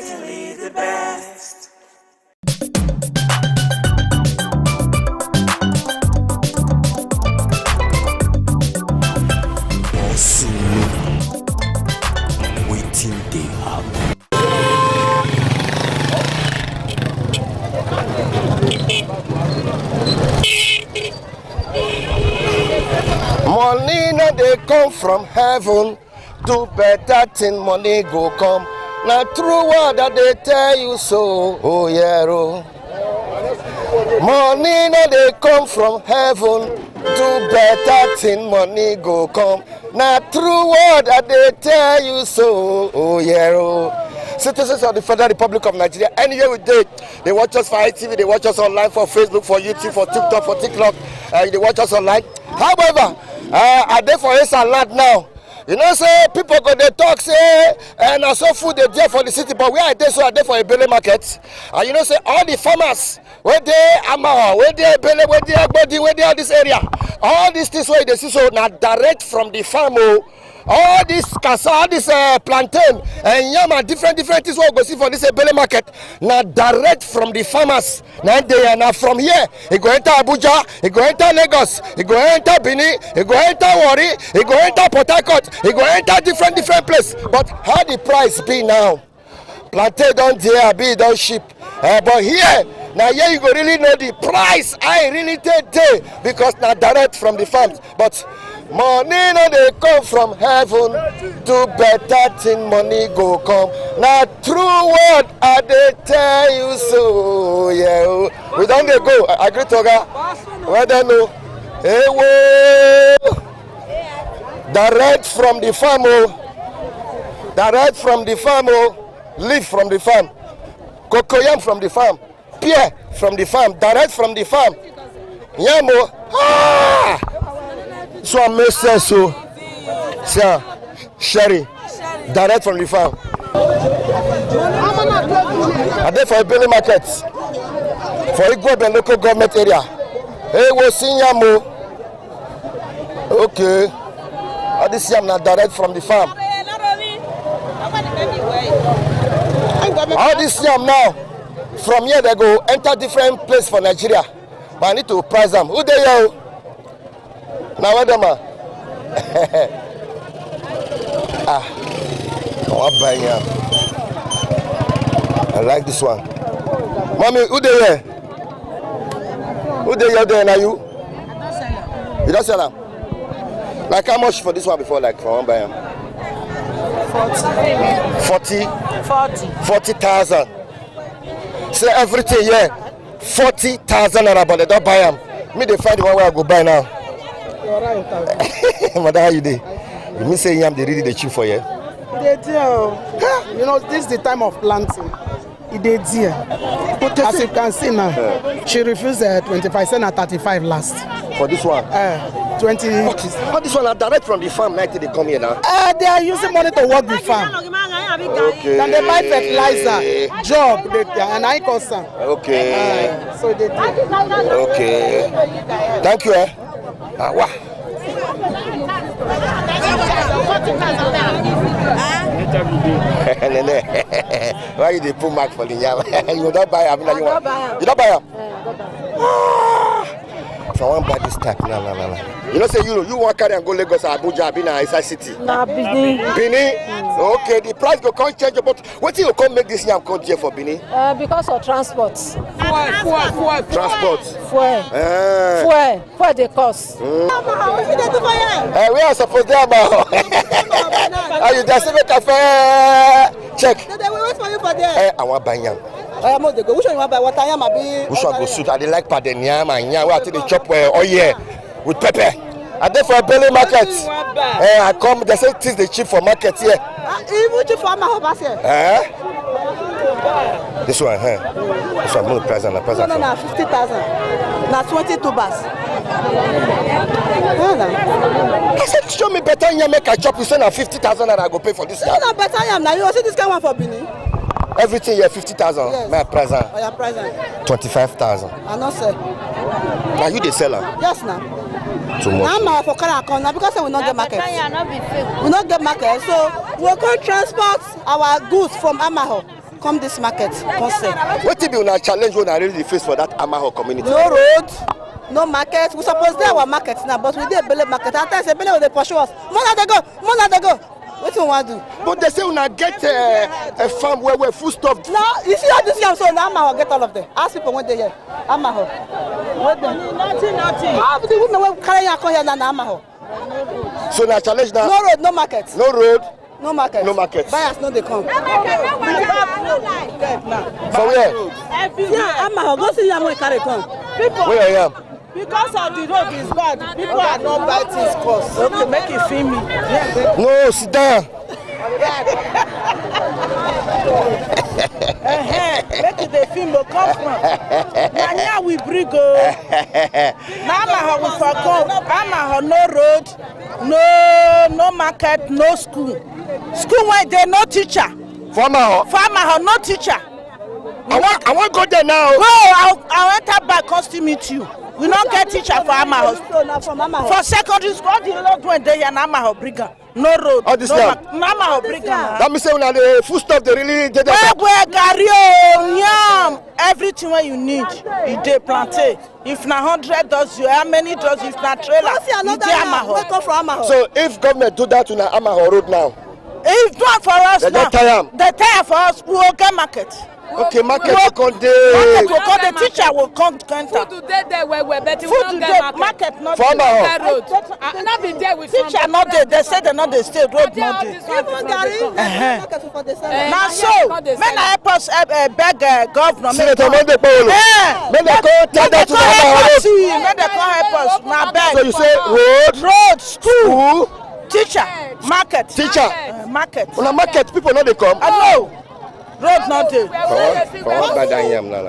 certainly the best. Waiting they happen. Money no they come from heaven. Do better thing, money go come. Now true word that they tell you so. Oh yeah, oh. Money no they come from heaven. Do better thing, money go come. Now true word that they tell you so. Oh yeah, oh. Citizens of the Federal Republic of Nigeria, anywhere we did, they watch us for ITV, they watch us online for Facebook, for YouTube, for TikTok, for TikTok, they watch us online. However, I dey for Esa land now. You know, say people go they talk, say, and so food they there for the city, but where I dey, so I dey for a Bele market. And you know, say all the farmers, where they Amaha, where they Bele, where they Agbodi, where they all this area, all these things where they see, so now direct from the farm. All this kasa, all this plantain and yam and different things we go see for this Bele market. Now direct from the farmers. Now they now from here, it go enter Abuja, it go enter Lagos, it go enter Benin, it go enter Warri, it go enter Port Harcourt, it go enter different places. But how the price be now? Plantain don't there, be don't ship. But here, now here you go really know the price. I really take day because now direct from the farms. But money no they come from heaven. Do better thing, money go come. Now true word I they tell you so. Yeah, we don't they go. Agree toga. Well then no. Hey whoa. Direct from the farm. Direct from the farm. Leaf from the farm. Cocoyam from the farm. Pear from the farm. Direct from the farm. Yamo. Ah! So I make sense, so sherry, direct from the farm. I did for a Bele market for Igbo local government area. Hey, we see Yamo. Okay, all this yam now direct from the farm. All this yam now from here they go enter different place for Nigeria, but I need to price them. Who they are? Now what am I? I like this one. Mommy, who they here? Who they here there? Now you? You don't sell them? Like how much for this one before? Like for one buy them? 40,000. Say everything here, 40,000 naira, but they don't buy them. Me they find the one where I go buy now. Madam, how you dey? You mean say yam they really the cheap for you? They do. You know, this is the time of planting. They do. As you can see now, she refused 25 cents at 35 last. For this one? 20. All this one are direct from the farm. Like they come here now. They are using money to work the farm. Okay. Then they buy fertilizer, job, and I cost them. Okay. So they do. Okay. Thank you. Wow. Why you dey put mark for the yam? You don't buy am. You don't buy am. If I want to buy this type, no. You know, say you want to carry and go Lagos or Abuja, be na inside city. Na Benin. Benin. Okay, the price go come change, but what you come make this yam come here for Benin? Because of transport. Transport. Fuel they cost. We are supposed to have. Are you just make a fair check? They will wait for you for there. I want to buy yam. Which one you want buy? Water yam abi? Which one go suit? I like pardon yam and yam. I take the chop oil with pepper. I dey for a Bele market. I come. They say things they cheap for market here. Even cheap for my house here. This one, This one, no present, No, 50,000. Now 22 bars. I said, show me better yam make I chop. You say now 50,000 and I go pay for this yam. No, better yam. Now you see this kind one for Benin. Everything here 50,000. Yes. My present. Oh, your present. 25,000. I not sell. Now you the seller. Yes, now. Too much. Now for Karakon now because we not get market. We not get market, so we can transport our goods from Amaho come this market, come sell. What if you na challenge when I really face for that Amaho community? No road, no market. We suppose there our market now, but we dey Bele market. At times, Bele they pursue us. More they go. What do you want to do? But they say when I get a farm where food stuff. Now, you see how this yam so now Amaho get all of them. Ask people when they here. Amaho. What them? Nothing. How the women will carry your come here now Amaho? So now challenge now. No road, no market. No road. No market. No market. Buyers no they come. For where? Yeah, Amaho. Go see yam we carry come. Where I am? Because of the road is bad, people are not buying things cost. Okay, make it film me. Yeah. No, sit down. Make it the film will come from. Now we bring go. Now Amaho we for come. Amaho no road, no market, no school. School where there no teacher. For Amaho no teacher. I want go there now. Go, I enter back costume meet you. We don't get teacher for Amaho. For secondary school, all the road went there and Amaho Brigham. No road. All this time? No Amaho Brigham. That means when the food stuff they really did that. Yam, everything what you need, you dey planted. If na 100 does you, how many does if na trailer? You dey Amaho. So if government do that on Amaho road now, if do it for us they now, they tire for us. We will get market. Okay, market will come there. Market will come. The teacher will come to enter. Food today there we better. Food today market not there. Road. Not be there with teacher not there. They say they not the state road not there. Now so, when I help us beg governor. Senator Monday Paolo. When they go tell that to Amaho. When they come help us, now beg. So you say road, school, teacher, market, market. On a market, people know they come. I know. Road not there. For one buy that yam now.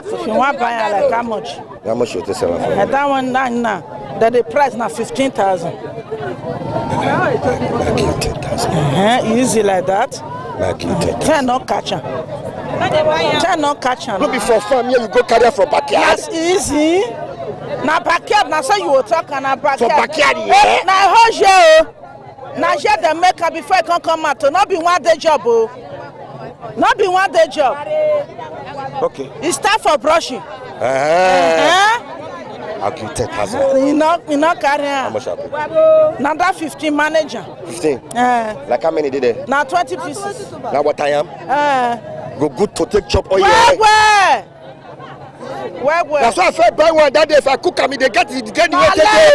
If you want buy like how much? How much you sell for? That one now. That the price now 15,000. Easy like that. 10 no catch am. 10 no catch am. No be for farm here you go carry from backyard. That's easy. Na backyard na so you will talk na backyard. For backyard yeah. Na hoje. Now here they make her before I can come out. Not be one day job, oh. Not be one day job. Okay. It's time for brushing. Okay, 10,000. You know, carry on. How much I pay? Now that 15 manager. 15? Like how many did they? Now 20 pieces. Now what I am? Go good to take chop oil. Where? That's why I felt buy one that day. If I cook them, they get the way take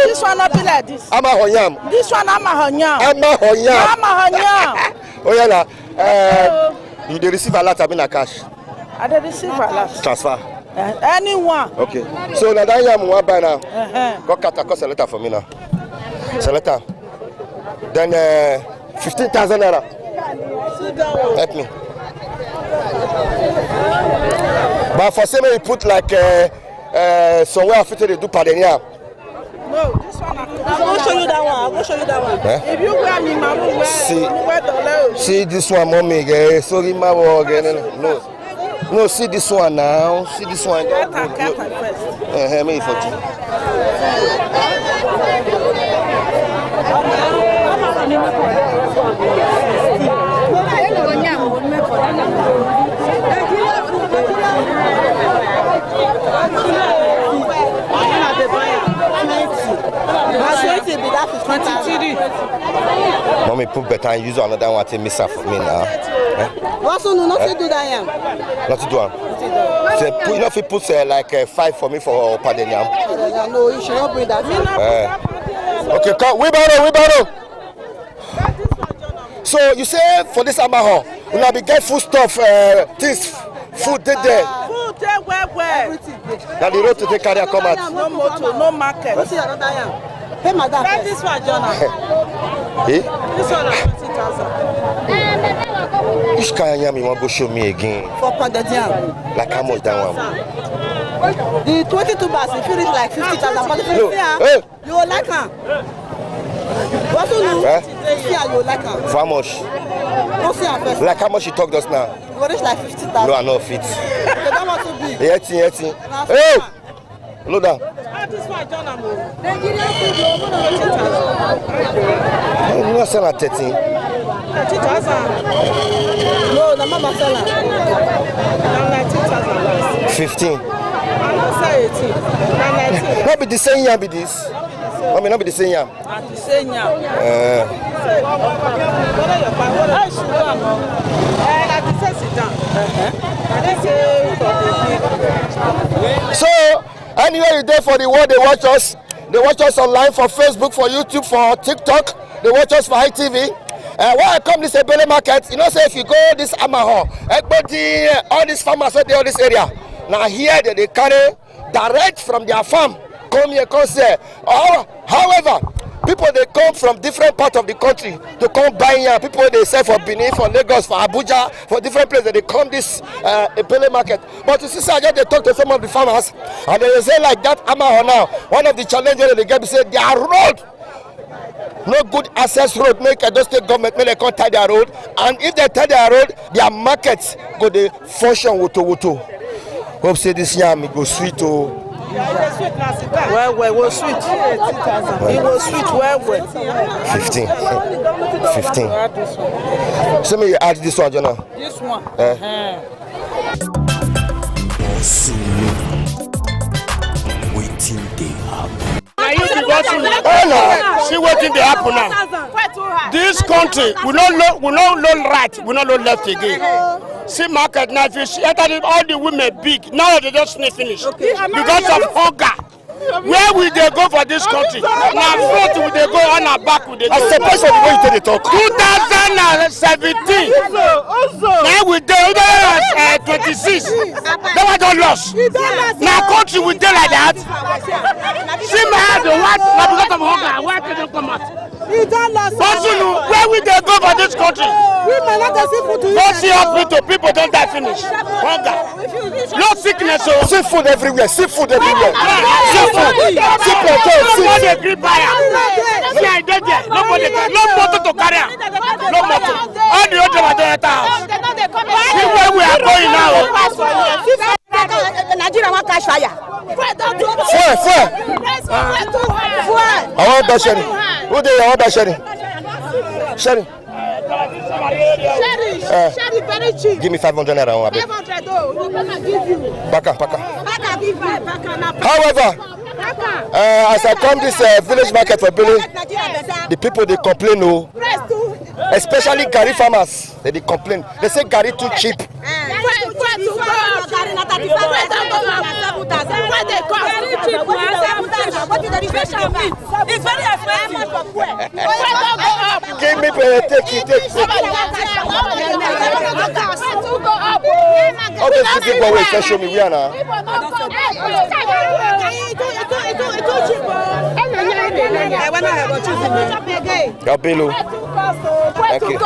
this one not be like this. Amaho yam. This one Amaho yam. Oh yeah, you dey receive a lot of in cash. I dey receive a lot. Transfer. Anyone. Okay. So now that yam one buy now. Go cut a letter for me now. Selector. Then 15,000 naira. Help me. But for some you put like somewhere after they do padenia. No, this one I'm going to show you that one. I'm going to show you that one. If you wear me, Mamu, wear the see this one, mommy. Sorry, my no. See this one now. See this one. Me for you. Mommy put better and use another one to miss her for me now. What's on? Not to do that yam. Not to do one. So put enough you put like 5 for me for pardon yam. No, you should not bring that. Okay, come wheelbarrow. So you say for this Amaho, you will be get food stuff, things, food there. Food there where? Now the road to take carry come out. No motor, no market. What's the other yam? Hey, madam. Try this one, John. Eh? This one is 20,000. Which kind of yam you want to show me again? For pounded yam. Like how much that one? The 22 bars, if you reach like 50,000, but if you you will like her. What's the new? Yeah, you will like her. For how much? Don't see her first. Like how much you talk just now? You will reach like 50,000. No, I know fit. They don't want to be. 18. Hey! Load down. This one, John, I'm not selling at 13. No, the mama sell am. Na 19,000. 15. I no say 18. Na 19. Not be the same yam be this. I mean, not be the same yam. Na the same yam. So, anywhere you there for the world, they watch us. They watch us online for Facebook, for YouTube, for TikTok. They watch us for ITV. Why I come this Ebele market, you know, say if you go this Amaho, everybody, all these farmers out there, all this area, now here they carry direct from their farm, come here, come say. However, people they come from different parts of the country to come buy here. People they sell for Benin, for Lagos, for Abuja, for different places. They come this Ebele market. But you see, I just they talk to some of the farmers, and they say like that Amaho now. One of the challenges they get, they say their road. No good access road, make Edo State government make they come tie their road, and if they tie their road, their markets go they function woto. Hope say this yam go sweet oh. Well, we'll sweet. It will sweet well. 15. 15. So me add this one, Jonah. This one. Waiting they happen. See what did happen now. This country we not know right, we not know left again. See market now, if you see all the women big, now they just finish because of hunger. Where will they go for this country? Now front will they go on our back will they go? I suppose the way you take the talk. 2017. Now we do 26. They were done lost. Now country will do like that. See my the what? Now because of hunger, where can they come out? Where will they go for this country? Go see hospital, people don't die finish. Hunger. No sickness. Seafood everywhere. Seafood everywhere. Nobody agree buyer. See, I did there. Nobody, no motor to carry out. No motor. All the other are there at house. See where we are going now. Nigeria want cash fire. Fuel. I want that Sherry. Who they want that Sherry? Sherry, very cheap. give me 500 naira. 500 give you. Baka. Give me. However, as I come this village market for Billy, the people they complain, especially Gary farmers, they complain. They say Gary too cheap. It's very expensive. Give me take. Okay, so people will first show me where now. Gabelo. Thank you.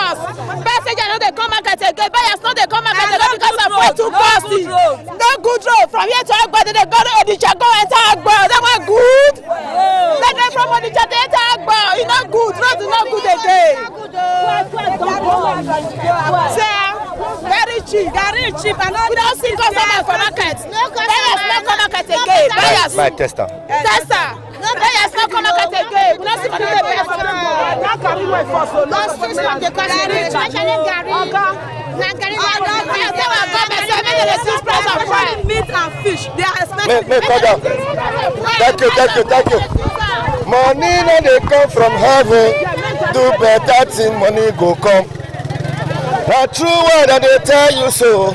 Passengers no dey come market again. Buyers no dey come market again because of fuel too costly. No good road from here to Agbo. They go to Onitsha, go enter Agbo. That one good. Let them from Onitsha to enter Agbo. It's not good. Road is not good again. Very cheap. And we don't see customers for market. Buyers no come market again. Buyers. My tester. Buyers no come market again. We don't see people dey buy for market. Now carry my first one. Meat and fish, they are expensive. Thank you. Money no dey come from heaven. Do better thing, money go come. Na true word I dey tell you so.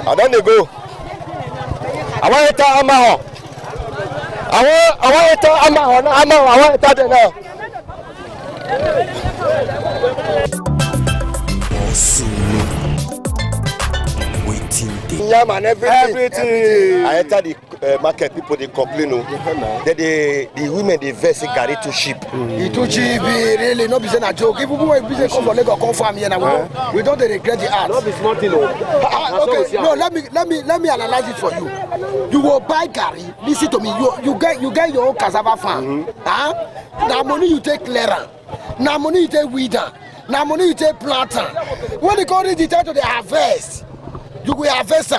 I don dey go. I wan enter Amaho. I wan enter Amaho. I wan enter there now. Yam and everything. I enter the market, people they complain. The women they vex Gary too cheap. It too cheap, really. No business a joke. If we business come for Lagos, come farm here now. We don't regret the art. No be small thing, okay, no. Let me analyze it for you. You will buy Gary. Listen to me. You get your own cassava farm. Now money you take clearer. Now money you take weeder. Now money you take planter. When they call it the time to the harvest, you will harvest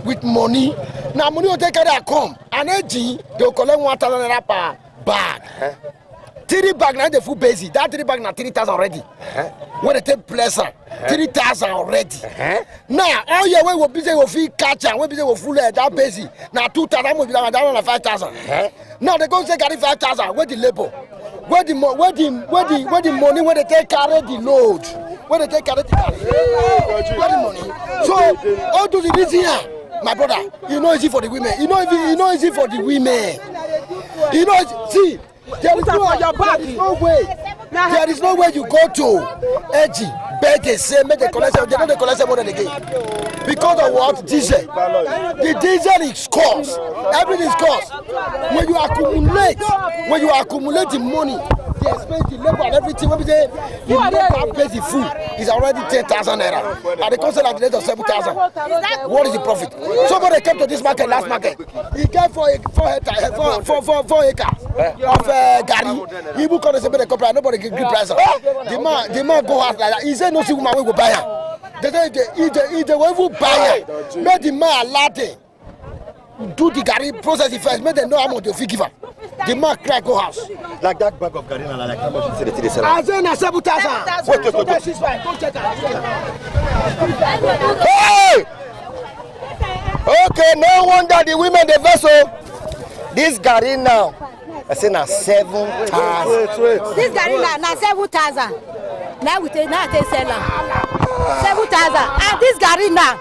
with money. Now money you take carry come. And then they will collect 1,000 naira per bag. 3 bag now the full basic. That 3 bag now 3,000 already. When they take pleasure, 3,000 already. Now all your way will be say will feel catcher, will be say will full that basic. Now 2,000 will be down 5,000. Now they go say carry 5,000. Where the labor? Where the money when they take carry the load? When they take carry the where the money? So all to the this here, my brother, you know easy for the women. You know easy for the women. You know see. There is no way. There is no way you go to Edgy, beg and say, make the collection. They don't collect more than again. Because of what? Diesel. The diesel is cost. Everything is cost. When you accumulate the money, the expense, the labor, and everything, when we say you make that basic food is already 10,000 naira. And the cost at the rate of 7,000. What is the profit? Somebody came to this market last market. He gave 4 acres of Gary. He book on the same company. Nobody can give price. The man go out like that. He said no see woman will buy her. They say if the way will buy her, make the man allow them do the Gary process first. Make them know how much they give her. The man cry go house. Like that bag of Garina, like how much you say they sell? I say na 7,000. Wait. Go check her. Hey! Okay, no wonder the women the vessel. This Gary now, I say na 7,000. This Garina na 7,000. Now we take sell am 7,000. And this Garina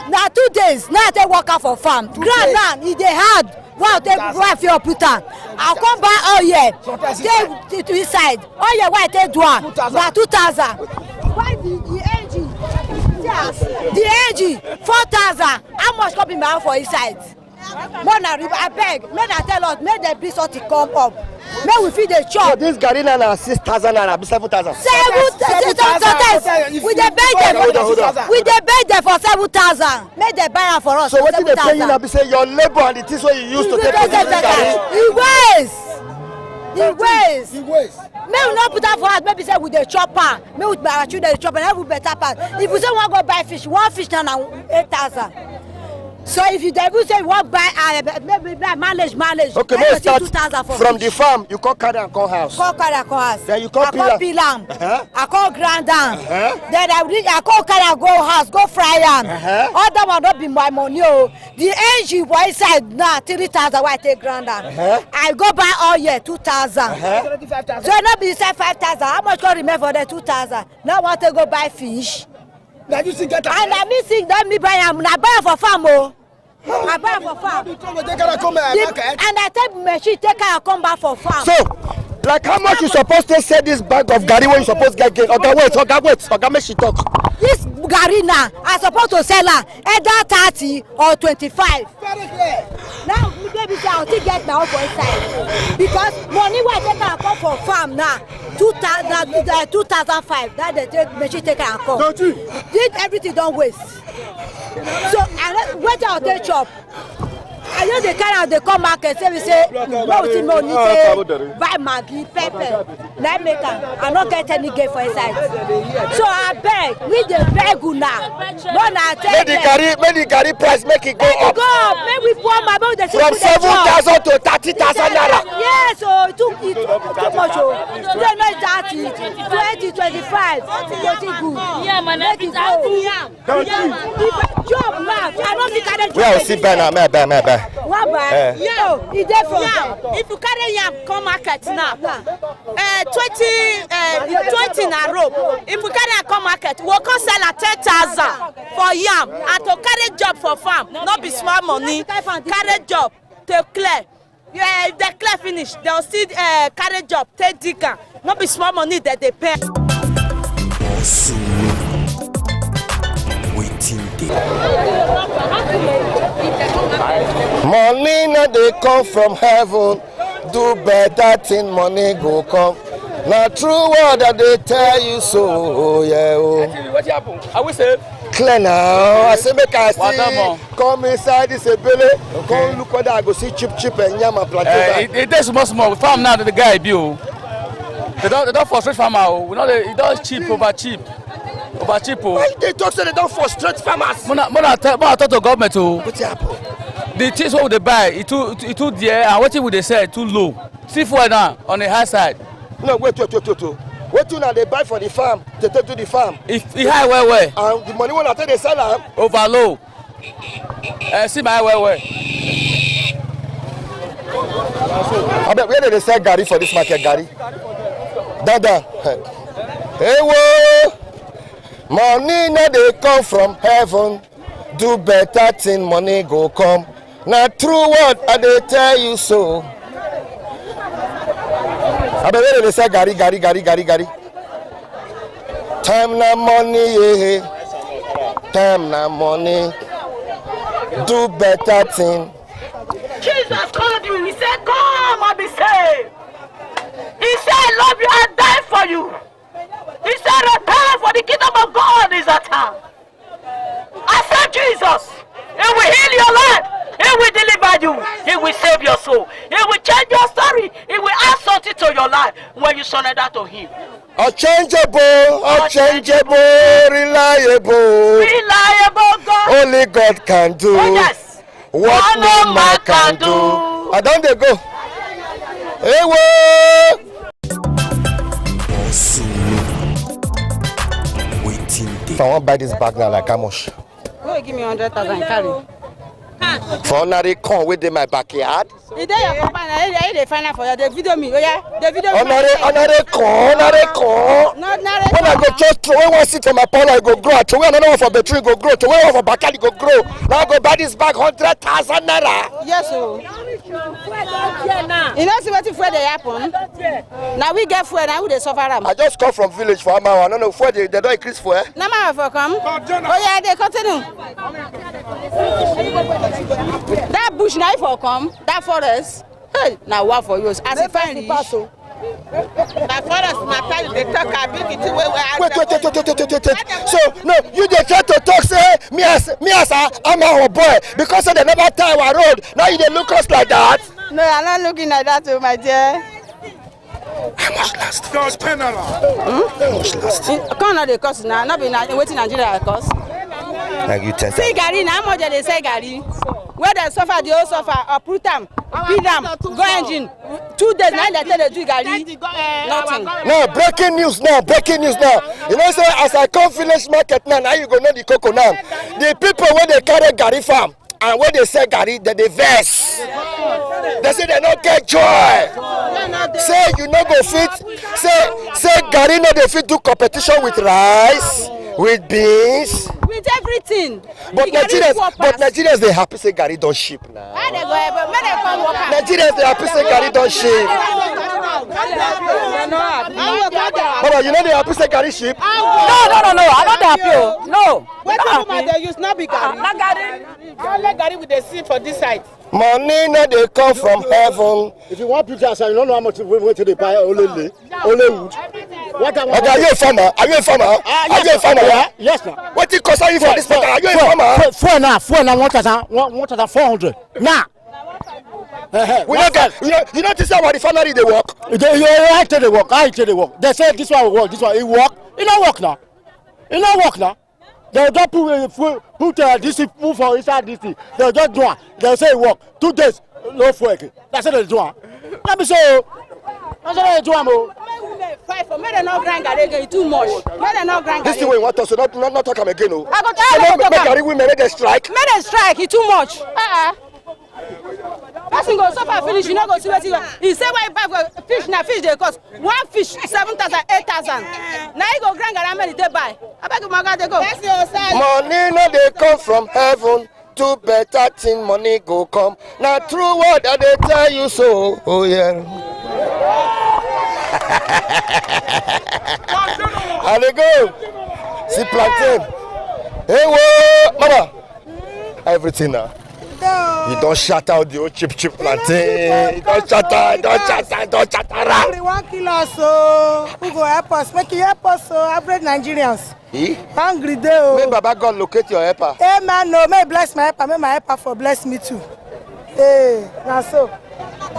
na 2 days. Now I take work out for farm. Ground now e dey hard. Wow, take wife your put am. I come buy oil. Take to inside. Oil why take do am? Na 2,000. Why the engine? Yes. The engine 4,000. How much come in my house for inside? More na I beg. Make I tell us. Make the bring something come up. Make we feed the chop. So this Garina na 6,000 and 7,000. 7,000. We dey beg them. We dey beg them for 7,000. Make they buy am for us. So what did they pay you now? Be say your labor and the things what you use to take produce this Gary. He waste. May we not put that for us. Maybe say with the chopper. May we buy our children the chopper. Every better part. If we say we want go buy fish, one fish now 8,000. So if you say you want buy maybe buy manage. Okay, let's start from the farm. You come carry and come house. Then you come peel am. I come grind am. Then I come carry and go house, go fry am. All that one not be my money. Oh, the engine for inside now 3,000. Why I take grind am? I go buy oil 2,000. So not be say 5,000. How much go remain for the 2,000? Now I want to go buy fish. Now you see get am. And I me see that me buy am. I buy am for farm. Oh. I buy for farm. And I take machine take her come back for farm. So, like how much you supposed to sell this bag of Gary when you supposed to get? Okay, wait. Okay, make she talk. This Gary now, I supposed to sell her either 30 or 25. Now, maybe I'll still get my own for inside. Because money why take her come for farm now. 2,005. That they take machine take her and come. Did everything don't waste. So wait I'll take chop. I know they carry out the come market say we say no see money say buy Maggi, pepper. Let make am. I not get any gain for inside. So I beg, we dey beg una. No na take. Make the Gary price make it go up. Make we pour my boy the from 7,000 to 30,000 naira. Yes, so it too much. So they not 30, 20, 25. It's good. Yeah, man, make it go. Job now. I don't think I don't. We will see buy now, buy. What buy? Yeah, it's there from there. If you carry yam come market now, 20 na rope. If you carry a come market, we can sell at 10,000 for yam and to carry job for farm. Not be small money. Carry job to clear. Yeah, if they clear finish, they'll still carry job take digger. Not be small money that they pay. Money now they come from heaven. Do better thing, money go come. Now true word that they tell you so. Oh yeah. Oh. What happened? I will say. Clear now. I say make I see. Come inside this belly. Come look whether I go see chip and yam and plantain. It does small. Farm now the guy bill. They don't frustrate farmer. We know it does cheap over cheap. Why they talk so they don't frustrate farmers? When I talk to government too. What happened? The things what they buy, it too dear, and what will they sell too low. See for now on the high side. No, wait. What you now they buy for the farm? They take to the farm. If high where? And the money when I take they sell them. Overload. See my where? I bet where they sell Gary for this market, Gary? Dada. Hey, whoa. Money now they come from heaven. Do better thing, money go come. Now true word, I they tell you so. I bet where they say Gary. Time na money, yeah. Time na money. Do better thing. Jesus called you. He said, come and be saved. He said, I love you and die for you. He said, return for the kingdom of God is at hand. I said, Jesus, He will heal your life. He will deliver you. He will save your soul. He will change your story. He will add something to your life when you surrender to Him. Unchangeable, reliable. Reliable God. Only God can do. Oh, yes. What no man can do. I don't they go. Hey, whoa. If I want to buy this bag now, like how much? Go give me 100,000 carry. For ordinary corn within my backyard. Is there your company? They find out for you. They video me. Oh yeah, they video me. Ordinary corn. Not when I go just throw one seed for my parlor, I go grow. Throw another one for the tree, go grow. Throw one for backyard, it go grow. Now I go buy this bag 100,000 naira. Yes, sir. You know see what if they happen? Now we get fuel, now we they suffer them. I just come from village for Amawa. I don't know fuel they don't increase fuel. Now my for come. Oh yeah, they continue. That bush now for come, that forest. Hey, now what for you? As if I reach. That forest, my time they talk ability where Wait. So no, you they try to talk say me as I'm our boy because they never tie our road. Now you they look us like that. No, I'm not looking like that, my dear. How much last? How much last? Can't they cost now? Not be waiting Nigeria cost. Like you tell. See Gary, now how much they say Gary? Where they suffer, they all suffer. Uproot them, beat them, go engine. 2 days now they tell they do Gary. Nothing. Now breaking news now. You know say as I come village market now you go know the cocoa now. The people when they carry Gary farm and when they sell Gary, they vex. They say they don't get joy. Say you no go fit. Say Gary no they fit do competition with rice, with beans. With everything. But Nigerians they happy say Gary don't ship now. Nigerians they happy say Gary don't ship. But you know they happy say Gary ship. No. I'm not happy. No. What woman they use not be Gary? Not Gary. Only Gary with the seed for this side. Money now they come from heaven. If you want pictures, you don't know how much we went to the buy only wood. Okay, are you a farmer? Are you a farmer? Yeah? Yes, sir. What it cost you for this matter? Are you a farmer? Four now, 1,400. Now. We don't get. You know this is how the family they work. I tell they work. They say this one will work. This one it work. It don't work now. They'll just put this put for inside this thing. They'll just do it. They'll say it work. 2 days no work. That's what they do. Let me show. That's what they do. Fight for me, they not grind Gary again. Too much. Me they not grind. This thing we want to so not talk am again. I go talk. Gary women make them strike. Make them strike. It too much. Person go suffer finish. You no go see what he say. Why buy fish? Na fish they cost. One fish 7,000, 8,000. Now you go grind Gary money they buy. I beg you, my God, they go. Money no they come from heaven. Do better thing, money go come. Now true word that they tell you so. Oh yeah. How they go? See plantain. Hey, whoa, mama. Everything now. You don't shut out the old cheap plantain. You don't shut out. Only 1 kilo so. Who go help us? Make you help us so. Average Nigerians. Hungry day. May Baba God locate your helper. Hey man, no. May bless my helper. May my helper for bless me too. Hey, now so.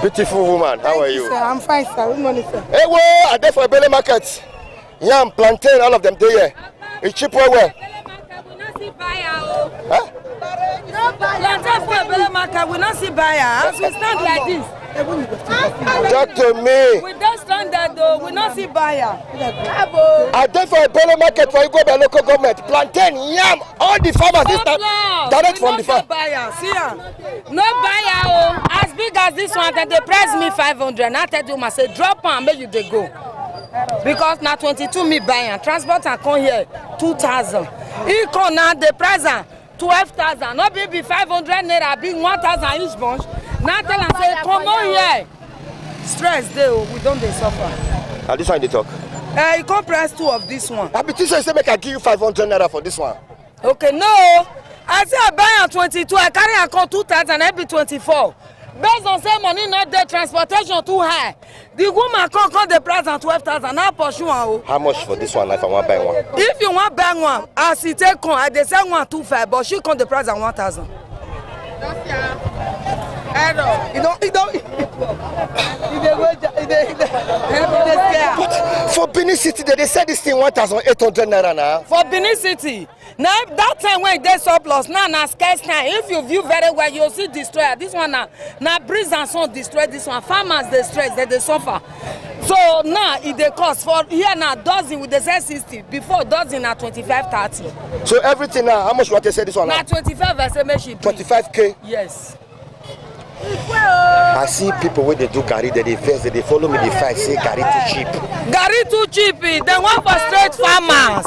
Beautiful woman, how are you? Sir, I'm fine, sir. Good morning, sir. Hey, whoa, I there for a belly market. Yam, plantain, all of them there. It's cheap where? Huh? Plantain for a belly market, we not see buyer. As we stand like this. Talk to me. We don't stand don dead though. We not see buyer. I dey for a polo market for Igbo by local government. Plantain, yam, all the farmers this time direct from the farm. Buyer, see ya. No buyer, oh. As big as this one, then they price me 500. Now I tell you, I say drop and make you they go. Because now 22 me buying, transport and come here 2,000. He come now the price 12,000. Not be 500 naira, be 1,000 each bunch. Now tell and say come on here. Stress dey, we don't dey suffer. Now this one they talk. You can't price 2 of this one. I be teacher say make I give you 500 naira for this one. Okay, no. I say I buy on 22, I carry a call 2,000, I be 24. Based on say money not there, transportation too high. The woman come the price on 12,000. Now pursue one. How much for this one if I want to buy one? If you want buy one, as it take on, I dey sell one 2,500, but she come the price on 1,000. For Benin City, they said this thing 1,800 naira now. For Benin City, now that time when they surplus, now scarce time. If you view very well, you'll see destroyer. This one now breeze and sun destroy this one. Farmers they stress, they suffer. So now it they cost for here now dozen with the sell 60. Before dozen at 25-30. So everything now, how much you want to say this one now? Now 25 I say make she 25K. Yes. I see people when they do Gary, they invest, they follow me, they fight, say Gary too cheap. Gary too cheap, they want for straight farmers.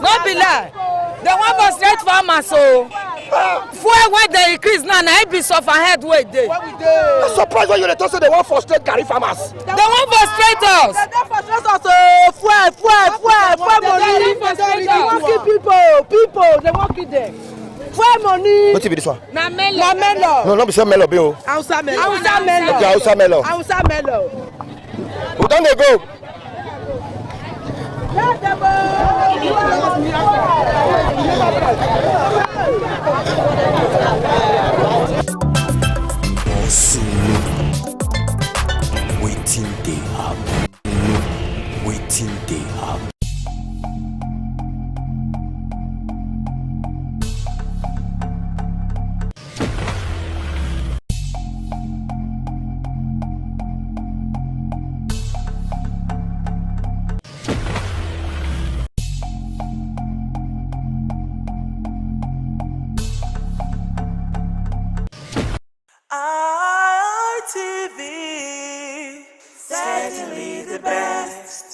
Not be lie. They want for straight farmers, so fuel when they increase now, I be suffer head weight day. I'm surprised when you say they want for straight Gary farmers. They want for straight us. They want people, they want kill them. Fuel money. What be this one? Na melo. Na melo. No, not be some melo, bill. Hausa melo. Hausa melo. Okay, Hausa melo. Hausa melo. Who done they go? Waiting they happen. Waiting they happen. ITV, certainly the best.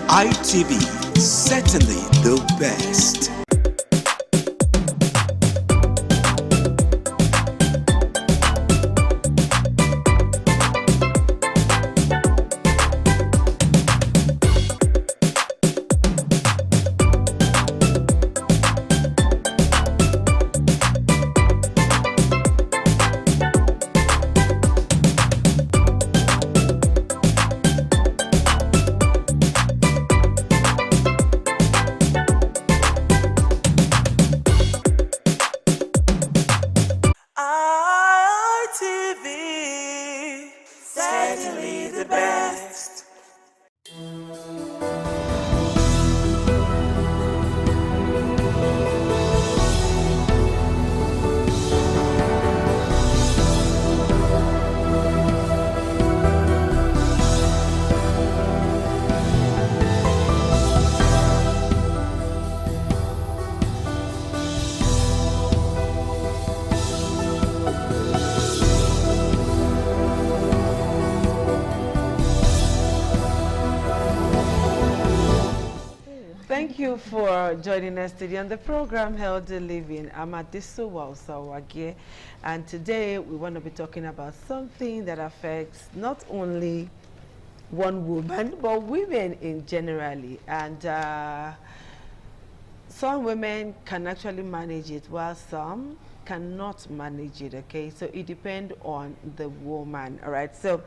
ITV, certainly the best. ITV, certainly the best. you for joining us today on the program Healthy Living. I'm Adisu Wausawage, and today we want to be talking about something that affects not only one woman but women in generally, and some women can actually manage it while some cannot manage it. Okay, so it depends on the woman. All right, so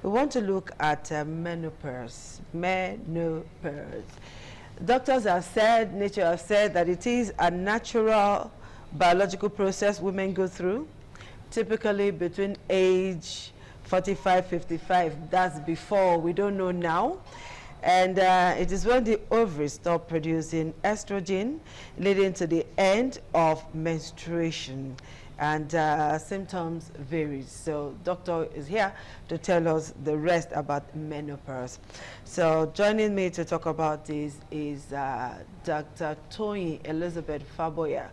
we want to look at menopause. Doctors have said, nature has said that it is a natural biological process women go through, typically between age 45-55. That's before, we don't know now. And it is when the ovaries stop producing estrogen, leading to the end of menstruation. And symptoms vary. So doctor is here to tell us the rest about menopause. So joining me to talk about this is Dr. Toyin Elizabeth Faboya.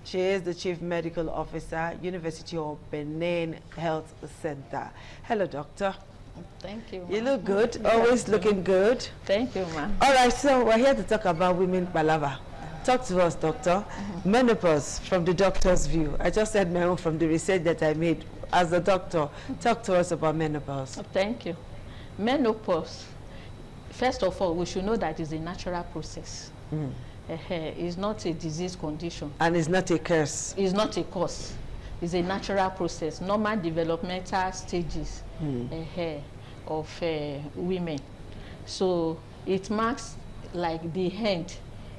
She is the Chief Medical Officer, University of Benin Health Center. Hello, doctor. Thank you. You look good, always looking good. Thank you, ma'am. All right, so we're here to talk about women palava. Talk to us, doctor. Menopause from the doctor's view. I just said my own from the research that I made as a doctor. Talk to us about menopause. Thank you. Menopause, first of all, we should know that it's a natural process. It's not a disease condition. And it's not a curse. It's not a cause. It's a natural process, normal developmental stages of women. So it marks like the end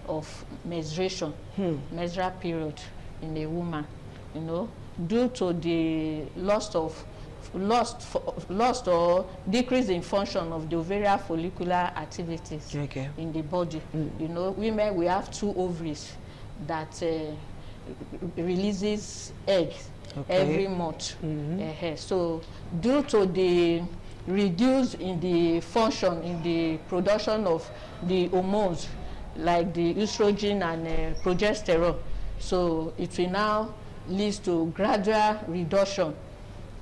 of menstruation, menstrual period in a woman, you know, due to the loss or decrease in function of the ovarian follicular activities in the body. You know, women, we have 2 ovaries that releases eggs every month. So due to the reduce in the function in the production of the hormones like the estrogen and progesterone, so it will now lead to gradual reduction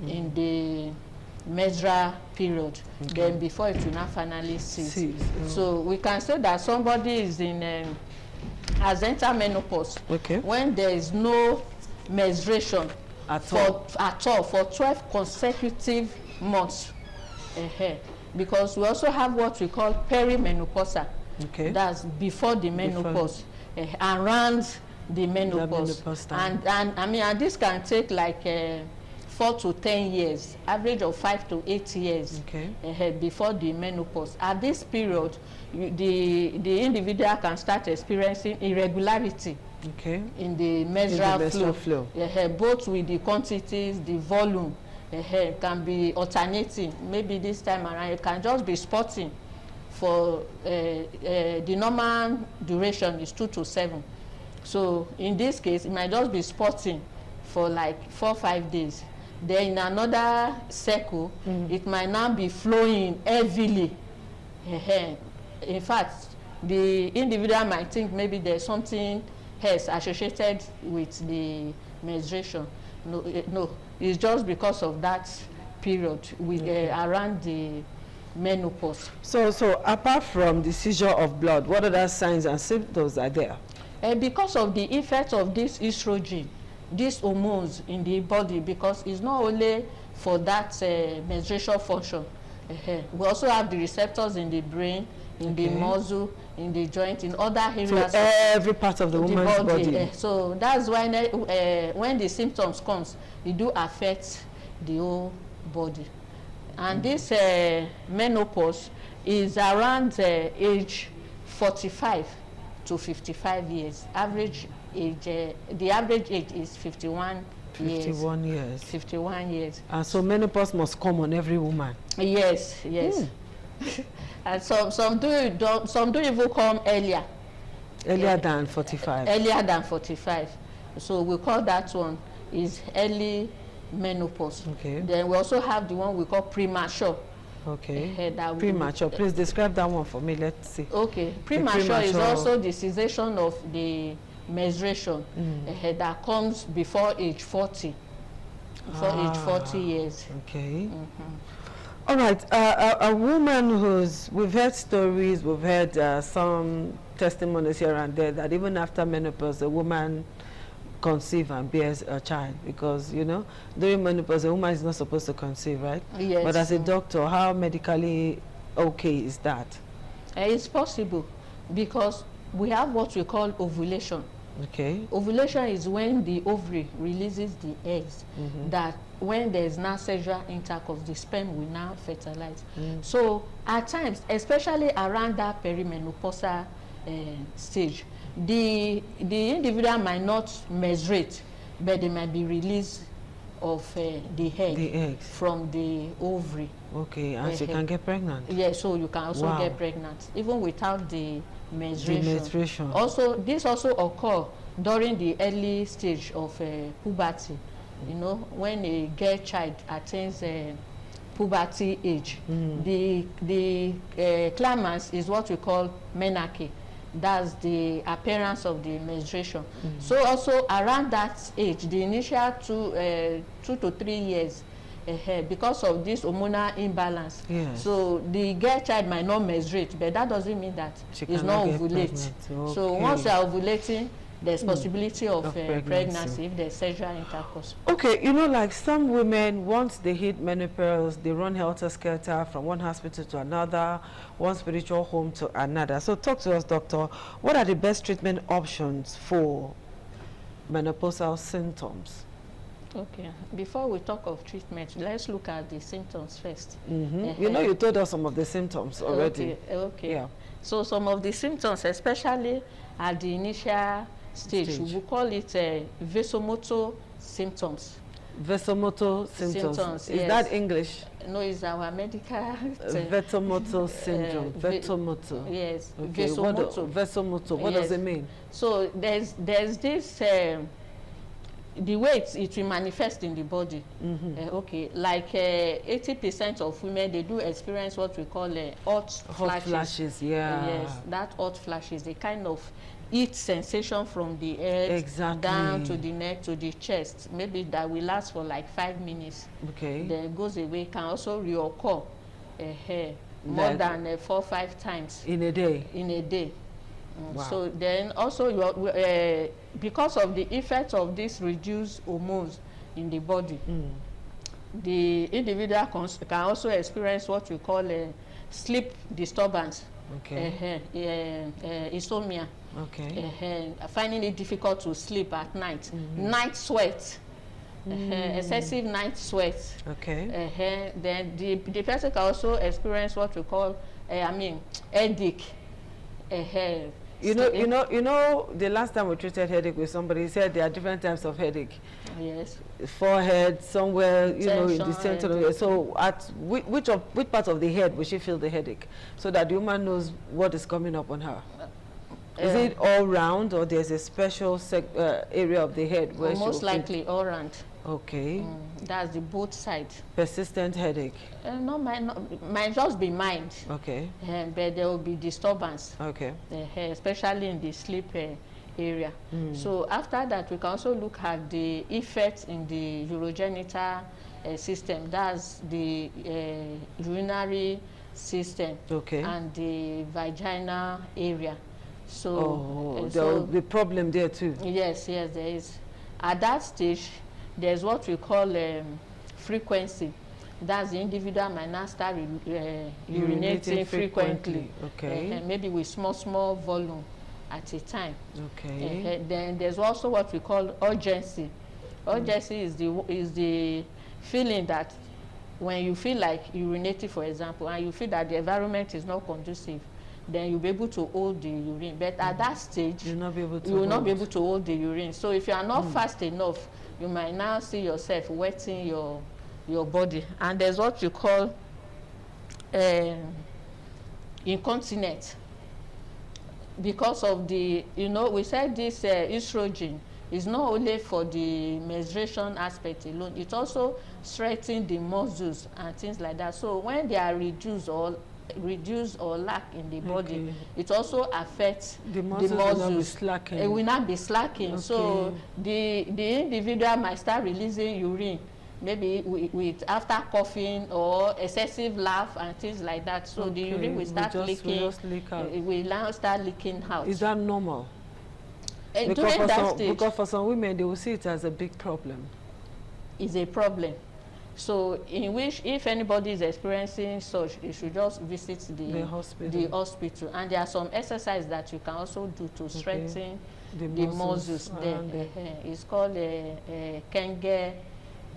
in the menstrual period, then before it will now finally cease. So we can say that somebody is in has entered menopause when there is no menstruation at all for 12 consecutive months. Because we also have what we call perimenopausal. That's before the menopause, around the menopause. And I mean, and this can take like 4 to 10 years, average of 5 to 8 years before the menopause. At this period, the individual can start experiencing irregularity in the menstrual flow. Both with the quantities, the volume, can be alternating. Maybe this time around it can just be spotting. For the normal duration is 2 to 7. So in this case, it might just be spotting for like 4 or 5 days. Then in another cycle, it might now be flowing heavily. In fact, the individual might think maybe there's something else associated with the menstruation. No, it's just because of that period with around the menopause. So apart from the seizure of blood, what other signs and symptoms are there? Because of the effect of this estrogen, these hormones in the body, because it's not only for that menstruation function. We also have the receptors in the brain, in the muscle, in the joint, in other areas. So every part of the woman's body. So that's why when the symptoms comes, it do affect the whole body. And this menopause is around age 45 to 55 years. Average age, the average age is 51 years. 51 years. 51 years. And so menopause must come on every woman. Yes. And some do even come earlier. Earlier than 45. Earlier than 45. So we call that one is early menopause. Then we also have the one we call premature. Premature. Please describe that one for me. Let's see. Premature is also the cessation of the menstruation that comes before age 40. Before age 40 years. All right, a woman we've heard stories, we've heard some testimonies here and there that even after menopause, a woman conceives and bears a child, because, you know, during menopause, a woman is not supposed to conceive, right? Yes. But as a doctor, how medically okay is that? It's possible, because we have what we call ovulation. Okay. Ovulation is when the ovary releases the eggs, that when there is now sexual intercourse, the sperm will now fertilize. So at times, especially around that perimenopausal stage, the individual might not menstruate, but they might be released of the egg from the ovary. Okay, and she can get pregnant. Yeah, so you can also get pregnant even without the menstruation. The menstruation. Also, this also occur during the early stage of puberty. You know, when a girl child attains puberty age, the climax is what we call menarche. That's the appearance of the menstruation. So also around that age, the initial 2 to 3 years, because of this hormonal imbalance, so the girl child might not menstruate, but that doesn't mean that it's not ovulate. Okay. So once you are ovulating, there's possibility of pregnancy if there's sexual intercourse. Okay, you know, like some women, once they hit menopause, they run helter-skelter from one hospital to another, one spiritual home to another. So talk to us, doctor. What are the best treatment options for menopausal symptoms? Okay, before we talk of treatment, let's look at the symptoms first. You know, you told us some of the symptoms already. Okay. Yeah. So some of the symptoms, especially at the initial stage. We call it vasomotor symptoms. Vasomotor symptoms. Is that English? No, it's our medical vasomotor syndrome. Vasomotor. Yes. Okay. Vasomotor. What does it mean? So there's this the way it will manifest in the body. Okay, like 80% of women, they do experience what we call hot flashes. Yes, that hot flashes, the kind of heat sensation from the head down to the neck to the chest, maybe that will last for like 5 minutes. Okay, then goes away. Can also reoccur more than 4 or 5 times in a day. Wow. So then also because of the effect of these reduced hormones in the body, the individual can also experience what we call sleep disturbance. Okay. Insomnia. Okay. Finding it difficult to sleep at night. Night sweat. Excessive night sweat. Okay. Then the person can also experience what we call headache. You know, the last time we treated headache with somebody, he said there are different types of headache. Yes. Forehead, somewhere, you know, in the center of it. So at which part of the head will she feel the headache, so that the woman knows what is coming up on her? Is it all round, or there's a special area of the head where most likely all round? Okay. That's the both sides. Persistent headache? No, might just be mild. Okay. But there will be disturbance. Okay. Especially in the sleep area. So after that, we can also look at the effects in the urogenital system. That's the urinary system. Okay. And the vaginal area. So, the problem there too. Yes, there is. At that stage, there's what we call frequency. That's the individual might now start urinating frequently. Okay. Maybe with small volume at a time. Okay. Then there's also what we call urgency. Urgency is the feeling that when you feel like urinating, for example, and you feel that the environment is not conducive, then you'll be able to hold the urine. But at that stage, you will not be able to hold the urine. So if you are not fast enough, you might now see yourself wetting your body. And there's what you call incontinence. Because of the, we said this estrogen is not only for the menstruation aspect alone, it also strengthens the muscles and things like that. So when they are reduced or lack in the body, it also affects the muscles. Will not be slacking. It will not be slacking. Okay. So the individual might start releasing urine maybe with after coughing or excessive laugh and things like that. So the urine will start leaking. It will now start leaking out. Is that normal? Because for some women, they will see it as a big problem. It's a problem. So in which, if anybody is experiencing such, you should just visit the hospital. And there are some exercises that you can also do to strengthen the muscles there. It's called a Kenge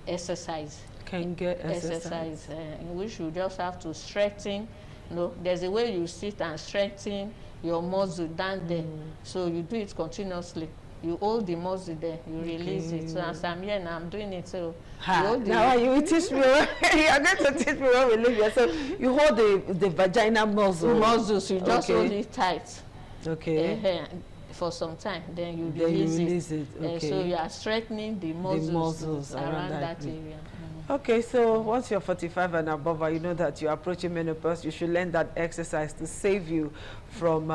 exercise. Kenge exercise. In which you just have to strengthen. You know, there's a way you sit and strengthen your muscle down there. So you do it continuously. You hold the muscle there, you release it. So as I'm here now, I'm doing it. So now you will teach me. You are going to teach me when we leave here. So you hold the vaginal muscle. Muscles, you just hold it tight. Okay. For some time, then you release it. Okay. So you are strengthening the muscles around that area. Okay, so once you're 45 and above, you know that you're approaching menopause, you should learn that exercise to save you from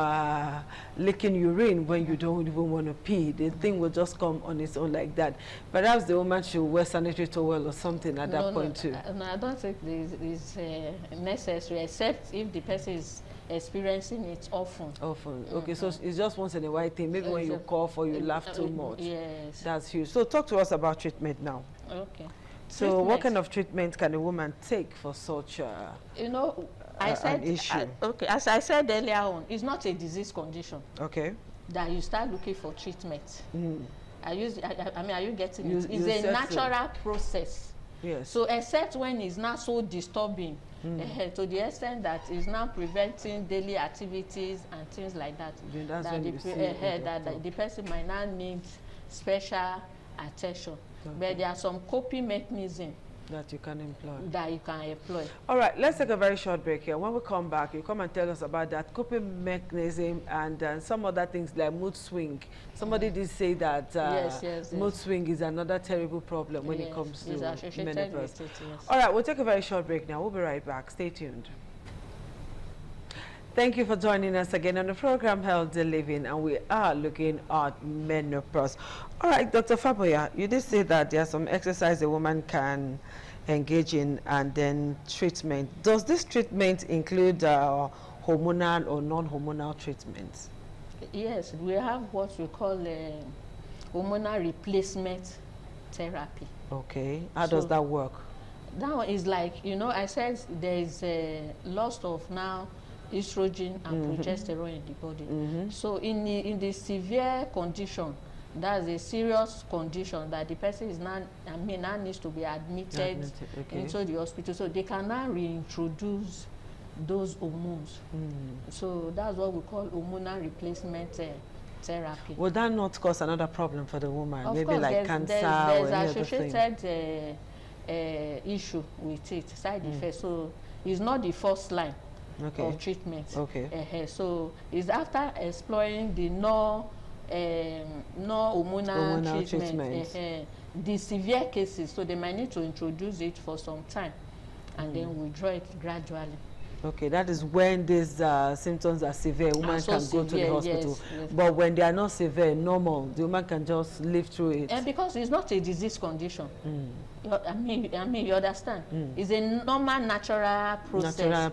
leaking urine when you don't even want to pee. The thing will just come on its own like that. Perhaps the woman should wear sanitary towel or something at that point too. No, I don't think this is necessary, except if the person is experiencing it often. Okay, so it's just once in a while thing. Maybe when you cough or you laugh too much. Yes. That's huge. So talk to us about treatment now. Okay. So what kind of treatment can a woman take for such you know, an issue? As I said earlier on, it's not a disease condition. Okay. That you start looking for treatment. Are you getting it? It's a natural process. Yes. So except when it's not so disturbing, to the extent that it's now preventing daily activities and things like that, that the person might not need special attention. Okay. But there are some coping mechanisms that you can employ. All right, let's take a very short break here. When we come back, you come and tell us about that coping mechanism and some other things like mood swing. Somebody did say that mood swing is another terrible problem when it comes to menopause. All right, we'll take a very short break now. We'll be right back. Stay tuned. Thank you for joining us again on the program Healthy Living, and we are looking at menopause. All right, Dr. Faboya, you did say that there are some exercise a woman can engage in and then treatment. Does this treatment include hormonal or non-hormonal treatments? Yes, we have what we call hormonal replacement therapy. Okay, how does that work? That one is like, you know, I said there is a loss of now estrogen and progesterone in the body. So in the severe condition, that's a serious condition that the person is now, now needs to be admitted into the hospital, so they can now reintroduce those hormones. So that's what we call hormonal replacement therapy. Would that not cause another problem for the woman? Of maybe course, like cancer or there's any associated issue with it, side effects. So it's not the first line of treatment. So it's after exploring the hormonal treatment. The severe cases, so they might need to introduce it for some time and then withdraw it gradually. Okay, that is when these symptoms are severe, woman can go to the hospital. Yes. But when they are not severe, normal, the woman can just live through it. And because it's not a disease condition. I mean, you understand? It's a normal, natural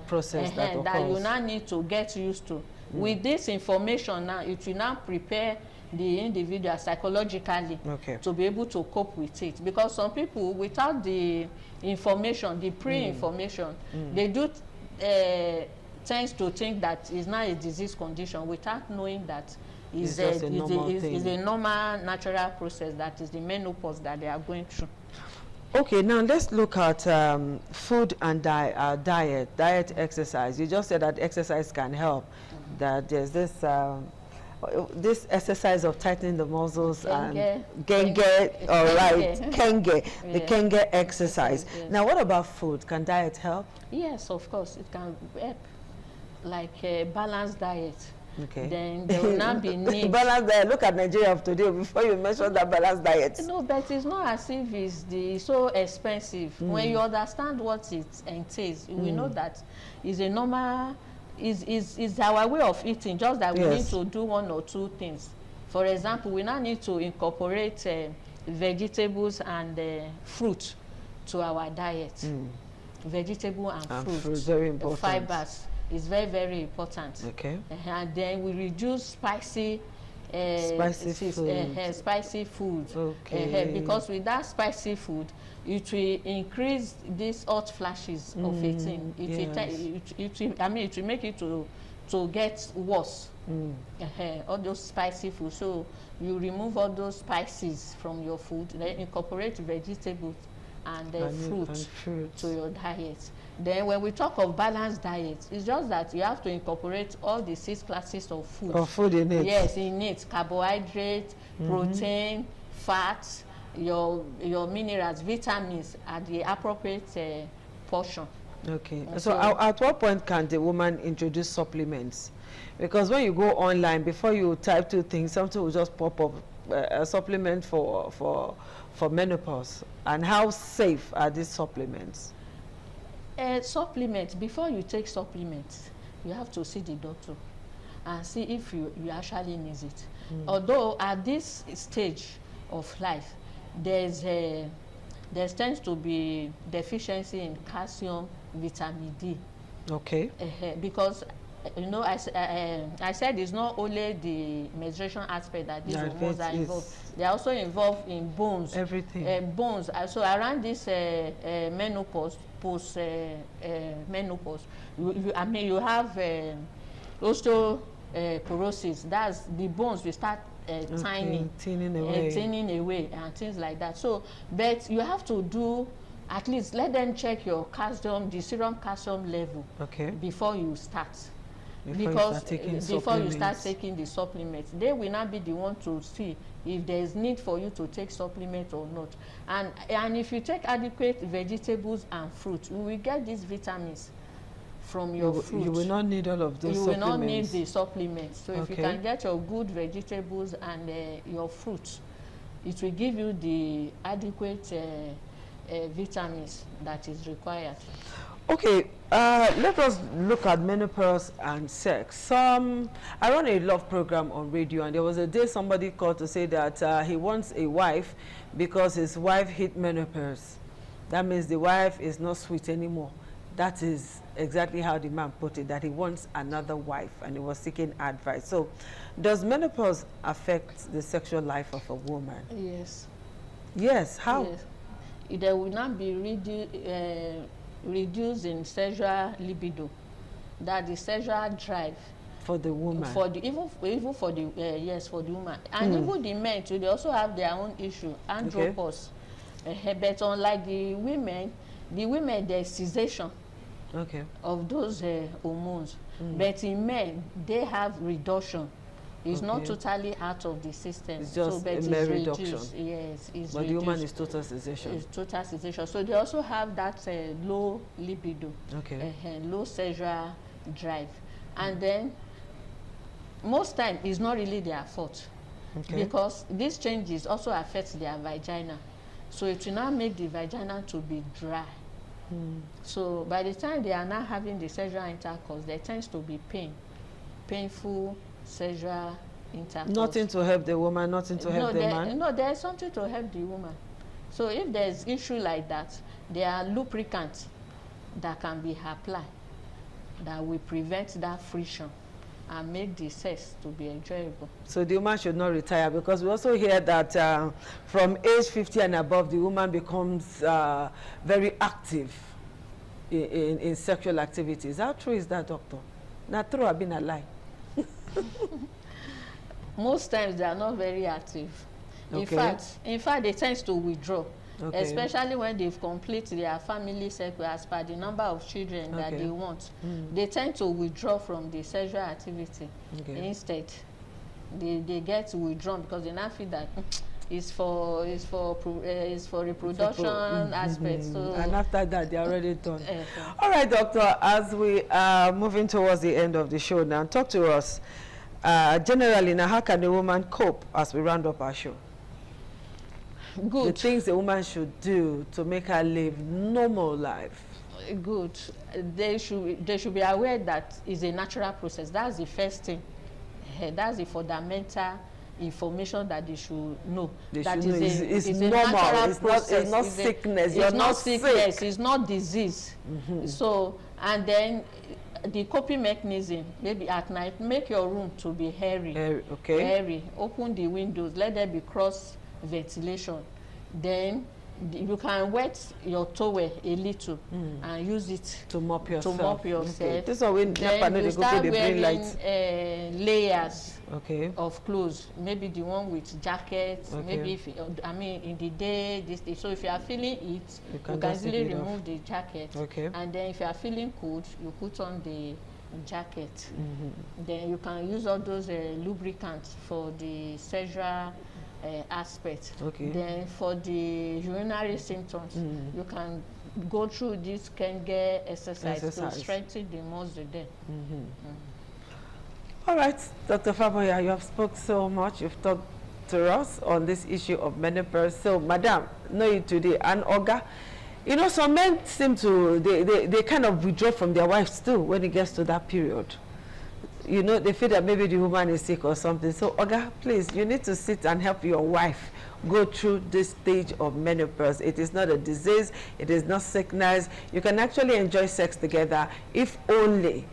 process that you now need to get used to. With this information now, it will now prepare the individual psychologically to be able to cope with it. Because some people, without the information, the pre-information, they do tends to think that it's not a disease condition without knowing that it's a normal natural process, that is the menopause that they are going through. Okay, now let's look at food and diet exercise. You just said that exercise can help, that there's this exercise of tightening the muscles and Kenge, the Kenge exercise. Yes. Now, what about food? Can diet help? Yes, of course, it can help. Like a balanced diet. Okay. Then there will not be need. Balanced diet. Look at Nigeria of today before you mention that balanced diet. No, but it's not as if it's so expensive. When you understand what it entails, we know that it's a normal. Is our way of eating, just that we need to do one or two things. For example, we now need to incorporate vegetables and fruit to our diet. Vegetable and fruit. Very important. Fibers is very, very important. Okay. And then we reduce spicy food. Okay. Because with that spicy food, it will increase these hot flashes of a thing. It will make it to get worse. All those spicy food. So you remove all those spices from your food, then incorporate vegetables and fruit to your diet. Then when we talk of balanced diet, it's just that you have to incorporate all the 6 classes of food. Of food in it. Yes, in it. Carbohydrate, protein, fats, your minerals, vitamins at the appropriate portion. Okay. So at what point can the woman introduce supplements? Because when you go online, before you type 2 things, something will just pop up, a supplement for menopause. And how safe are these supplements? Supplements, before you take supplements, you have to see the doctor and see if you actually need it. Although at this stage of life, there tends to be deficiency in calcium, vitamin D. Okay. Because you know, I said it's not only the menstruation aspect that these hormones are involved. They are also involved in bones. Everything. Bones. So around this menopause, post-menopause, you have osteoporosis. That's the bones will start thinning away and things like that. So, but you have to do, at least let them check your calcium, the serum calcium level before you start. Before you start taking the supplements, they will not be the one to see if there is need for you to take supplement or not. And if you take adequate vegetables and fruit, you will get these vitamins from your fruit. You will not need all of those supplements. You will not need the supplements. So if you can get your good vegetables and your fruits, it will give you the adequate vitamins that is required. Okay, let us look at menopause and sex. I run a love program on radio, and there was a day somebody called to say that he wants a wife because his wife hit menopause. That means the wife is not sweet anymore. That is exactly how the man put it, that he wants another wife, and he was seeking advice. So, does menopause affect the sexual life of a woman? Yes. Yes, how? Yes. There will not be reduce in sexual libido, that the sexual drive for the woman, even for the for the woman, and even the men too, they also have their own issue, andropause. But unlike the women there's cessation of those hormones, but in men they have reduction. It's not totally out of the system. It's just a mere reduction. Yes, it's but reduced. The woman is total cessation. It's total cessation. So they also have that low libido, low sexual drive. And then most time it's not really their fault, because these changes also affect their vagina. So it will not make the vagina to be dry. So by the time they are not having the sexual intercourse, there tends to be painful sexual intercourse. Nothing to help the woman, nothing to help the man? No, there is something to help the woman. So if there is issue like that, there are lubricants that can be applied that will prevent that friction and make the sex to be enjoyable. So the woman should not retire, because we also hear that from age 50 and above, the woman becomes very active in sexual activities. How true is that, doctor? Not true, I've been a lie. Most times they are not very active. In fact, they tend to withdraw, especially when they've completed their family cycle as per the number of children that they want. They tend to withdraw from the sexual activity. Instead, they get withdrawn because they now feel that it's for reproduction aspects. So and after that, they're already done. All right, doctor, as we are moving towards the end of the show now, talk to us generally now, how can a woman cope as we round up our show? Good. The things a woman should do to make her live normal life. Good. They should be aware that it's a natural process. That's the first thing. That's the fundamental information that they should know. They that should is know. a, It's is normal. a natural It's process. not sickness. You're It's not sick. sickness. It's not disease. So, and then the coping mechanism, maybe at night, make your room to be airy. Okay. Airy. Open the windows. Let there be cross ventilation. Then you can wet your towel a little and use it to mop yourself. Okay. This one when then you start wearing layers of clothes. Maybe the one with jackets. Maybe if I mean in the day, so if you are feeling it, you can easily remove the jacket. And then if you are feeling cold, you put on the jacket. Then you can use all those lubricants for the sexual aspect. Then for the urinary symptoms, you can go through this Kenge exercise to strengthen the muscle there. All right, Dr. Faboya, you have spoke so much. You've talked to us on this issue of menopause. So, Madam, know you today, and Oga, you know, some men seem to, they kind of withdraw from their wives too when it gets to that period. You know, they feel that maybe the woman is sick or something. So, Oga, please, you need to sit and help your wife go through this stage of menopause. It is not a disease. It is not sickness. You can actually enjoy sex together if only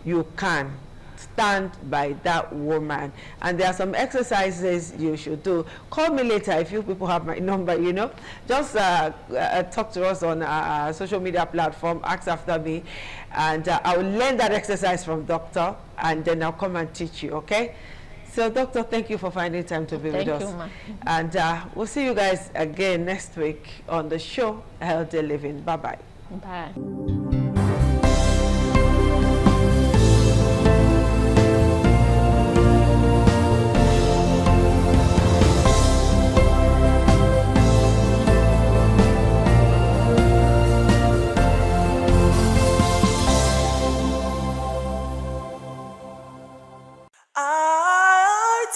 you can stand by that woman. And there are some exercises you should do. Call me later if you people have my number, you know. Just talk to us on our social media platform, ask after me, and I will learn that exercise from Doctor, and then I'll come and teach you, okay? So, Doctor, thank you for finding time to be with us. Thank you, ma. And we'll see you guys again next week on the show, Healthy Living. Bye-bye. Bye.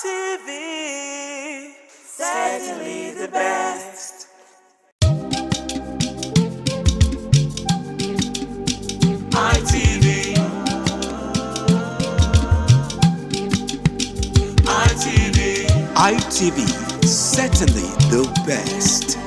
ITV, certainly the best. ITV, ITV, ITV, certainly the best.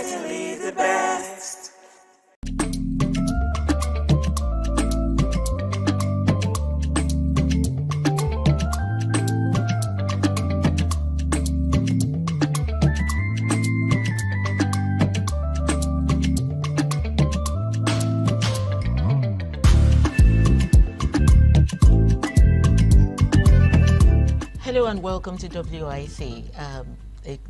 certainly the best. Hello and welcome to WIC.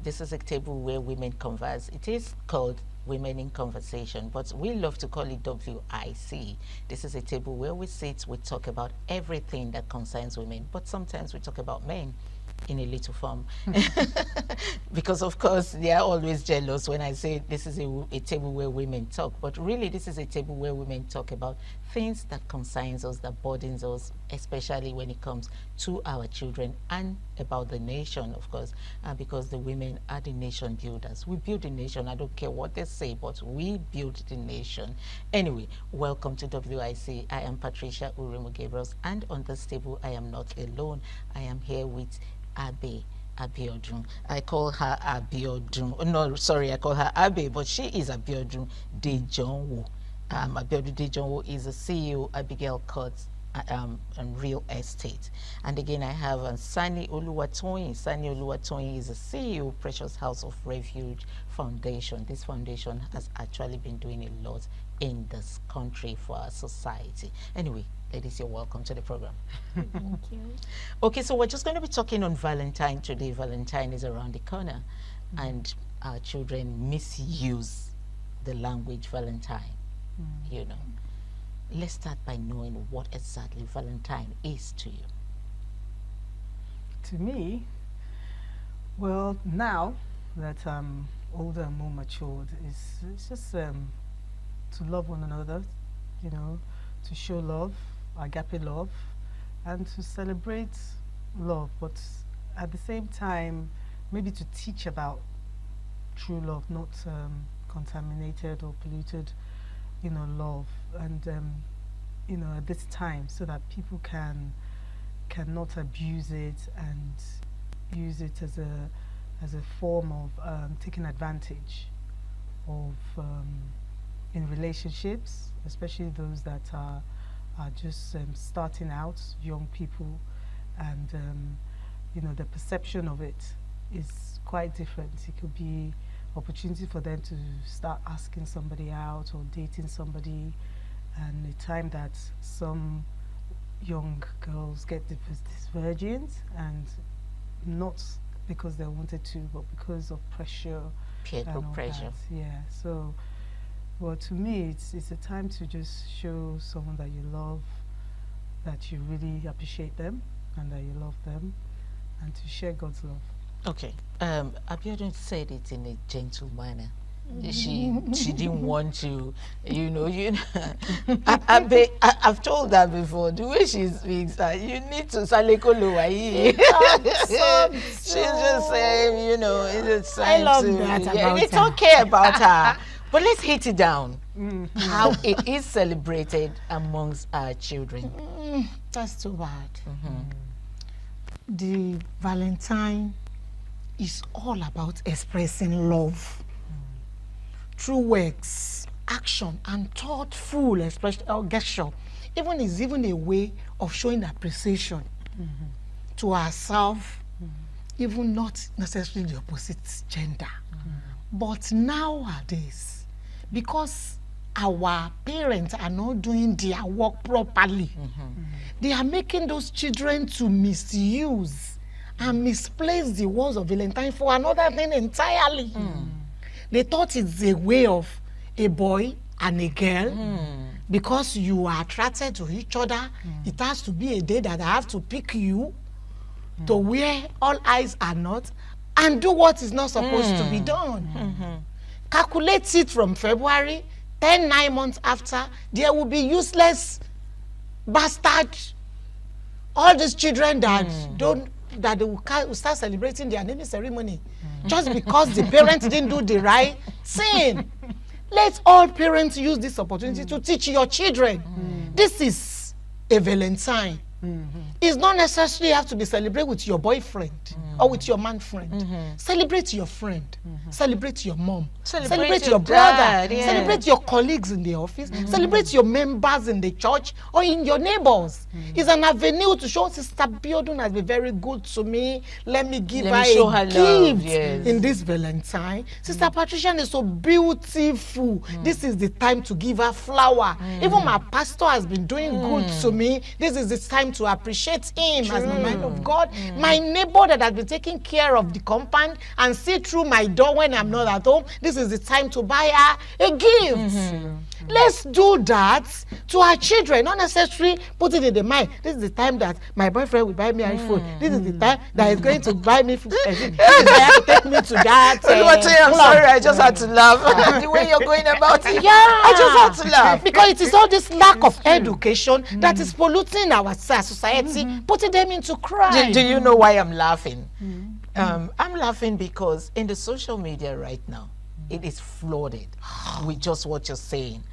This is a table where women converse. It is called Women in Conversation, but we love to call it WIC. This is a table where we sit, we talk about everything that concerns women, but sometimes we talk about men in a little form. Because of course they are always jealous when I say this is a table where women talk, but really this is a table where women talk about things that concerns us, that burdens us, especially when it comes to our children and about the nation, of course, because the women are the nation builders. We build the nation. I don't care what they say, but we build the nation. Anyway, welcome to WIC. I am Patricia Uremu Gabriels, and on this table I am not alone. I am here with Abe Abiodun. I call her Abiodun. Oh, no, sorry, I call her Abe, but she is Abiodun Dejonwo. Abiodun Dejonwo is the CEO Abigail Courts and Real Estate. And again, I have Sani Oluwatoyin. Sani Oluwatoyin is the CEO Precious House of Refuge Foundation. This foundation has actually been doing a lot in this country for our society. Anyway, ladies, you're welcome to the program. Thank you. Okay, so we're just going to be talking on Valentine today. Valentine is around the corner, and our children misuse the language Valentine, you know. Let's start by knowing what exactly Valentine is to you. To me, well, now that I'm older and more matured, it's just to love one another, you know, to show love, agape love, and to celebrate love, but at the same time, maybe to teach about true love, not contaminated or polluted, you know, love, and you know, at this time, so that people cannot abuse it and use it as a form of taking advantage of in relationships, especially those that are just starting out, young people, and you know, the perception of it is quite different. It could be opportunity for them to start asking somebody out or dating somebody, and the time that some young girls get these virgins, and not because they wanted to, but because of pressure. Peer group pressure. That. Yeah, so well, to me, it's a time to just show someone that you love, that you really appreciate them, and that you love them, and to share God's love. Okay, Abiodun said it in a gentle manner. She didn't want to, you know. I've told her before, the way she speaks, you need to saleko lowayi. She's just saying, you know, it's I love that about it's her. okay about her. But let's hit it down. How it is celebrated amongst our children. That's too bad. The Valentine is all about expressing love through words, action, and thoughtful expression or gesture. Even a way of showing appreciation to ourselves, even not necessarily the opposite gender. But nowadays, because our parents are not doing their work properly, they are making those children to misuse and misplace the words of Valentine for another thing entirely. They thought it's a way of a boy and a girl. Because you are attracted to each other, it has to be a day that I have to pick you to where all eyes are not, and do what is not supposed to be done. Calculate it from February, 9 months after, there will be useless bastard. All these children that they will start celebrating their naming ceremony just because the parents didn't do the right thing. Let all parents use this opportunity to teach your children. This is a Valentine. It's not necessarily have to be celebrated with your boyfriend or with your man friend. Celebrate your friend. Celebrate your mom. Celebrate your brother. dad, yeah. Celebrate your colleagues in the office. Celebrate your members in the church or in your neighbors. It's an avenue to show Sister Biodun has been very good to me. Let me give her a gift in this Valentine. Sister Patricia is so beautiful. This is the time to give her flower. Even my pastor has been doing good to me. This is the time to appreciate him as the man of God. My neighbor that has been taking care of the compound and see through my door when I'm not at home, this is the time to buy her a gift. Let's do that to our children, not necessarily put it in the mind. This is the time that my boyfriend will buy me an iPhone. This is the time that he's going to buy me food. This is to take me to that. I'm sorry, I just had to laugh. The way you're going about it. Yeah, I just had to laugh. Because it is all this lack of education that is polluting our society, putting them into crime. Do you know why I'm laughing? I'm laughing because in the social media right now, it is flooded with just what you're saying.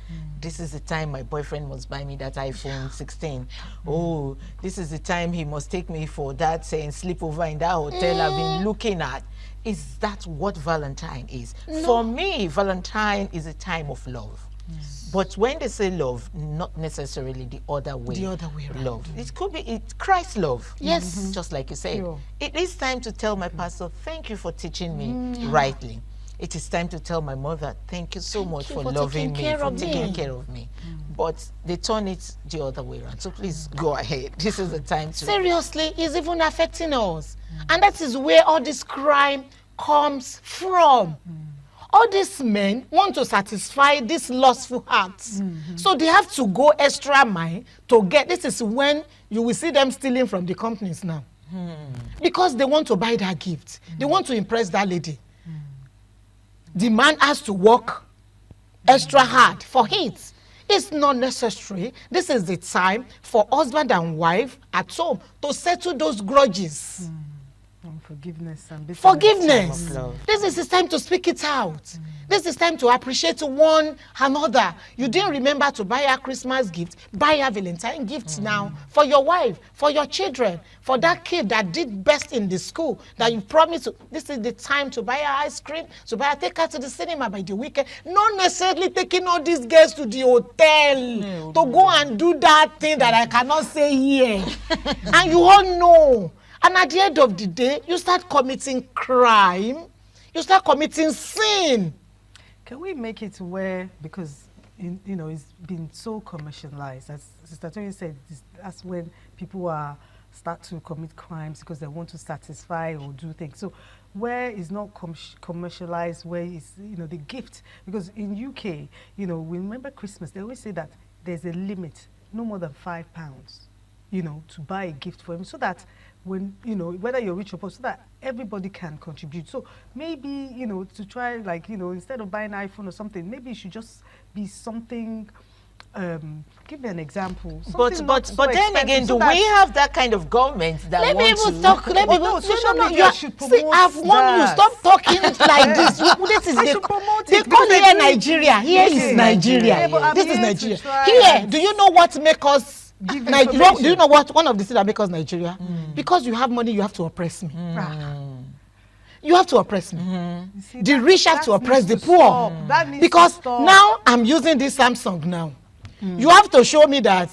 This is the time my boyfriend must buy me that iPhone 16. Oh, this is the time he must take me for that sleepover in that hotel I've been looking at. Is that what Valentine is? No. For me, Valentine is a time of love. But when they say love, not necessarily the other way. The other way around. Love. It could be Christ's love. Yes. Just like you say. It is time to tell my pastor, thank you for teaching me rightly. It is time to tell my mother, thank you so much for loving me, for taking care of me. But they turn it the other way around. So please go ahead. This is the time to... Seriously, it's even affecting us. And that is where all this crime comes from. All these men want to satisfy these lustful hearts. So they have to go extra mile to get... This is when you will see them stealing from the companies now. Because they want to buy that gift. They want to impress that lady. The man has to work extra hard for it. It's not necessary. This is the time for husband and wife at home to settle those grudges. And forgiveness and forgiveness. This is the time to speak it out. This is time to appreciate one another. You didn't remember to buy a Christmas gift. Buy a Valentine gift now for your wife, for your children, for that kid that did best in the school that you promised to. This is the time to buy her ice cream, to take her to the cinema by the weekend. Not necessarily taking all these girls to the hotel to go and do that thing that I cannot say here. And you all know. And at the end of the day, you start committing crime. You start committing sin. Can we make it where, because it's been so commercialized, as Sister Tony said, that's when people start to commit crimes because they want to satisfy or do things. So where is not commercialized, where is the gift? Because in UK, we remember Christmas. They always say that there's a limit, no more than £5, to buy a gift for him, so that when whether you're rich or poor, so that everybody can contribute. So maybe to try, like, instead of buying an iPhone or something, maybe it should just be something. Give me an example. But then again, do we have that kind of government that let wants me talk? Let me social media should promote. See, I've warned you. Stop talking like this. This is they call here Nigeria. Here is Nigeria. This is Nigeria. Here, do you know what makes us? Do you know what one of the things that make us Nigeria? Because you have money, you have to oppress me. You have to oppress me. The rich have to oppress the poor. Because now I'm using this Samsung now. You have to show me that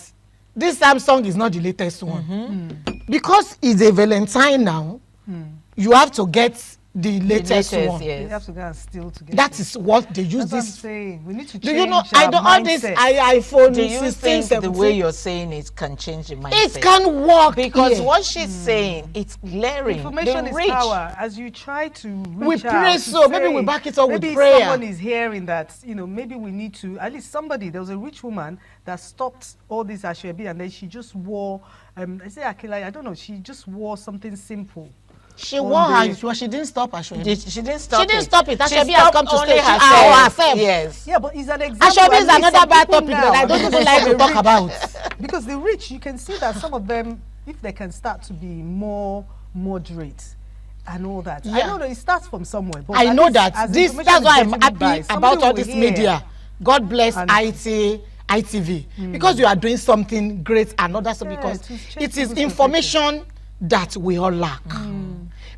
this Samsung is not the latest one. Because it's a Valentine now, you have to get the latest one. Yes. You have to go and steal to get that is what they use. That's this. What I'm saying. We need to change. Do you know? I don't all this iPhone. Do you think the way you're saying it can change the mindset? It can work because what she's saying, it's glaring. Information is power. As you try to reach we pray so maybe we back it up with prayer. Maybe someone is hearing that. Maybe we need to at least somebody. There was a rich woman that stopped all this Ashwebi, and then she just wore. I say Akila. I don't know. She just wore something simple. She wore her, she didn't stop her. She didn't stop it. She didn't stop it. Ashwebi has come to stay herself. Yes. Yeah, but it's an example. Ashwebi is another bad topic that I don't even like to talk about. Because the rich, you can see that some of them, if they can start to be more moderate and all that. Yeah. I know that it starts from somewhere. But I know that. That's why I'm happy about all this media. God bless ITV. Because you are doing something great and others because it is information that we all lack.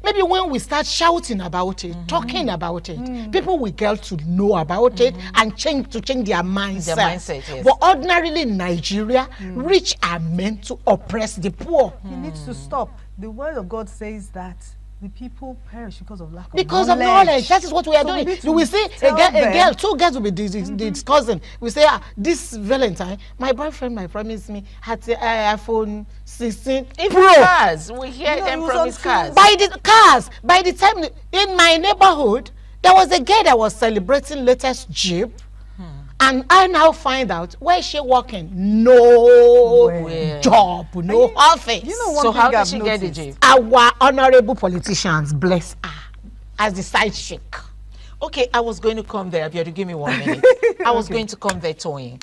Maybe when we start shouting about it, talking about it, people will get to know about it and change their mindset. Yes. But ordinarily in Nigeria, rich are meant to oppress the poor. It needs to stop. The word of God says that the people perish because of lack of knowledge. That is what we are doing. Do we see two girls will be discussing. We say, this Valentine, my boyfriend might promise me at the iPhone 16 Pro. Cars, we hear them promise cars. By the time in my neighborhood, there was a girl that was celebrating latest Jeep. And I now find out where is she working? No job, no office. So how did she get the Jeep? Our honorable politicians, bless her, as the side chick. Okay, I was going to come there. If you had to give me 1 minute, I was going to come there, Toyin.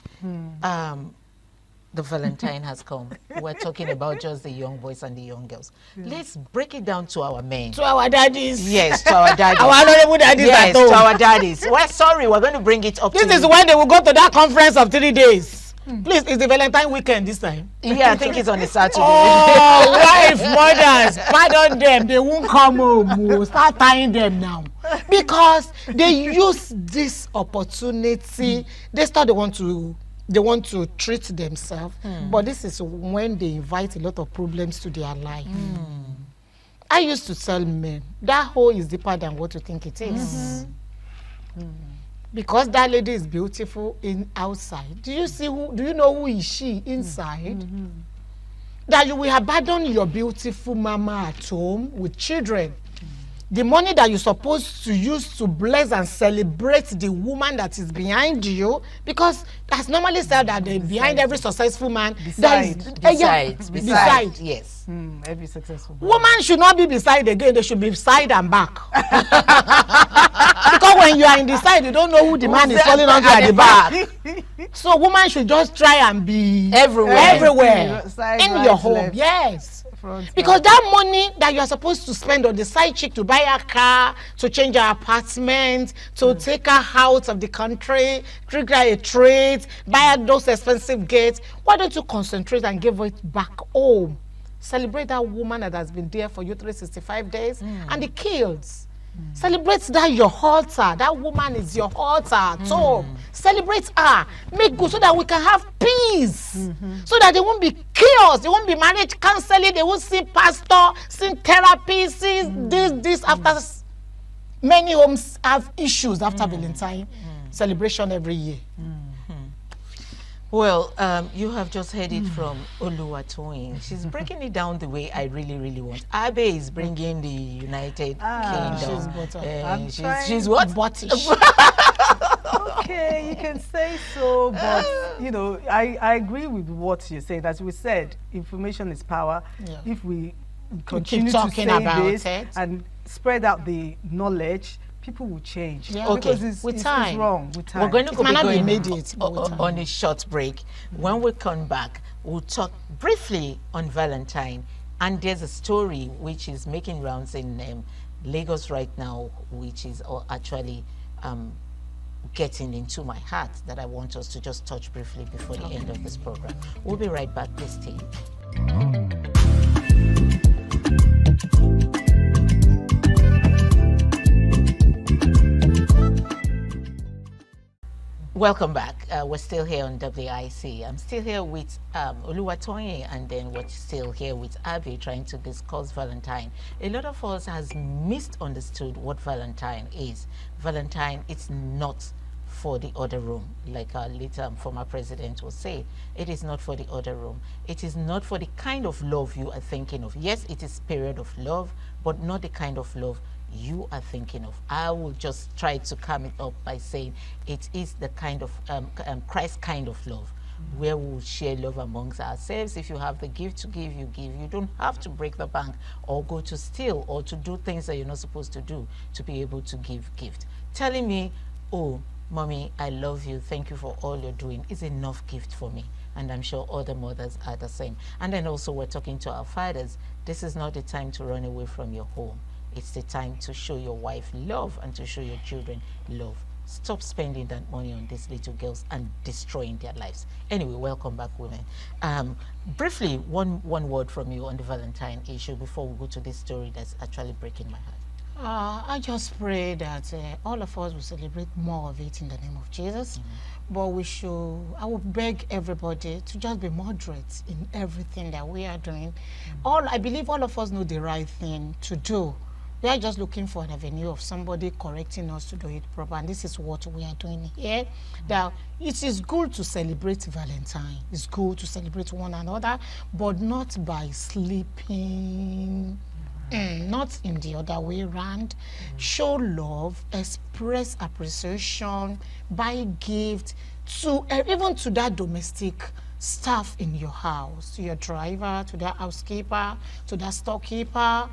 The Valentine has come. We're talking about just the young boys and the young girls. Let's break it down to our men. To our daddies. Yes, to our daddies. Our honorable daddies at home. To our daddies. We're sorry, we're going to bring it up This is when they will go to that conference of 3 days. Please, it's the Valentine weekend this time. Yeah, I think it's on a Saturday. Oh, wife, mothers, pardon them. They won't come home. We'll start tying them now. Because they use this opportunity. They start they want to treat themselves, but this is when they invite a lot of problems to their life. I used to tell men, that hole is deeper than what you think it is. Because that lady is beautiful outside. Do you know who is she inside? That you will abandon your beautiful mama at home with children. The money that you're supposed to use to bless and celebrate the woman that is behind you, because that's normally said that behind every successful man, besides, yes. Every successful man. Woman should not be beside again, they should be side and back. Because when you are in the side, you don't know who the man is falling onto at the back. So woman should just try and be everywhere. In your home, yes. Because that money that you are supposed to spend on the side chick to buy a car, to change her apartment, to take her out of the country, treat her a treat, buy her those expensive gifts, why don't you concentrate and give it back home? Celebrate that woman that has been there for you 365 days and the kills. Celebrate that your altar. That woman is your altar. So celebrate her. Make good so that we can have peace. So that there won't be chaos. There won't be marriage counseling. They won't see pastor, see therapy, see this after many homes have issues after Valentine celebration every year. Well, you have just heard it from Oluwatoyin. She's breaking it down the way I really, really want. Abe is bringing the United Kingdom. She's what? Okay, you can say so, but you know, I agree with what you're saying. As we said, information is power. If we continue to say this and spread out the knowledge, people will change. Okay, because it's wrong with time. We're going to be immediate on a short break. When we come back, we'll talk briefly on Valentine. And there's a story which is making rounds in Lagos right now, which is actually getting into my heart, that I want us to just touch briefly before the end of this program. We'll be right back. Please stay. Welcome back. We're still here on WIC. I'm still here with Oluwatoyin, and then we're still here with Abby trying to discuss Valentine. A lot of us has misunderstood what Valentine is. Valentine, it's not for the other room, like our late former president will say. It is not for the other room. It is not for the kind of love you are thinking of. Yes, it is period of love, but not the kind of love you are thinking of. I will just try to calm it up by saying it is the kind of Christ kind of love, where we will share love amongst ourselves. If you have the gift to give, you give. You don't have to break the bank or go to steal or to do things that you're not supposed to do to be able to give gift. Telling me, oh, mommy, I love you, thank you for all you're doing, is enough gift for me. And I'm sure other mothers are the same. And then also we're talking to our fathers. This is not the time to run away from your home. It's the time to show your wife love and to show your children love Stop spending that money on these little girls and destroying their lives. Anyway, welcome back, women. Briefly, one word from you on the Valentine issue before we go to this story that's actually breaking my heart. I just pray that all of us will celebrate more of it in the name of Jesus. But I would beg everybody to just be moderate in everything that we are doing. I believe all of us know the right thing to do. We are just looking for an avenue of somebody correcting us to do it proper, and this is what we are doing here. Now, it is good to celebrate Valentine. It's good to celebrate one another, but not by sleeping, not in the other way around. Show love, express appreciation, buy gifts to even to that domestic staff in your house, to your driver, to the housekeeper, to the storekeeper.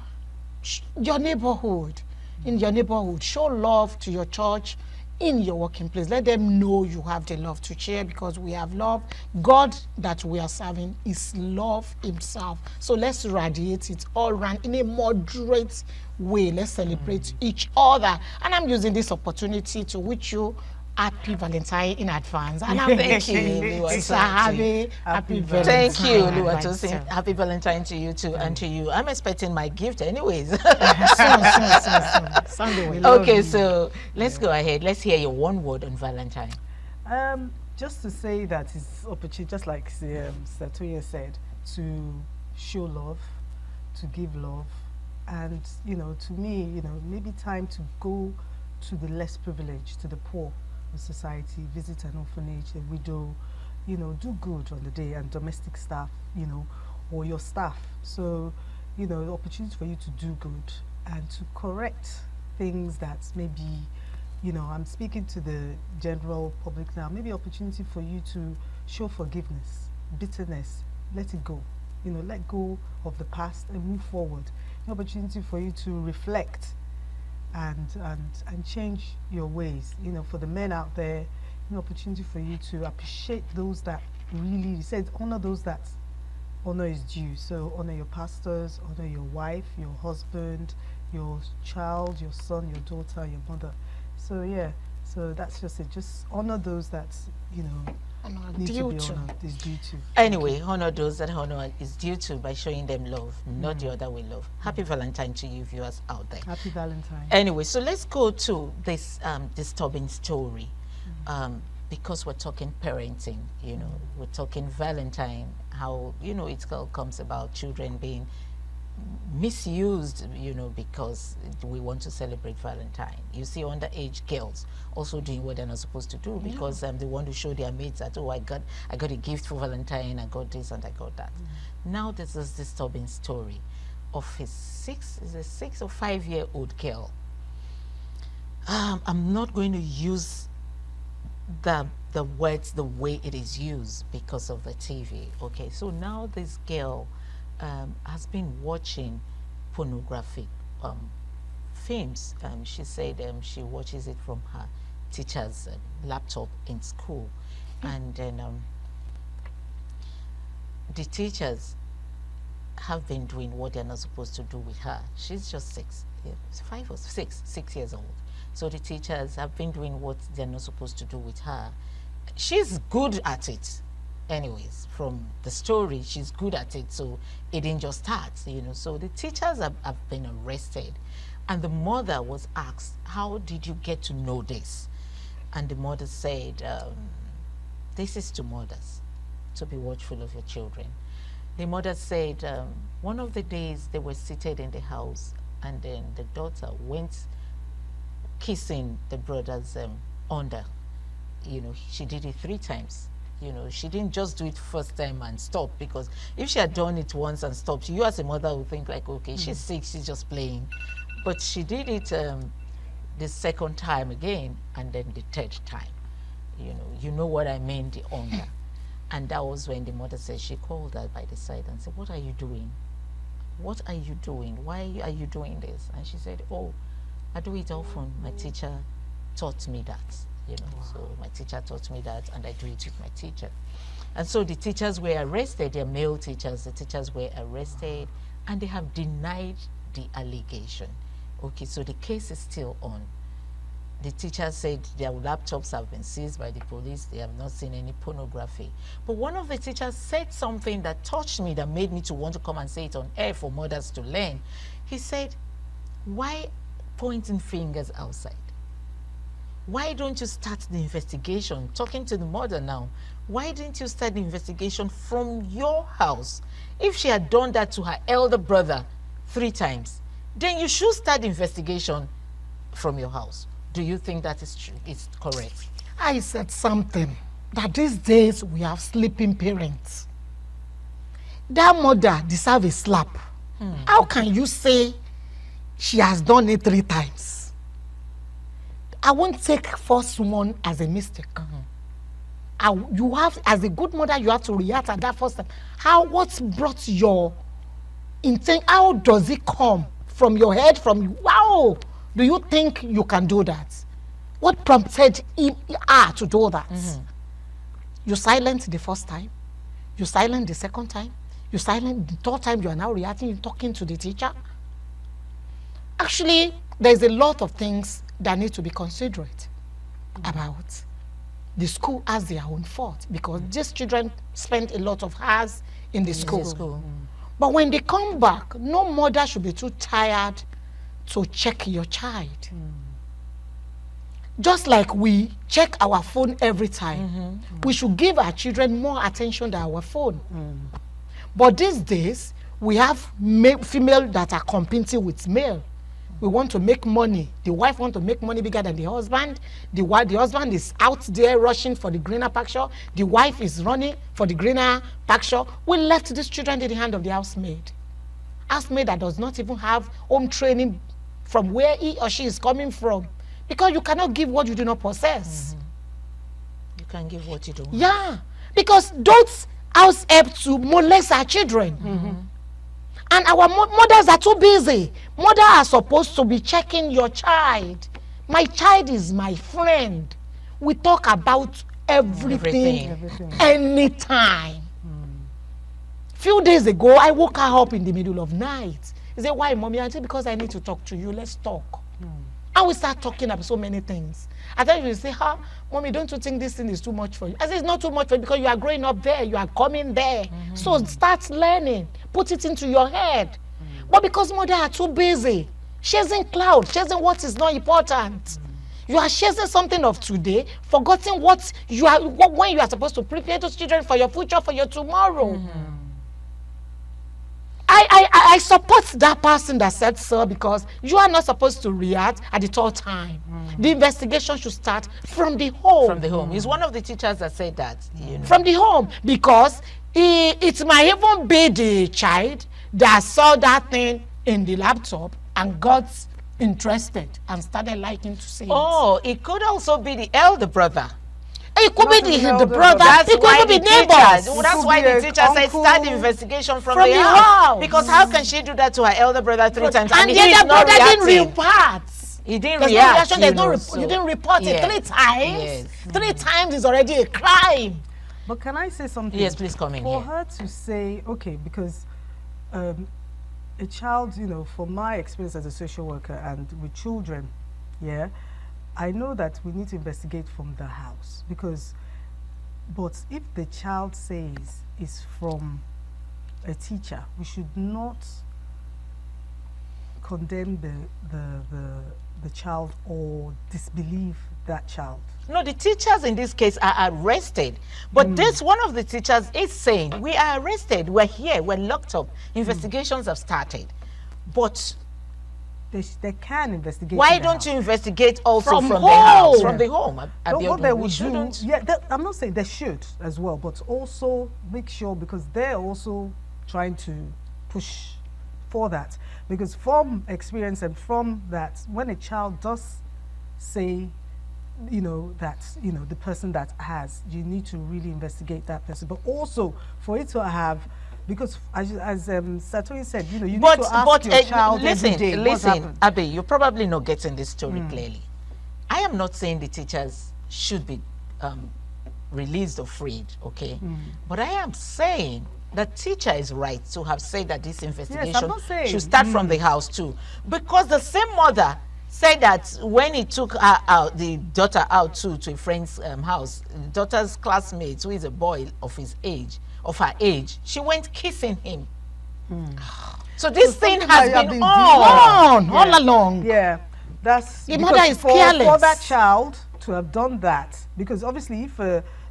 Your neighborhood, in your neighborhood, show love to your church, in your working place. Let them know you have the love to share, because we have love. God that we are serving is love himself. So let's radiate it all around in a moderate way. Let's celebrate each other. And I'm using this opportunity to wish you happy Valentine in advance. And I thank you, Sister Happy Valentine. Thank you, Oluwatosin. Happy Valentine to you too, and to you. I'm expecting my gift anyways. soon. Sunday. Okay, so let's go ahead. Let's hear your one word on Valentine. Just to say that it's opportunity, just like Satoya said, to show love, to give love, and to me, maybe time to go to the less privileged, to the poor of society, visit an orphanage, a widow, do good on the day, and domestic staff, or your staff. So, the opportunity for you to do good and to correct things that maybe, I'm speaking to the general public now, maybe opportunity for you to show forgiveness, bitterness, let it go, let go of the past and move forward. An opportunity for you to reflect and change your ways. For the men out there, an opportunity for you to appreciate those that really, he said, honor those that honor is due. So honor your pastors, honor your wife, your husband, your child, your son, your daughter, your mother. So yeah, so that's just it. Just honor those that need to be honored, is due to. Anyway, honor those that honor is due to by showing them love, not the other way love. Happy Valentine to you viewers out there. Happy Valentine. Anyway, so let's go to this disturbing story. Because we're talking parenting, we're talking Valentine, how, it all comes about children being misused, because we want to celebrate Valentine. You see underage girls also doing what they're not supposed to do because they want to show their mates that, oh, I got a gift for Valentine, I got this and I got that. Now there's this disturbing story of a 6 or 5-year-old girl. I'm not going to use the words the way it is used because of the TV. Okay, so now this girl has been watching pornographic films. She said she watches it from her teacher's laptop in school, and then the teachers have been doing what they're not supposed to do with her. She's just 6 years old. So the teachers have been doing what they're not supposed to do with her. She's good at it. Anyways, from the story, she's good at it, so it didn't just start, So the teachers have been arrested, and the mother was asked, how did you get to know this? And the mother said, this is to mothers, to be watchful of your children. The mother said, one of the days they were seated in the house, and then the daughter went kissing the brother's under. She did it 3 times. She didn't just do it first time and stop, because if she had done it once and stopped, you as a mother would think like, okay, she's 6, she's just playing. But she did it the second time again, and then the 3rd time. You know what I mean, the under. And that was when the mother said, she called her by the side and said, what are you doing? What are you doing? Why are you doing this? And she said, oh, I do it often. My teacher taught me that. So my teacher taught me that, and I do it with my teacher. And so the teachers were arrested, they're male teachers, the teachers were arrested, and they have denied the allegation. Okay, so the case is still on. the teachers said their laptops have been seized by the police. They have not seen any pornography. But one of the teachers said something that touched me, that made me to want to come and say it on air for mothers to learn. He said, why pointing fingers outside? Why don't you start the investigation? Talking to the mother now. Why didn't you start the investigation from your house? If she had done that to her elder brother 3 times, then you should start the investigation from your house. Do you think that is true? It's correct? I said something, that these days we have sleeping parents. That mother deserves a slap. How can you say she has done it 3 times? I won't take first one as a mistake. You have, as a good mother, you have to react at that first time. What brought your intent? How does it come from your head? From wow? Do you think you can do that? What prompted her to do that? You silent the first time. You silent the second time. You silent the third time. You are now reacting, talking to the teacher. Actually, there's a lot of things that need to be considerate about. The school has their own fault because these children spend a lot of hours in the school. But when they come back, no mother should be too tired to check your child. Just like we check our phone every time, we should give our children more attention than our phone. But these days, we have female that are competing with male. We want to make money. The wife wants to make money bigger than the husband. The husband is out there rushing for the greener pasture. The wife is running for the greener pasture. We left these children in the hand of the housemaid. Housemaid that does not even have home training from where he or she is coming from. Because you cannot give what you do not possess. You can give what you don't. Yeah. Because those house help to molest our children. And our mothers are too busy. Mothers are supposed to be checking your child. My child is my friend. We talk about everything. Anytime. Few days ago, I woke her up in the middle of night. He said, why, mommy? I said, because I need to talk to you. Let's talk. And we start talking about so many things. I tell you, say, mommy, don't you think this thing is too much for you? I said, it's not too much for you because you are growing up there. You are coming there. So start learning. Put it into your head. But because mothers are too busy, chasing cloud, chasing what is not important. You are chasing something of today, forgetting what you are, when you are supposed to prepare those children for your future, for your tomorrow. I support that person that said so because you are not supposed to react at the third time. The investigation should start from the home. From the home. He's one of the teachers that said that. You know. From the home, because it might even be the child that saw that thing in the laptop and got interested and started liking to say it could also be the elder brother. It could be the brother. That's it could be neighbors. That's why the teacher said start the investigation from the house. Because how can she do that to her elder brother 3 times? And the elder brother didn't report. He didn't react. You didn't report it 3 times. 3 times is already a crime. But can I say something? Yes, please come in For here. her to say, okay, because a child, you know, from my experience as a social worker and with children, I know that we need to investigate from the house but if the child says it's from a teacher, we should not condemn the child or disbelieve that child. No, the teachers in this case are arrested. But this, one of the teachers is saying, we are arrested, we're here, we're locked up. Investigations have started. But they can investigate. Why don't you investigate also from the home? house, from the home? What they would do, I'm not saying they should as well, but also make sure, because they're also trying to push for that. Because from experience and from that, when a child does say, the person that has, you need to really investigate that person. But also for it to have, because as Satori said, you need to ask your child every day, listen, Abby, you're probably not getting this story clearly. I am not saying the teachers should be released or freed, okay? But I am saying the teacher is right to have said that this investigation should start from the house too. Because the same mother said that when he took her out, the daughter out to a friend's house, the daughter's classmate, who is a boy of her age, she went kissing him. So this thing has been on all along. Yeah, that's the mother is careless for that child to have done that, because obviously if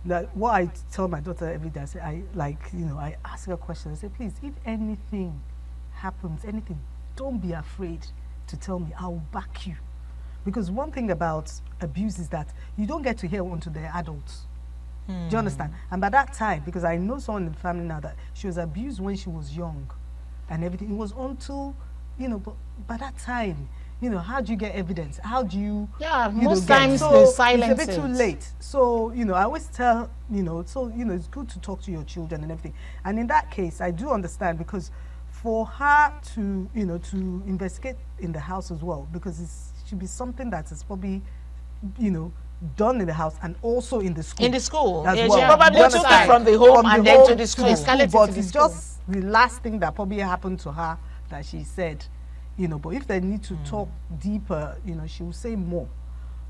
like what I tell my daughter every day, I say, I ask her a question. I say, please, if anything happens, don't be afraid to tell me. I'll back you, because one thing about abuse is that you don't get to hear until they're adults. Do you understand? And by that time, because I know someone in the family now that she was abused when she was young, and everything. It was until, but by that time, how do you get evidence? How do you? Yeah, most times the silence. It's a bit too late. So I always tell it's good to talk to your children and everything. And in that case, I do understand, because for her to to investigate in the house as well, because it should be something that is probably done in the house and also in the school. In the school, as yeah, well. she probably took it from the home and then to the school. But it's just the last thing that probably happened to her that she said, but if they need to talk deeper, she will say more.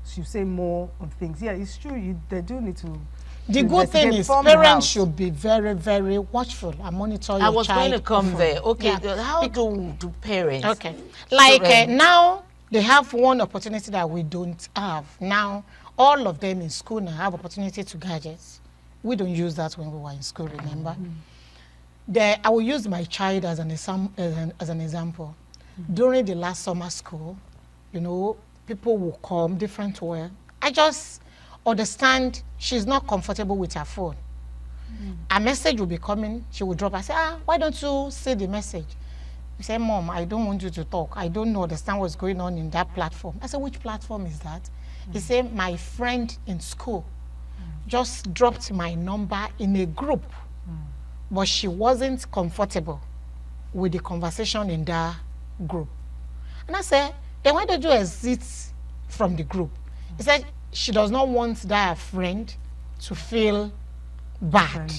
She'll say more on things. Yeah, it's true. They do need to. The good thing is parents should be very, very watchful and monitor your child. I was going to come there. Okay, how do parents? Okay, like now they have one opportunity that we don't have. Now all of them in school now have opportunity to gadgets. We don't use that when we were in school, remember? I will use my child as an example. During the last summer school, people will come different way. I just understand she's not comfortable with her phone. A message will be coming, she will drop. I say, why don't you see the message? You say, Mom, I don't want you to talk. I don't understand what's going on in that platform. I said, which platform is that? He said, my friend in school just dropped my number in a group, but she wasn't comfortable with the conversation in that group. And I said, then why don't you exit from the group? He said, she does not want that friend to feel bad.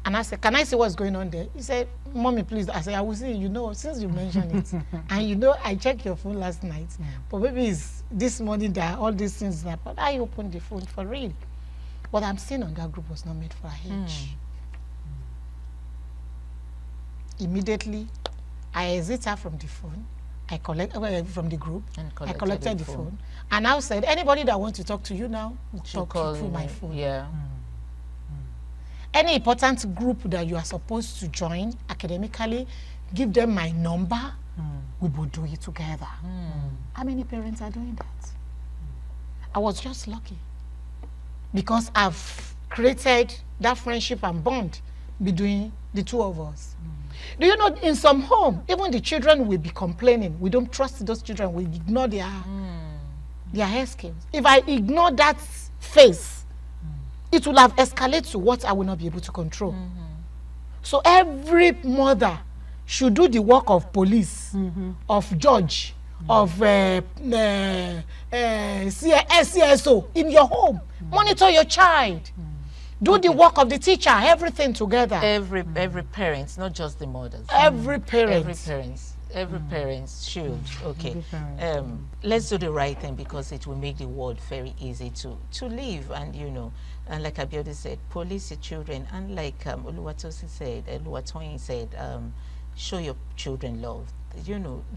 And I said, can I see what's going on there? He said, Mommy, please. I said, I will see, since you mentioned it. And I checked your phone last night. But maybe it's this morning that all these things happen. But I opened the phone for real. What I'm seeing on that group was not made for her age. Immediately, I exit her from the phone. I collect from the group. I collected the phone. And I said, anybody that wants to talk to you now, talk through my phone. Yeah. Any important group that you are supposed to join academically, give them my number. We will do it together. How many parents are doing that? I was just lucky because I've created that friendship and bond between the two of us. Do you know, in some home, even the children will be complaining. We don't trust those children. We ignore their hair skills. If I ignore that face, it will have escalated to what I will not be able to control. So every mother should do the work of police, of judge, of CSO in your home. Monitor your child. Do the work of the teacher, everything together. Every parent, not just the mothers. Every parent. Every parent should. Okay. Let's do the right thing, because it will make the world very easy to live. And and like Abiodun said, police your children. And like Oluwatoyin said, show your children love.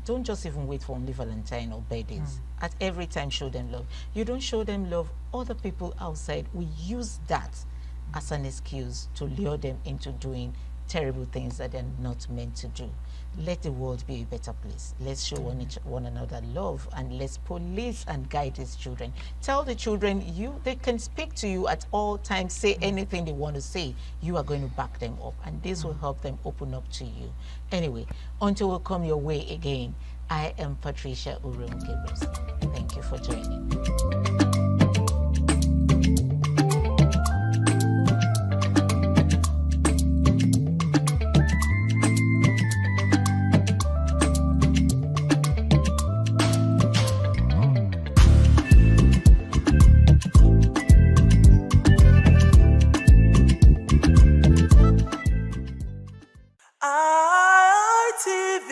Don't just even wait for only Valentine or birthdays. At every time, show them love. You don't show them love, other people outside will use that as an excuse to lure them into doing terrible things that they're not meant to do. Let the world be a better place. Let's show one another love, and let's police and guide these children. Tell the children they can speak to you at all times, say anything they want to say. You are going to back them up, and this will help them open up to you. Anyway, until we come your way again, I am Patricia Urum-Gabriels. Thank you for joining. ITV,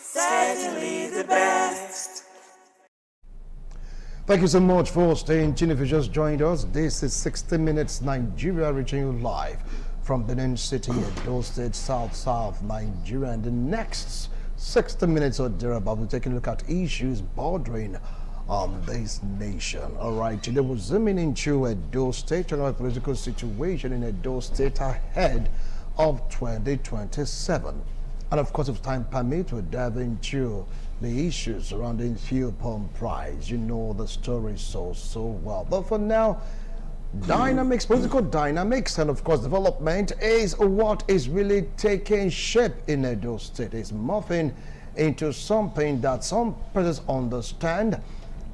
certainly the best. Thank you so much for staying tuned. If you just joined us, this is 60 Minutes Nigeria, reaching you live from Benin City, Edo State, South Nigeria. And the next 60 minutes or thereabout, we're taking a look at issues bordering on this nation. All right, today we're zooming into Edo State and our political situation in Edo State ahead of 2027. And of course, if time permits, we'll dive into the issues surrounding fuel pump price. You know the story so well. But for now, dynamics, political dynamics, and of course development is what is really taking shape in Edo State. It's morphing into something that some persons understand,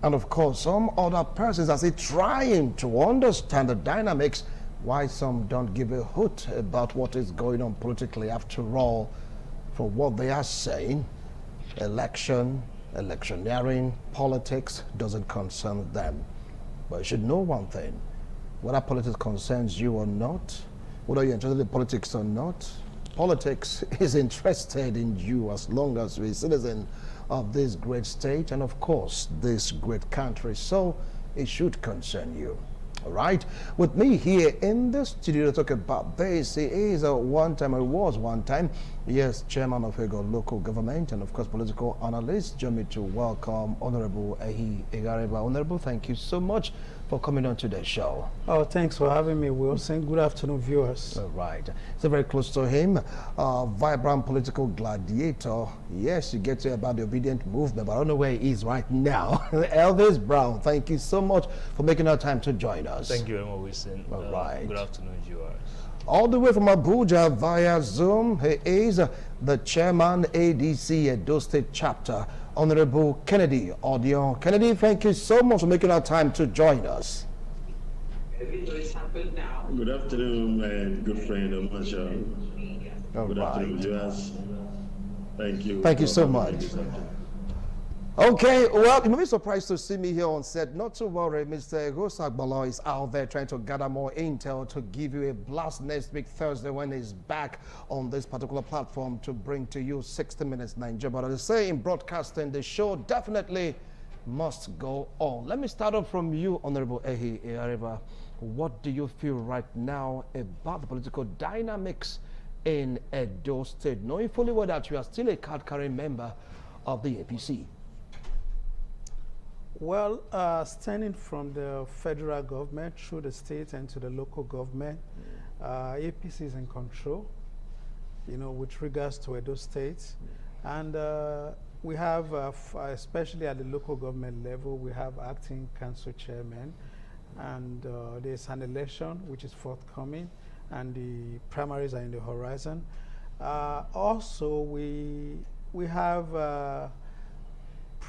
and of course some other persons are trying to understand the dynamics, why some don't give a hoot about what is going on politically. After all, for what they are saying, electioneering, politics doesn't concern them. But you should know one thing: whether politics concerns you or not, whether you're interested in politics or not, politics is interested in you as long as you're a citizen of this great state and of course this great country. So it should concern you. All right, with me here in the studio to talk about this, he is was one time, yes, chairman of Ego local government and of course political analyst. Join me to welcome Honorable Ehi Igareba. Honorable, thank you so much for coming on today's show. Oh, thanks for having me, Wilson. Good afternoon, viewers. All right, so very close to him, vibrant political gladiator. Yes, you get to hear about the obedient movement, but I don't know where he is right now. Elvis Brown, thank you so much for making our time to join us. Thank you very much, Wilson. All right. Good afternoon, viewers. All the way from Abuja via Zoom, he is the chairman ADC Edo State chapter, Honorable Kennedy Odion. Kennedy, thank you so much for making our time to join us. Good afternoon, my good friend Omasha. Good afternoon, viewers. Thank you. Thank you so much. Okay, well, you may be surprised to see me here on set. Not to worry, Mr. Gosagbalo is out there trying to gather more intel to give you a blast next week, Thursday, when he's back on this particular platform to bring to you 60 Minutes Nigeria. But as I say in broadcasting, the show definitely must go on. Let me start off from you, Honorable Ehi Igareba. What do you feel right now about the political dynamics in Edo State, knowing fully well that you are still a card-carrying member of the APC? Well, standing from the federal government through the state and to the local government, APC is in control, you know, with regards to Edo State. And we have, especially at the local government level, we have acting council chairman, and there's an election which is forthcoming, and the primaries are in the horizon. Also, we have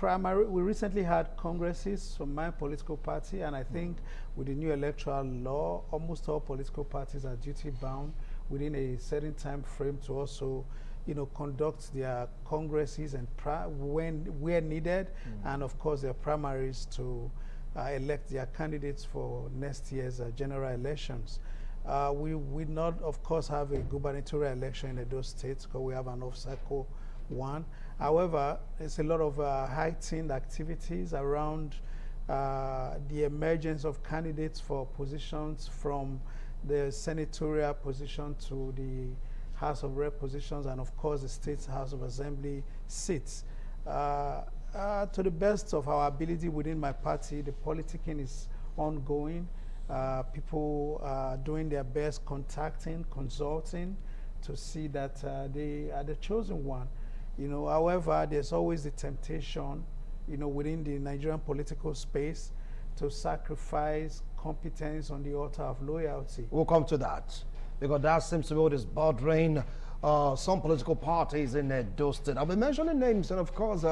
we recently had congresses from my political party, and I think with the new electoral law, almost all political parties are duty bound within a certain time frame to also, you know, conduct their congresses and where needed, and of course their primaries to elect their candidates for next year's general elections. We will not, of course, have a gubernatorial election in Edo State because we have an off-cycle one. However, there's a lot of heightened activities around the emergence of candidates for positions from the senatorial position to the House of Rep positions, and of course the State House of Assembly seats. To the best of our ability within my party, the politicking is ongoing. People are doing their best, contacting, consulting to see that they are the chosen one. You know, however, there's always the temptation, you know, within the Nigerian political space to sacrifice competence on the altar of loyalty. We'll come to that, because that seems to be what is bothering some political parties in Edo State. I'll be mentioning names and, of course,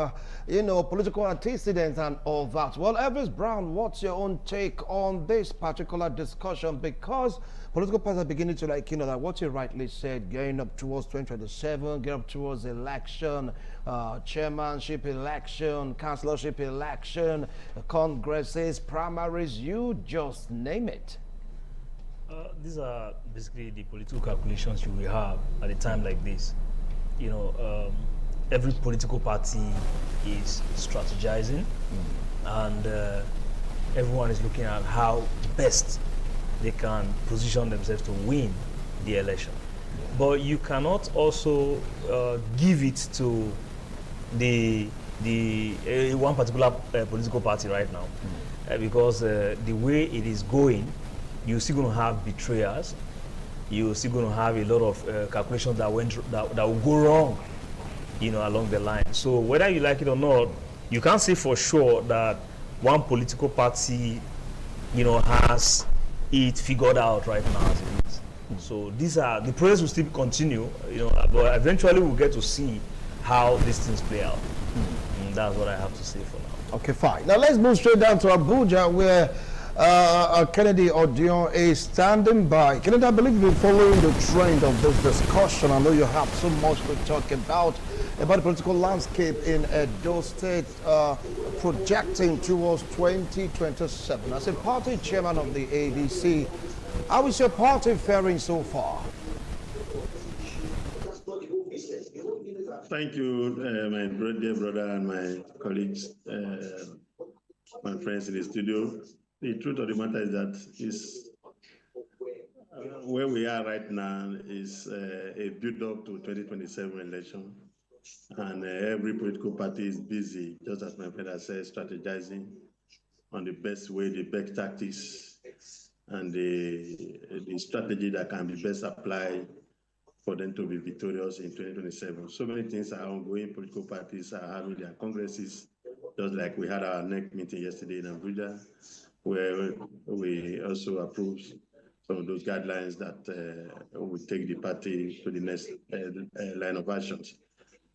you know, political antecedents and all that. Well, Elvis Brown, what's your own take on this particular discussion? Because political parties are beginning to, like, you know, like what you rightly said, going up towards 2027, get up towards election, chairmanship election, councillorship election, congresses, primaries, you just name it. These are basically the political calculations you will have at a time like this. You know, every political party is strategizing, and everyone is looking at how best they can position themselves to win the election. But you cannot also give it to the one particular political party right now, because the way it is going, you're still going to have betrayers. You're still going to have a lot of calculations that will go wrong, along the line. So whether you like it or not, you can't say for sure that one political party, has it figured out right now as it is. So the process will still continue, but eventually we'll get to see how these things play out. And that's what I have to say for now. Okay, fine. Now let's move straight down to Abuja, where Kennedy Odion is standing by. Kennedy, I believe you've been following the trend of this discussion. I know you have so much to talk about the political landscape in Edo State, projecting towards 2027. As a party chairman of the ADC, how is your party faring so far? Thank you, my dear brother and my colleagues, my friends in the studio. The truth of the matter is that where we are right now is a build-up to 2027 election, and every political party is busy, just as my brother said, strategizing on the best way, the best tactics, and the strategy that can be best applied for them to be victorious in 2027. So many things are ongoing. Political parties are having their congresses, just like we had our NEC meeting yesterday in Abuja, where we also approved some of those guidelines that will take the party to the next line of actions.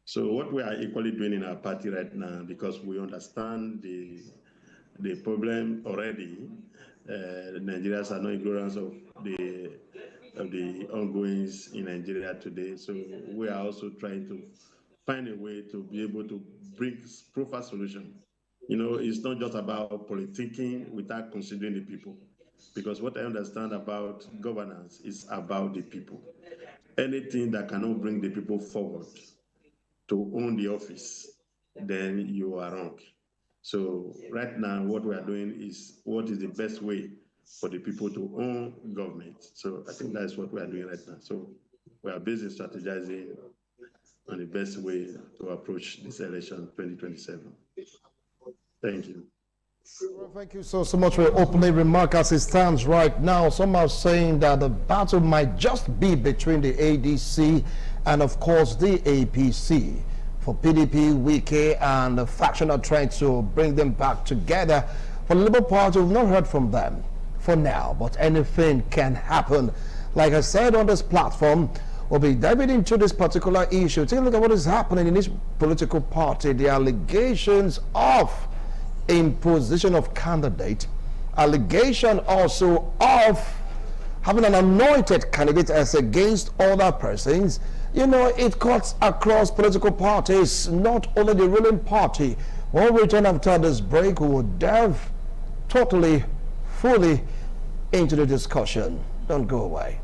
So what we are equally doing in our party right now, because we understand the problem already, Nigerians are no ignorance of the ongoings in Nigeria today. So we are also trying to find a way to be able to bring proper solution. It's not just about politicking without considering the people, because what I understand about governance is about the people. Anything that cannot bring the people forward to own the office, then you are wrong. So right now, what we are doing is what is the best way for the people to own government. So I think that's what we are doing right now. So we are busy strategizing on the best way to approach this election 2027. Thank you. Well, thank you so much for your opening remark. As it stands right now, some are saying that the battle might just be between the ADC and, of course, the APC. For PDP, Wike, and the faction are trying to bring them back together. For the Labour Party, we've not heard from them for now, but anything can happen. Like I said on this platform, we'll be diving into this particular issue. Take a look at what is happening in this political party. The allegations of imposition of candidate, allegation also of having an anointed candidate as against other persons. It cuts across political parties, not only the ruling party. We'll return after this break. We will delve totally, fully into the discussion. Don't go away.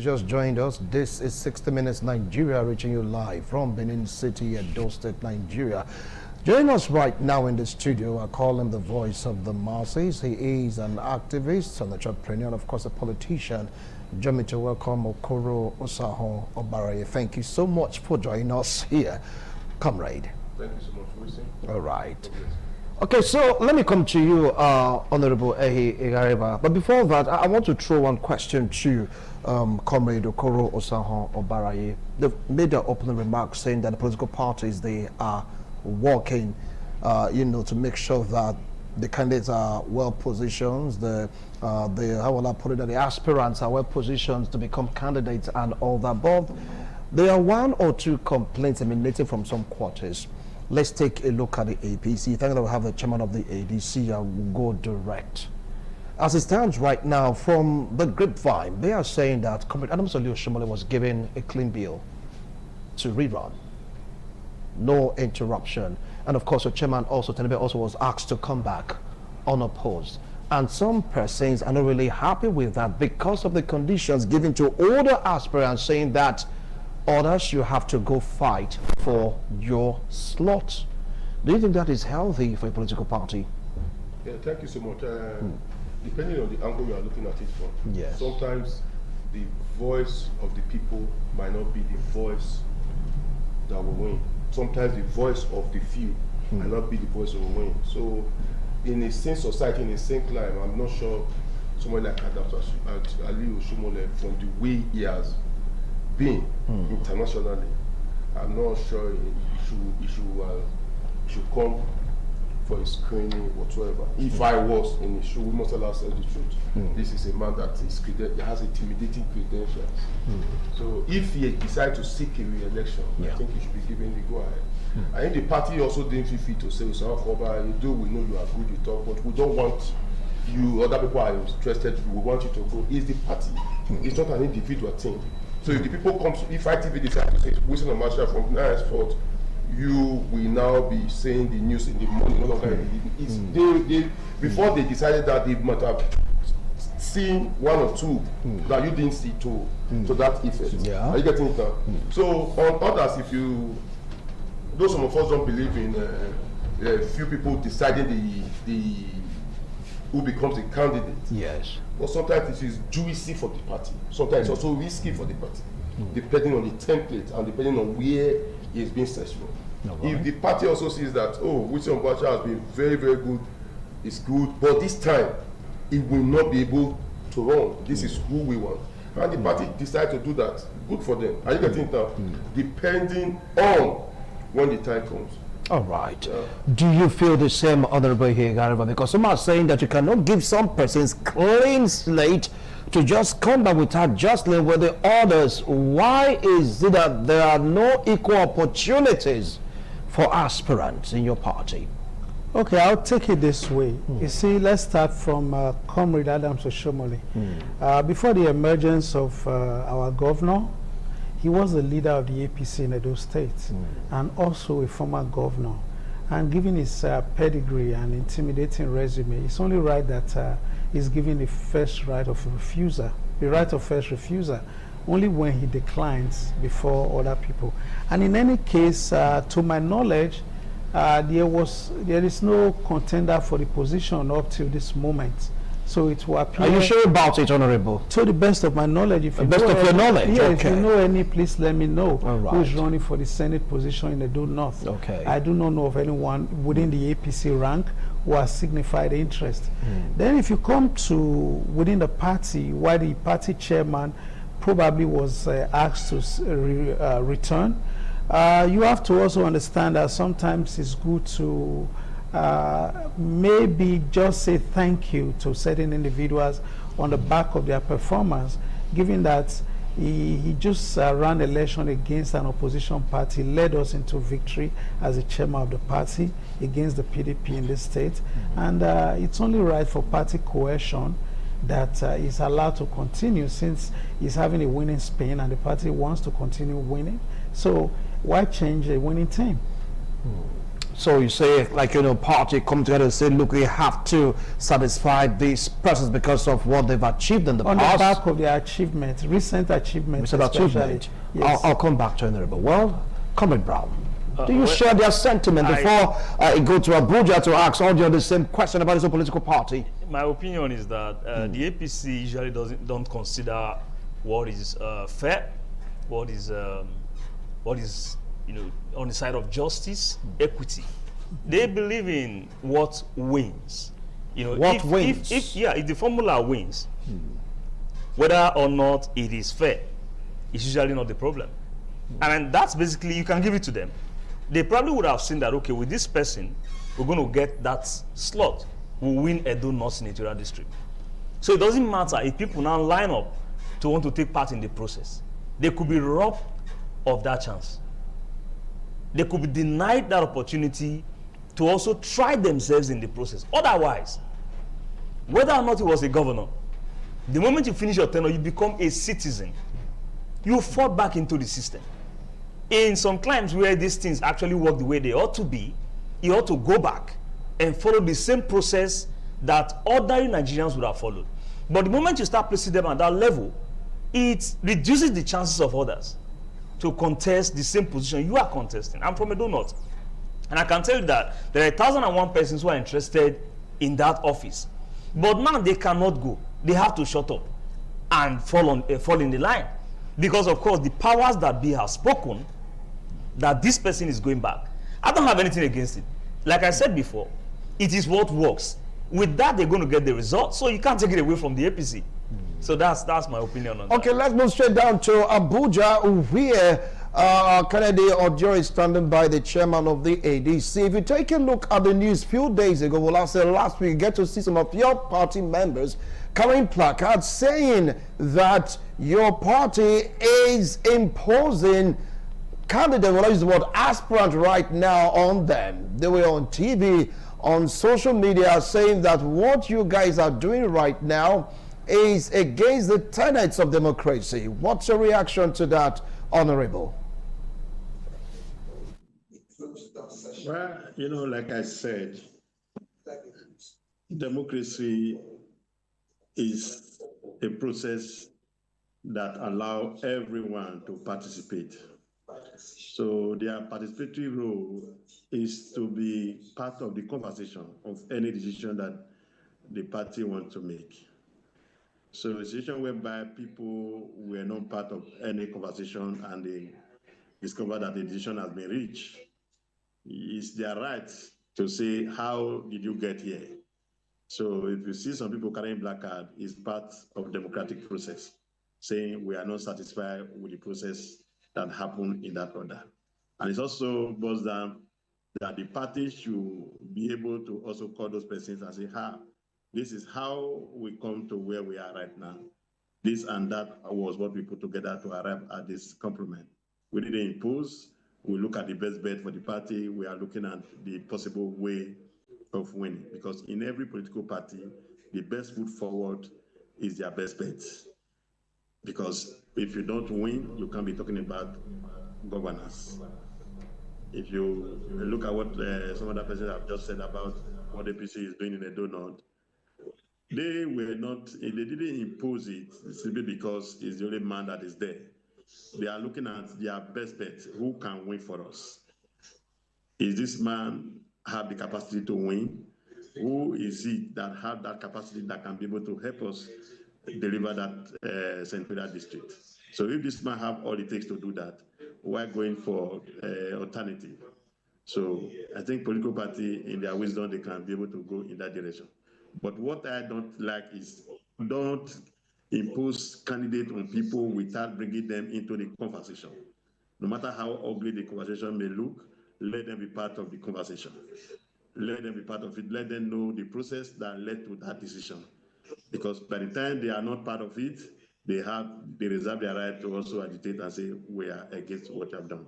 Just joined us. This is 60 Minutes Nigeria, reaching you live from Benin City, Edo State, Nigeria. Joining us right now in the studio, I call him the voice of the masses. He is an activist, an entrepreneur, and of course a politician. Join me to welcome Okoro Osahon Obaraye. Thank you so much for joining us here, comrade. Thank you so much for listening. All right. Okay, so let me come to you, Honorable Ehi Igareba. But before that, I want to throw one question to Comrade Okoro Osahon Obaraye. They've made their opening remarks saying that the political parties, they are working, to make sure that the candidates are well positioned, how will I put it, that the aspirants are well positioned to become candidates and all that. But there are one or two complaints emanating from some quarters. Let's take a look at the APC. Thank you. We have the chairman of the ADC. I will go direct. As it stands right now, from the grapevine, they are saying that Comrade Adams Oshomole was given a clean bill to rerun. No interruption. And of course, the chairman also, Tenebe, also was asked to come back unopposed. And some persons are not really happy with that because of the conditions given to older aspirants, saying that others you have to go fight for your slot. Do you think that is healthy for a political party? Yeah, thank you so much. Depending on the angle you are looking at it from, yes. Sometimes the voice of the people might not be the voice that will win. Sometimes the voice of the few might not be the voice that will win. So in a sane society, in a sane climate, I'm not sure someone like Ali Oshomole, from the way he has been internationally, I'm not sure he should come for a screening whatsoever. If I was in his shoe, we must allow ourselves the truth. This is a man that is has intimidating credentials. So if he decides to seek a re-election, I think he should be given the go-ahead. I think the party also didn't feel fit to say, though we know you are good, you talk, but we don't want you, other people are interested, we want you to go. It's the party. It's not an individual thing. So if the people come, if ITV decide to say, Wilson and Marshall from now henceforth, you will now be saying the news in the morning, no longer before they decided that they might have seen one or two that you didn't see to that effect. Are you getting it now? So on others, though some of us don't believe in a few people deciding who becomes a candidate. Yes. But sometimes it is juicy for the party. Sometimes it's also risky for the party, depending on the template and depending on where it's being searched for. If the party also sees that, Wilson Obacha has been very, very good, it's good, but this time it will not be able to run. This is who we want. And the party decide to do that. Good for them. Are you getting it now? Depending on when the time comes. All right. Do you feel the same, Honorable Hegariba? Because some are saying that you cannot give some persons clean slate to just come back without jostling with the others. Why is it that there are no equal opportunities for aspirants in your party? Okay, I'll take it this way. You see, let's start from Comrade Adams Oshomole. Before the emergence of our governor, he was the leader of the APC in Edo State and also a former governor. And given his pedigree and intimidating resume, it's only right that he's given the first right of refusal, the right of first refusal, only when he declines before other people. And in any case, to my knowledge, there is no contender for the position up till this moment. So it will appear. Are you sure about it, Honorable? To the best of my knowledge. If the best of your knowledge? Yeah, okay. If you know any, please let me know who is running for the Senate position in Edo North. Okay. I do not know of anyone within the APC rank who has signified interest. Then if you come to within the party, why the party chairman probably was asked to return, you have to also understand that sometimes it's good to maybe just say thank you to certain individuals on the back of their performance, given that he just ran election against an opposition party, led us into victory as the chairman of the party against the PDP in this state. And it's only right for party cohesion that is allowed to continue, since he's having a winning spin and the party wants to continue winning. So why change a winning team? So you say, like, party come together and say, look, we have to satisfy these persons because of what they've achieved in the past. On the back of their achievements, recent achievements. Yes. I'll come back to Honorable. Well, Comrade Brown, do you share their sentiment before I go to Abuja to ask all the same question about this political party? My opinion is that the APC usually don't consider what is fair, what is on the side of justice, equity. They believe in what wins. What wins? If the formula wins, whether or not it is fair, it's usually not the problem. And that's basically, you can give it to them. They probably would have seen that, okay, with this person, we're going to get that slot. We'll win Edo North Senatorial District. So it doesn't matter if people now line up to want to take part in the process. They could be robbed of that chance. They could be denied that opportunity to also try themselves in the process. Otherwise, whether or not he was a governor, the moment you finish your tenure, you become a citizen. You fall back into the system. In some climes where these things actually work the way they ought to be, you ought to go back and follow the same process that ordinary Nigerians would have followed. But the moment you start placing them at that level, it reduces the chances of others to contest the same position you are contesting. I'm from Edo North. And I can tell you that there are 1,001 persons who are interested in that office. But now they cannot go. They have to shut up and fall in the line. Because, of course, the powers that be have spoken that this person is going back. I don't have anything against it. Like I said before, it is what works. With that, they're going to get the results. So you can't take it away from the APC. So that's my opinion on that. Okay, let's move straight down to Abuja, where Kennedy Ojo is standing by, the chairman of the ADC. If you take a look at the news a few days ago, well, I said last week, you get to see some of your party members carrying placards saying that your party is imposing candidate, well, I use the word aspirant right now on them. They were on TV, on social media, saying that what you guys are doing right now is against the tenets of democracy. What's your reaction to that, Honorable? Well, you know, like I said, democracy is a process that allows everyone to participate. So their participatory role is to be part of the conversation of any decision that the party wants to make. So a situation whereby people were not part of any conversation and they discover that a decision has been reached, it's their right to say, how did you get here? So if you see some people carrying black card, it's part of the democratic process, saying we are not satisfied with the process that happened in that order. And it also boils down that the party should be able to also call those persons and say, this is how we come to where we are right now. This and that was what we put together to arrive at this compromise. We didn't impose. We look at the best bet for the party. We are looking at the possible way of winning. Because in every political party, the best foot forward is their best bet. Because if you don't win, you can't be talking about governance. If you look at what some other persons have just said about what the APC is doing in Edo North, they didn't impose it simply because it's the only man that is there. They are looking at their best bet. Who can win for us? Is this man have the capacity to win? Who is it that have that capacity that can be able to help us deliver that St. Peter district? So if this man have all it takes to do that, we're going for alternative. So I think political party, in their wisdom, they can be able to go in that direction. But what I don't like is don't impose candidates on people without bringing them into the conversation. No matter how ugly the conversation may look, let them be part of the conversation. Let them be part of it. Let them know the process that led to that decision. Because by the time they are not part of it, they reserve their right to also agitate and say, we are against what you have done.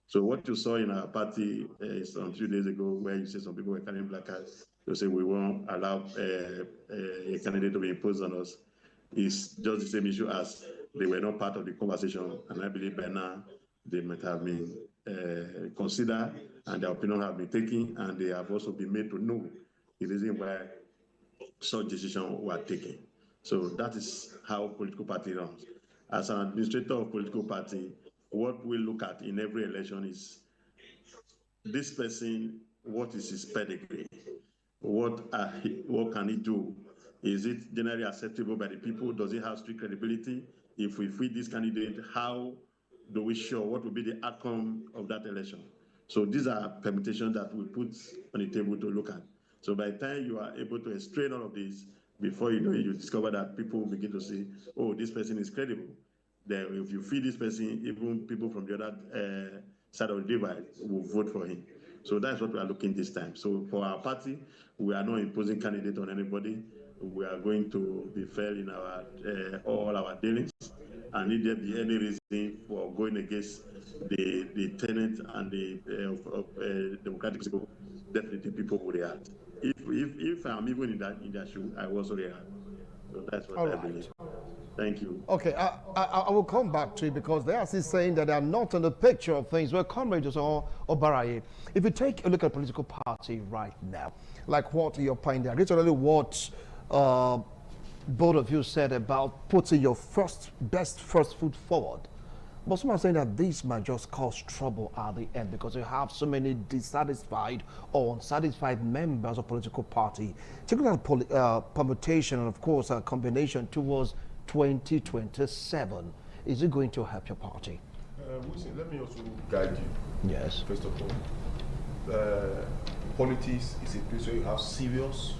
So what you saw in our party some few days ago, where you say some people were carrying black cards, to say we won't allow a candidate to be imposed on us, is just the same issue as they were not part of the conversation. And I believe by now they might have been considered and their opinion have been taken, and they have also been made to know the reason why such decisions were taken. So that is how political party runs. As an administrator of political party, what we look at in every election is this person, what is his pedigree? What can he do? Is it generally acceptable by the people? Does he have street credibility? If we feed this candidate, how do we show what will be the outcome of that election? So these are permutations that we put on the table to look at. So by the time you are able to explain all of this, before you know it, you discover that people will begin to say, oh, this person is credible. Then if you feed this person, even people from the other side of the divide will vote for him. So that's what we are looking this time. So for our party, we are not imposing candidate on anybody. We are going to be fair in our all our dealings. And if there be any reason for going against the tenet and the democratic people, definitely people will react. If I'm even in that shoe, I will also react. So that's what I believe. Thank you. Okay, I will come back to you because they are still saying that they are not in the picture of things. Well, Comrade Obaraye, if you take a look at political party right now, like what you're pioneering, literally what both of you said about putting your best first foot forward. But some are saying that this might just cause trouble at the end because you have so many dissatisfied or unsatisfied members of political party. Taking that permutation and, of course, a combination towards 2027, is it going to help your party? Wilson, let me also guide you. Yes. First of all, politics is a place where you have serious,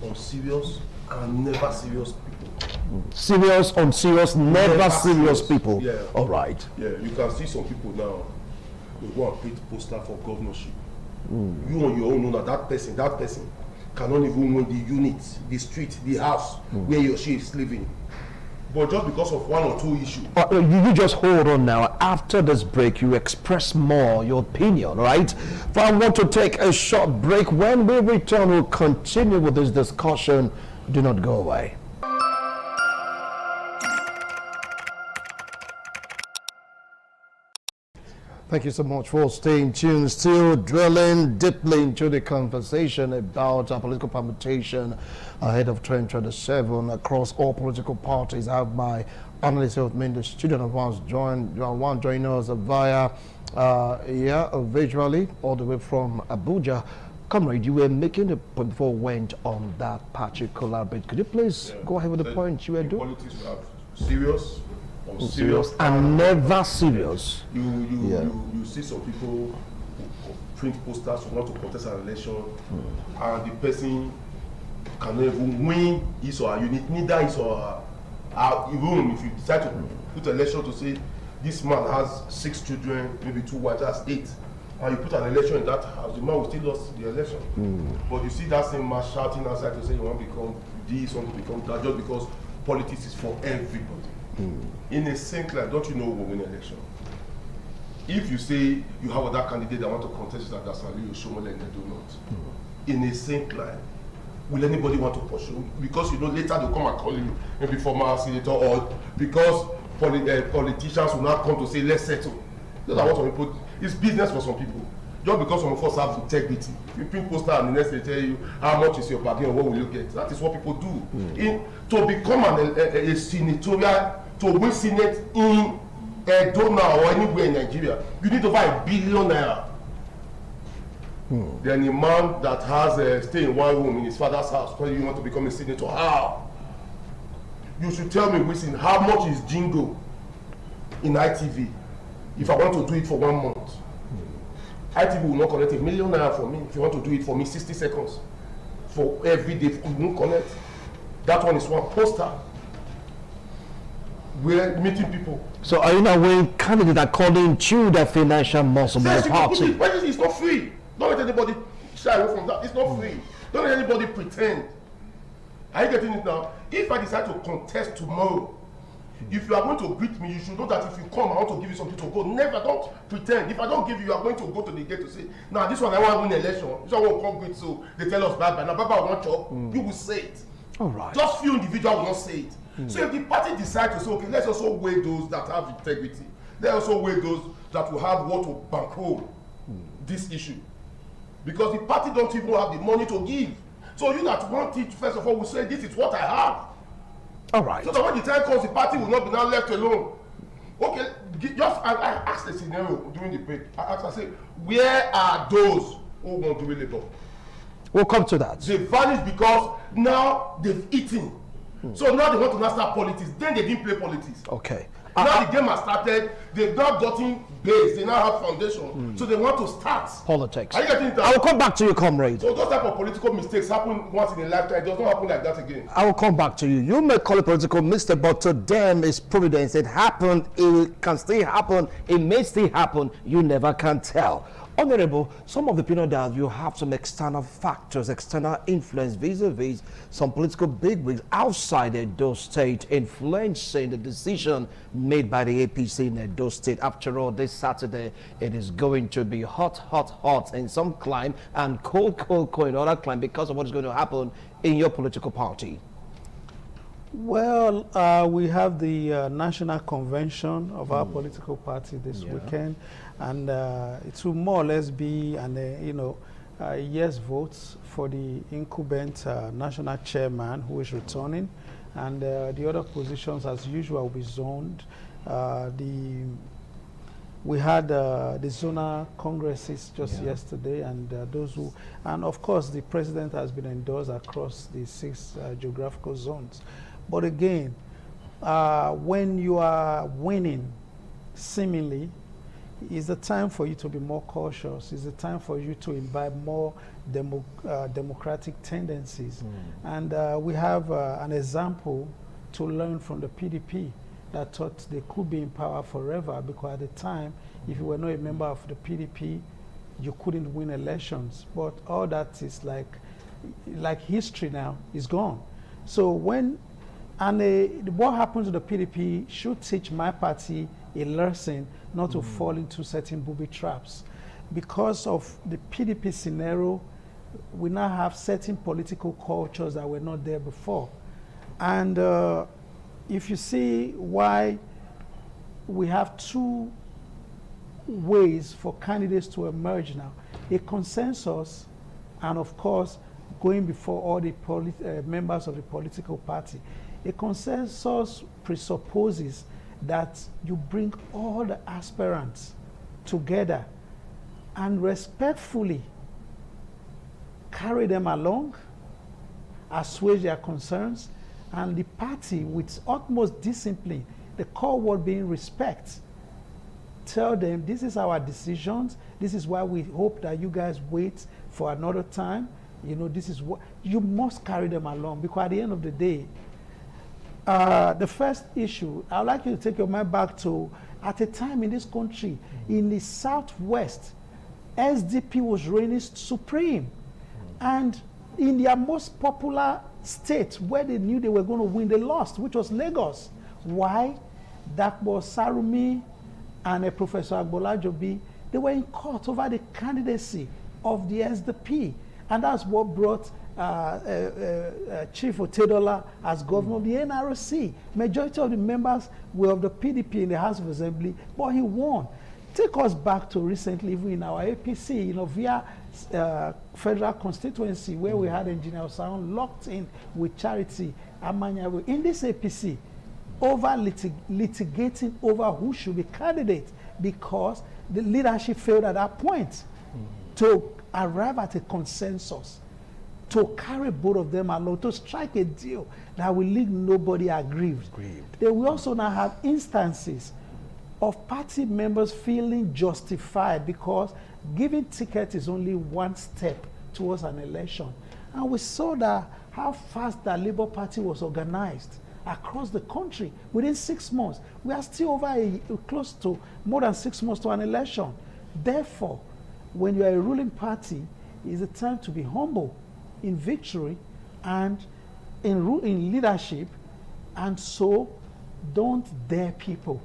unserious, and never serious people. Serious, unserious, never serious people. Yeah. All right. Yeah, you can see some people now, they go and print poster for governorship. You on your own know that person cannot even win the unit, the street, the house where he or she is living. But just because of one or two issues. You just hold on now. After this break, you express more your opinion, right? But I want to take a short break. When we return, we'll continue with this discussion. Do not go away. Thank you so much for staying tuned. Still dwelling deeply into the conversation about political permutation ahead of 2027 across all political parties. I have my analyst with me in the studio, and one joining us via virtually all the way from Abuja. Comrade, you were making the point before we went on that particular bit. Could you please go ahead with the point you were doing? Politics we have serious, serious and never serious. You see some people who print posters who want to contest an election, and the person cannot even win his or her unit, neither his or her. Even if you decide to put an election to say this man has 6 children, maybe 2 wives, that's 8, and you put an election in that house, the man will still lose the election. But you see that same man shouting outside to say you want to become this, you want to become that, just because politics is for everybody. In a same line, don't you know who will win the election? If you say you have other candidate that want to contest that Dasali or Shomole and they do not, in a same line, will anybody want to pursue? Because you know later they'll come and call you maybe former senator, or because politicians will not come to say let's settle. That's what some people. It's business for some people. Just because some of us have integrity, you print poster and the next they tell you how much is your bargain and what will you get. That is what people do. To become a senatorial, to win Senate in Edona or anywhere in Nigeria, you need over R1 billion. Then a man that has stay in one room in his father's house, tell you want to become a senator. How? You should tell me, Wilson, how much is Jingo in ITV if I want to do it for 1 month? ITV will not collect R1 million for me if you want to do it for me 60 seconds. For every day, you won't collect. That one is one poster. We're meeting people. So are you now weighing candidates according to the financial muscle of the party? It's not free. Don't let anybody shy away from that. It's not free. Don't let anybody pretend. Are you getting it now? If I decide to contest tomorrow, if you are going to greet me, you should know that if you come, I want to give you something to go. Never, don't pretend. If I don't give you, you are going to go to the gate to say, now this one I want to win the election. This one won't come greet, so they tell us bye-bye. Now bye-bye will not chop. You will say it. All right. Just few individuals will not say it. So if the party decide to say, okay, let's also weigh those that have integrity. Let's also weigh those that will have what to bankroll this issue. Because the party don't even have the money to give. So you that want it, first of all, will say, this is what I have. All right. So that when the time comes, the party will not be now left alone. Okay, I asked a scenario during the break. I said, where are those who want to do labor? We'll come to that. They vanish because now they've eaten. So now they want to now start politics. Then they didn't play politics. Okay. Now the game has started. They've now gotten base. They now have foundation. So they want to start politics. Are you getting that? I will come back to you, comrade. So those type of political mistakes happen once in a lifetime. It does not happen like that again. I will come back to you. You may call it political mistake, but to them it's providence. It happened. It can still happen. It may still happen. You never can tell. Honorable, some of the opinion that you have some external factors, external influence vis-a-vis some political bigwigs outside Edo State influencing the decision made by the APC in Edo State. After all, this Saturday, it is going to be hot, hot, hot in some climb and cold, cold, cold in other climb because of what is going to happen in your political party. Well, we have the national convention of our political party this weekend, and it will more or less be an yes votes for the incumbent national chairman who is returning, and the other positions as usual will be zoned. The We had the zonal congresses just yesterday, and and of course the president has been endorsed across the 6 geographical zones. But again, when you are winning, seemingly, it's the time for you to be more cautious. It's the time for you to imbibe more democratic tendencies. And we have an example to learn from the PDP that thought they could be in power forever, because at the time, if you were not a member of the PDP, you couldn't win elections. But all that is like history now, is gone. So what happens to the PDP should teach my party a lesson not to fall into certain booby traps. Because of the PDP scenario, we now have certain political cultures that were not there before. And if you see why we have 2 ways for candidates to emerge now, a consensus, and of course, going before all the members of the political party. A consensus presupposes that you bring all the aspirants together and respectfully carry them along, assuage their concerns, and the party, with utmost discipline, the core word being respect, tell them this is our decisions, this is why we hope that you guys wait for another time. You know, this is what you must carry them along, because at the end of the day, the first issue, I'd like you to take your mind back to, at a time in this country, in the Southwest, SDP was reigning supreme. And in their most popular state, where they knew they were going to win, they lost, which was Lagos. Why? That was Sarumi and Professor Agbola Jobi. They were in court over the candidacy of the SDP. And that's what brought Chief Otedola as governor of the NRC. Majority of the members were of the PDP in the House of Assembly, but he won. Take us back to recently, even in our APC, you know, via federal constituency, where we had Engineer Sound locked in with Charity Amanyawe in this APC, over litigating over who should be candidate, because the leadership failed at that point to arrive at a consensus, to carry both of them along, to strike a deal that will leave nobody aggrieved. They will also now have instances of party members feeling justified, because giving ticket is only one step towards an election. And we saw that how fast the Labour Party was organized across the country. Within 6 months, we are still over close to more than 6 months to an election. Therefore, when you are a ruling party, it's a time to be humble in victory and in leadership, and so don't dare people.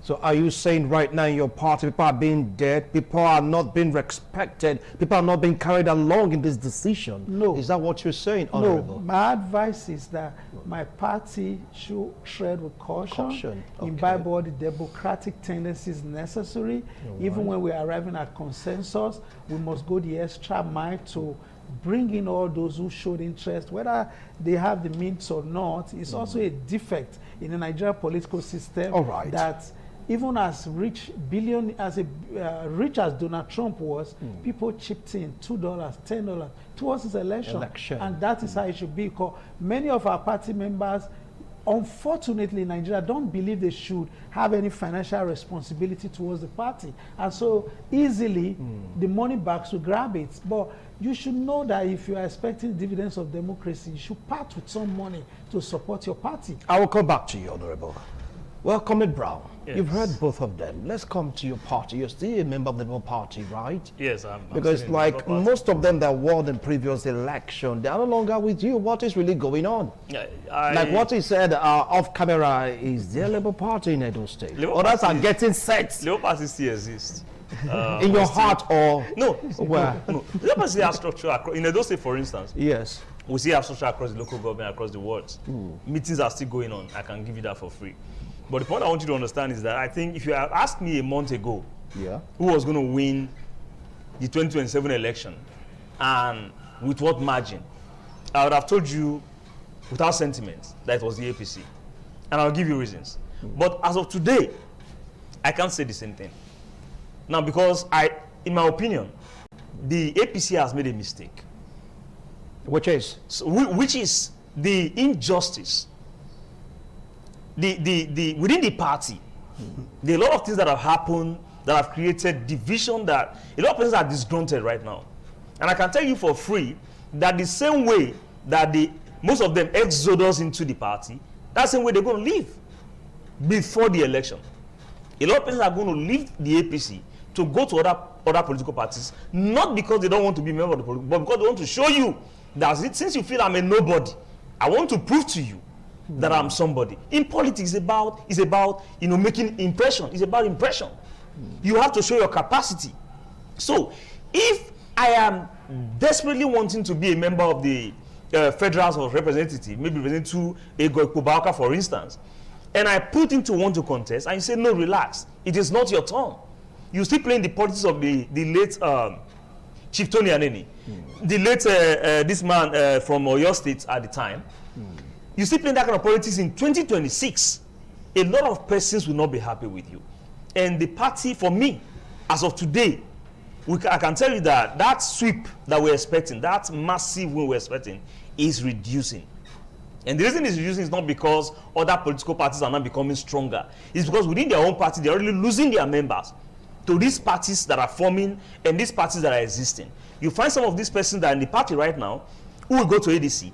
So are you saying right now in your party, people are being dead, people are not being respected, people are not being carried along in this decision? No. Is that what you're saying, Honorable? No, my advice is that my party should tread with caution, imbibe all the democratic tendencies necessary. Even when we're arriving at consensus, we must go the extra mile to bring in all those who showed interest, whether they have the means or not. It's also a defect in the Nigerian political system that even as rich as Donald Trump was, people chipped in $2, $10 towards his election. And that is how it should be, because many of our party members, unfortunately in Nigeria, don't believe they should have any financial responsibility towards the party. And so easily the money bags will grab it. But you should know that if you are expecting dividends of democracy, you should part with some money to support your party. I will come back to you, Honorable. Well, Comrade Brown, Yes. you've heard both of them. Let's come to your party. You're still a member of the Labour Party, right? Yes, I'm Because still in the like Labour Party. most of them that won in previous election, they are no longer with you. What is really going on? Like what he said off camera, is there a Labour Party in Edo State? Others are getting set. Labour Party still exists. In your heart or no? Where? No. Labour Party has structure in Edo State, for instance. Yes. We still have structure across the local government, across the world. Meetings are still going on. I can give you that for free. But the point I want you to understand is that I think if you had asked me a month ago who was going to win the 2027 election and with what margin, I would have told you without sentiment that it was the APC. And I'll give you reasons. But as of today, I can't say the same thing. Now, because in my opinion, the APC has made a mistake. Which is? So, which is the injustice. Within the party, there are a lot of things that have happened that have created division, that a lot of persons are disgruntled right now. And I can tell you for free that the same way that most of them exodus into the party, that's the same way they're going to leave before the election. A lot of persons are going to leave the APC to go to other political parties, not because they don't want to be a member of the political, but because they want to show you that since you feel I'm a nobody, I want to prove to you that I'm somebody. In politics, it's about making impression. It's about impression. You have to show your capacity. So, if I am desperately wanting to be a member of the Federal House of Representatives, maybe representing Ego Kubauka, for instance, and I put him to want to contest, and you say, no, relax, it is not your turn. You still playing the politics of the late Chief Tony Aneni, the late this man from Oyo State at the time. You still playing that kind of politics in 2026. A lot of persons will not be happy with you. And the party, for me, as of today, I can tell you that sweep that we're expecting, that massive win we're expecting, is reducing. And the reason it's reducing is not because other political parties are not becoming stronger. It's because within their own party, they're already losing their members to these parties that are forming and these parties that are existing. You find some of these persons that are in the party right now who will go to ADC,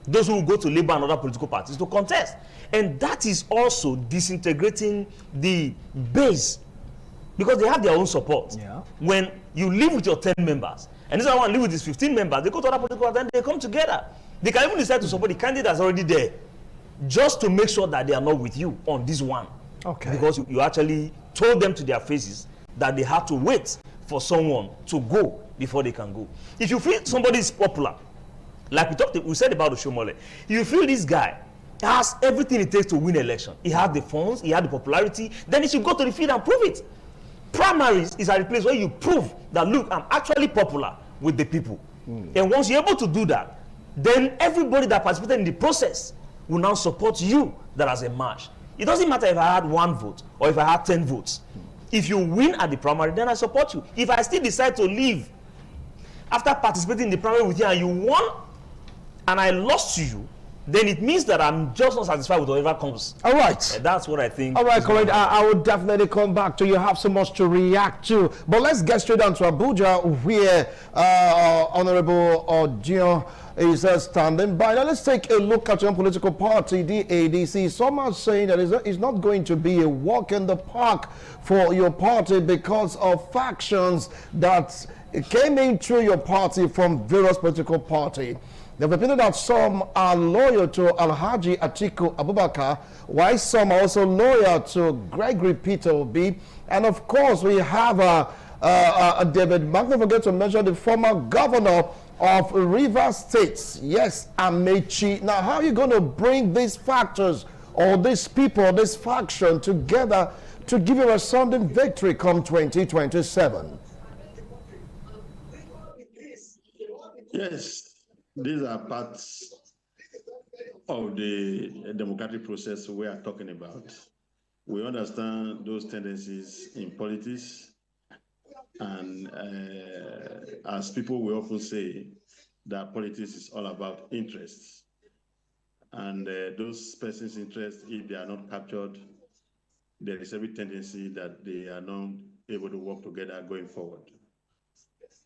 those who will go to Labour and other political parties to contest. And that is also disintegrating the base, because they have their own support. Yeah. When you live with your 10 members, and this one live with his 15 members, they go to other political parties, then they come together. They can even decide to support the candidate that's already there, just to make sure that they are not with you on this one. Okay. Because you actually told them to their faces that they had to wait for someone to go before they can go. If you feel somebody is popular, like we said about Oshomole, if you feel this guy has everything it takes to win election, he has the funds, he has the popularity, then he should go to the field and prove it. Primaries is a place where you prove that, look, I'm actually popular with the people. And once you're able to do that, then everybody that participated in the process will now support you that has emerged. It doesn't matter if I had 1 vote or if I had 10 votes. If you win at the primary, then I support you. If I still decide to leave after participating in the primary with you and you won and I lost to you, then it means that I'm just not satisfied with whatever comes. All right. That's what I think. All right, correct. I will definitely come back to you. Have so much to react to. But let's get straight down to Abuja, where Honorable Odion is standing by. Now, let's take a look at your political party, the ADC. Some are saying that it's not going to be a walk in the park for your party because of factions that came in through your party from various political parties. They've repeated that some are loyal to Alhaji Atiku Abubakar, while some are also loyal to Gregory Peter Obi. And of course, we have David Mark. Don't forget to mention the former governor of Rivers State, yes, Amechi. Now, how are you going to bring these factors or these people, this faction together to give you a resounding victory come 2027? Yes. These are parts of the democratic process we are talking about. We understand those tendencies in politics, and as people will often say, that politics is all about interests. And those persons' interests, if they are not captured, there is every tendency that they are not able to work together going forward.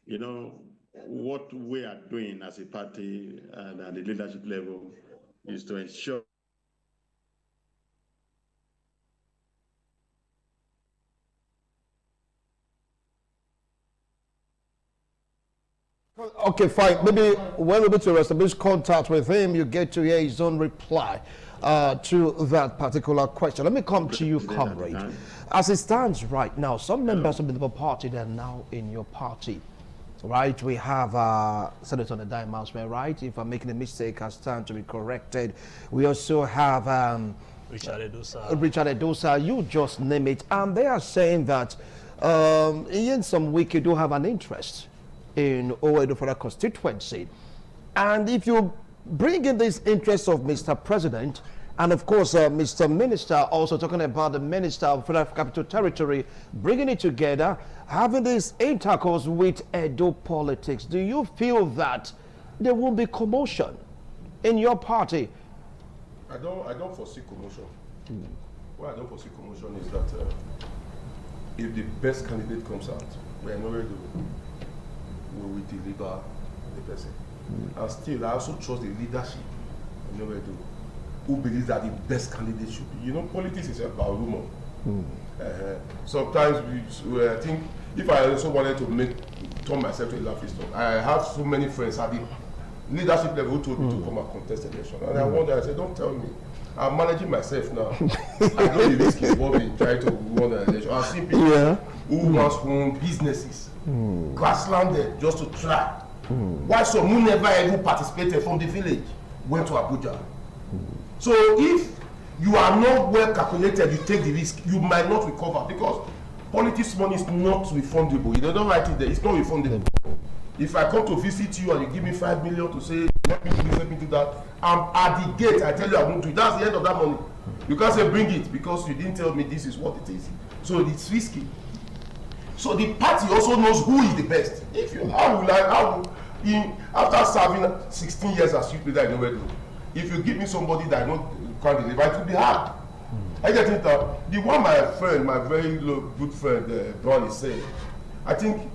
You know, what we are doing as a party and at the leadership level is to ensure Okay, fine. Maybe when we're able to establish contact with him, you get to hear his own reply to that particular question. Let me come to you, comrade. As it stands right now, some members of the Labour Party that are now in your party, right? We have Senator Nedai Mousman, right? If I'm making a mistake, I stand to be corrected. We also have Richard Edosa. Richard Edosa, you just name it. And they are saying that in some week you do have an interest in Owedo for a constituency. And if you bring in this interest of Mr. President And of course, Mr. Minister also talking about the Minister of Federal Capital Territory, bringing it together, having this intercourse with Edo politics. Do you feel that there will be commotion in your party? I don't foresee commotion. What I don't foresee commotion is that if the best candidate comes out, we are not ready to will deliver the person. And still, I also trust the leadership of Novedo, who believes that the best candidate should be. You know, politics is about rumor. Sometimes I think if I also wanted to turn myself to a laughing stock, I have so many friends at the leadership level who told me to come and contest election. And I wonder, I said, don't tell me. I'm managing myself now. I know the risk involved in trying to run an election. I've seen people who once owned businesses, grasslanded just to try. Why some who never ever participated from the village went to Abuja. So if you are not well calculated, you take the risk, you might not recover, because politics money is not refundable. You don't write it there, it's not refundable. If I come to visit you and you give me 5 million to say, let me do that, I'm at the gate, I tell you I won't do it. That's the end of that money. You can't say bring it because you didn't tell me this is what it is. So it's risky. So the party also knows who is the best. If you, after serving 16 years as youth leader in Novedo, if you give me somebody that I know can't deliver, it will be hard. I get it out. The one my friend, my very good friend, Brown is saying, I think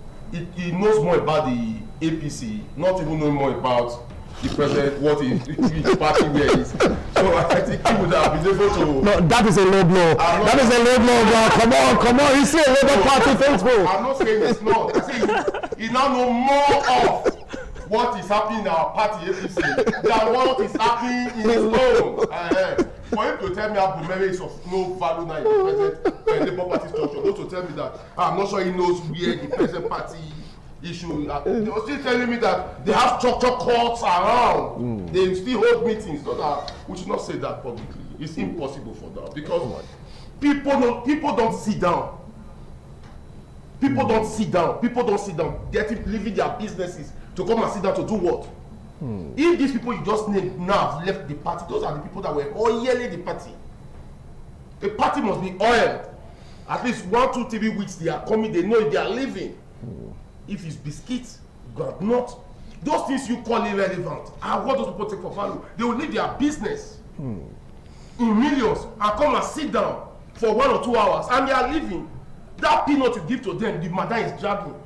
he knows more about the APC, not even knowing more about the president, what his party where is. So I think he would have been able to. No, that is a low blow. That is a low blow, bro. Come on. You see a Labour Party Facebook. I'm not saying it's not. I say he now know more of what is happening in our party APC than what is happening in his own. For him to tell me Abu Mary is of no value now in the present Labour Party structure, not to tell me that I'm not sure he knows where the present party issue. They were still telling me that they have structure courts around. They still hold meetings. So that we should not say that publicly. It's impossible for them because people don't sit down. People don't sit down. People don't sit down. Leaving their businesses to come and sit down to do what? If these people you just named now have left the party, those are the people that were oiling the party. A party must be oiled. At least 1, 2, 3 weeks they are coming, they know if they are leaving. If it's biscuits, God not. Those things you call irrelevant are what those people take for value. They will leave their business in millions and come and sit down for 1 or 2 hours and they are leaving. That peanut you give to them, the mother is dragging.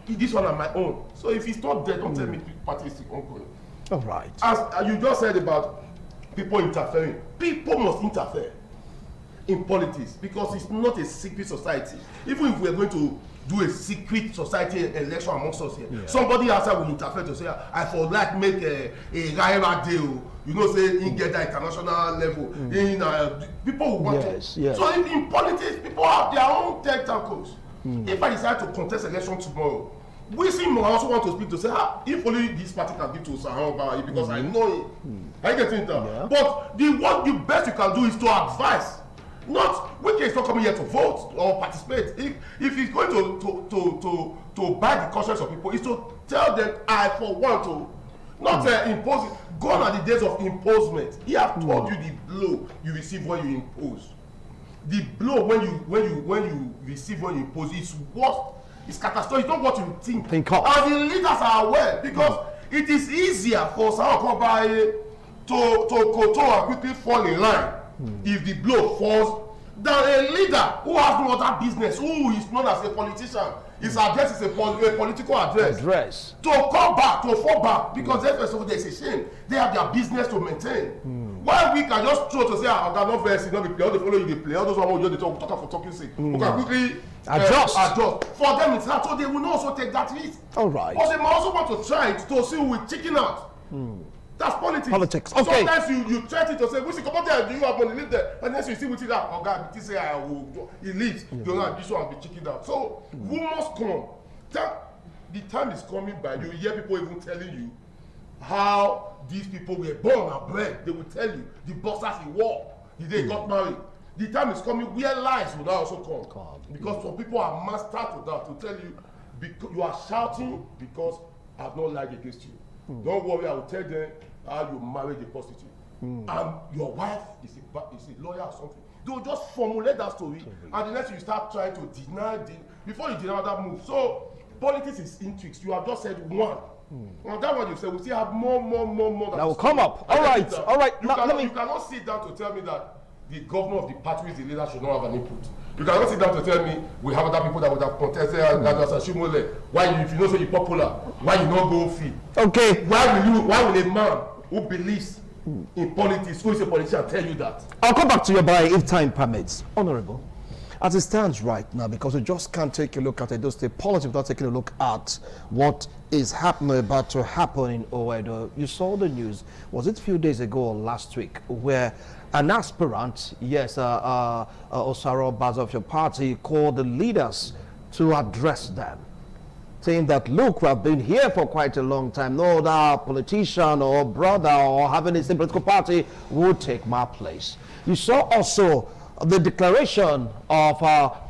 This one on my own. So if it's not there, don't tell me the party is ongoing. All right. As you just said about people interfering, people must interfere in politics because it's not a secret society. Even if we're going to do a secret society election amongst us here, somebody outside will interfere to say, I for like make a rival deal. You know, say in get the international level. People will want to. So in politics, people have their own tentacles. If I decide to contest election tomorrow, we see more. I also want to speak to say, if only this party can give to Sahara Bari because I know it. I get it now. But the best you can do is to advise. Not Wike is not coming here to vote or participate. If he's going to buy the conscience of people, is to tell them, I for one to not impose. Gone are the days of imposement. He have told you the blow you receive when you impose. The blow when you receive when you impose is what is catastrophic. It's not what you think. And the leaders are aware because it is easier for Sahara Bari to quickly fall in line if the blow falls than a leader who has no other business, who is known as a politician. His address is a political address. To come back, to fall back, because first of all, there's a shame. They have their business to maintain. Why we can just throw to say, I'm not very not be play, all the follow you, they play, all those ones you talk for talking sake. We can quickly adjust. For them, it's hard, so they will not also take that risk. All right. But they might also want to try it to see who will chicken out. That's politics. Okay. Sometimes you try to say, we should come up there, do you have money, live there? And then you see what you got, oh God, this say I will, he leaves, you know, this one will be chicken out. So, who must come? The time is coming by, you hear people even telling you how these people were born and bred. They will tell you, the boxers in war, they got married. The time is coming where lies will now also come. Because some people are mastered to that, to tell you, because you are shouting because I have not lied against you. Don't worry, I will tell them how you married a prostitute. and your wife is a lawyer or something, they will just formulate that story, and the next you start trying to deny before you deny that move. So politics is intrigues. You have just said one. Now that one you said, we still have more. That will come up. All right. You cannot sit down to tell me that the governor of the party is the leader should not have an input. You cannot sit down to tell me we have other people that would have contested why if you know so you're popular, why you not go free? Okay. Why will a man who believes in politics, who is a politician, tell you that? I'll come back to your buy if time permits. Honorable, as it stands right now, because we just can't take a look at Edo State politics without taking a look at what is happening, about to happen in Oedo. You saw the news, was it a few days ago or last week, where an aspirant, yes, Osaro Baza of your party, called the leaders to address them, saying that, look, we have been here for quite a long time. No other politician or brother or having a same political party would take my place. You saw also the declaration of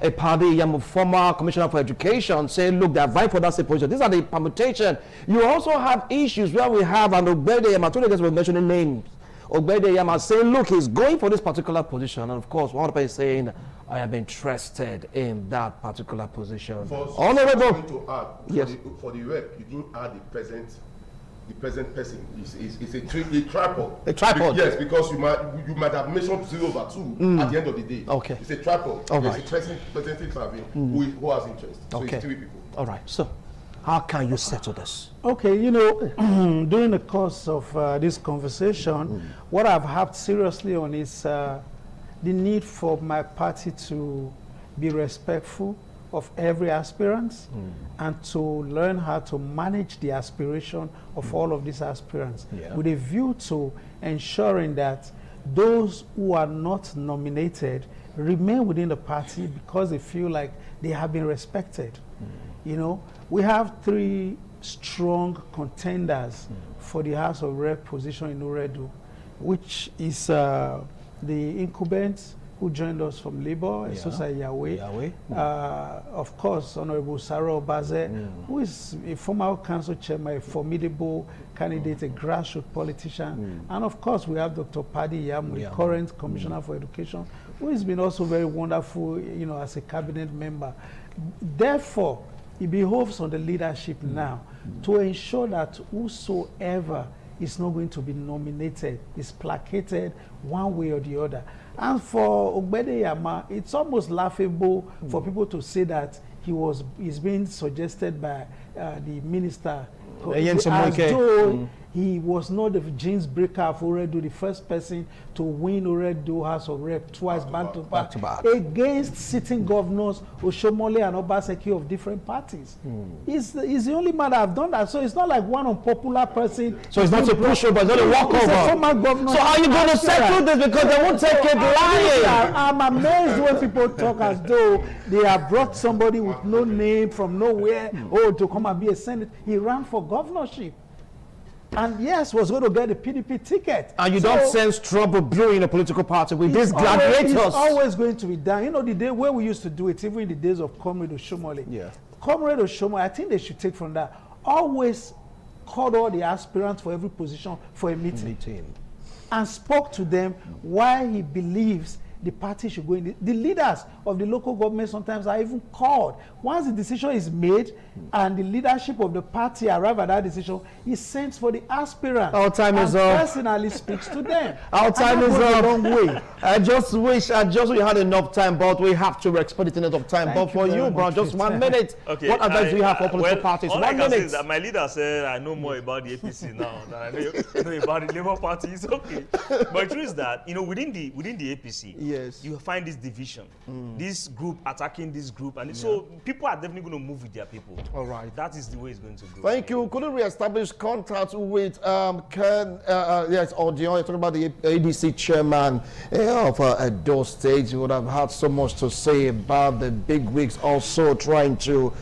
a party, former commissioner for education, saying, look, they are vying for that same position. These are the permutation. You also have issues where we have an Ogbede Yama, two guys were mentioning names. Ogbede Yama saying, look, he's going for this particular position. And of course, one person is saying, I am interested in that particular position. Honorable. To add, yes. For the rep, you didn't add the present person. It's a tripod. A tripod? Yes, because you might have mentioned 0/2 at the end of the day. Okay. It's a tripod. All right. It's a present serving who has interest. So okay. It's 3 people. All right. So, how can you settle this? Okay, you know, during the course of this conversation, what I've harped seriously on is the need for my party to be respectful of every aspirant and to learn how to manage the aspiration of all of these aspirants with a view to ensuring that those who are not nominated remain within the party because they feel like they have been respected. You know, we have 3 strong contenders for the House of Rep position in Oredo, which is the incumbent who joined us from Labour, Esosa Yahweh. Of course, Honorable Sarah Obaze, who is a former council chairman, a formidable candidate, a grassroots politician. And of course, we have Dr. Paddy Yam, the current Commissioner for Education, who has been also very wonderful, you know, as a cabinet member. Therefore, it behoves on the leadership now to ensure that whosoever is not going to be nominated is placated one way or the other. And for Ogbede Yama, it's almost laughable for people to say that he's being suggested by the minister as though he was not the James Breaker of Oredo, the first person to win Oredo House of Rep twice back to back against sitting governors Oshomole and Obaseki of different parties. He's the only man that have done that. So it's not like one unpopular person. So it's not a pushover, it's not a walkover. So are you going to settle this because they won't take it lying? I'm amazed when people talk as though they have brought somebody with no name from nowhere to come and be a senator. He ran for governorship. And yes, was going to get a PDP ticket. And you don't sense trouble brewing in a political party with these gladiators? It's always going to be done. You know, the day where we used to do it, even in the days of Comrade Oshomole. Comrade Oshomole, I think they should take from that. Always called all the aspirants for every position for a meeting. And spoke to them why he believes the party should go in. The leaders of the local government sometimes are even called. Once the decision is made and the leadership of the party arrive at that decision, he sends for the aspirant. Our time is up. Personally speaks to them. Our time is up. Long way. I just wish we had enough time, but we have to expect it enough time. But for you, bro, just 1 minute. Okay, what advice do you have for political parties? All 1 minute. I can say is that my leader said I know more about the APC now than I know about the Labour Party. It's okay. But the truth is that, you know, within the APC, you find this division, this group attacking this group, and so people are definitely going to move with their people. All right, that is the way it's going to go. Thank you. Couldn't we establish contact with Ken? Yes, Odion. You're talking about the ADC chairman of Edo State. You would have had so much to say about the big wigs also trying to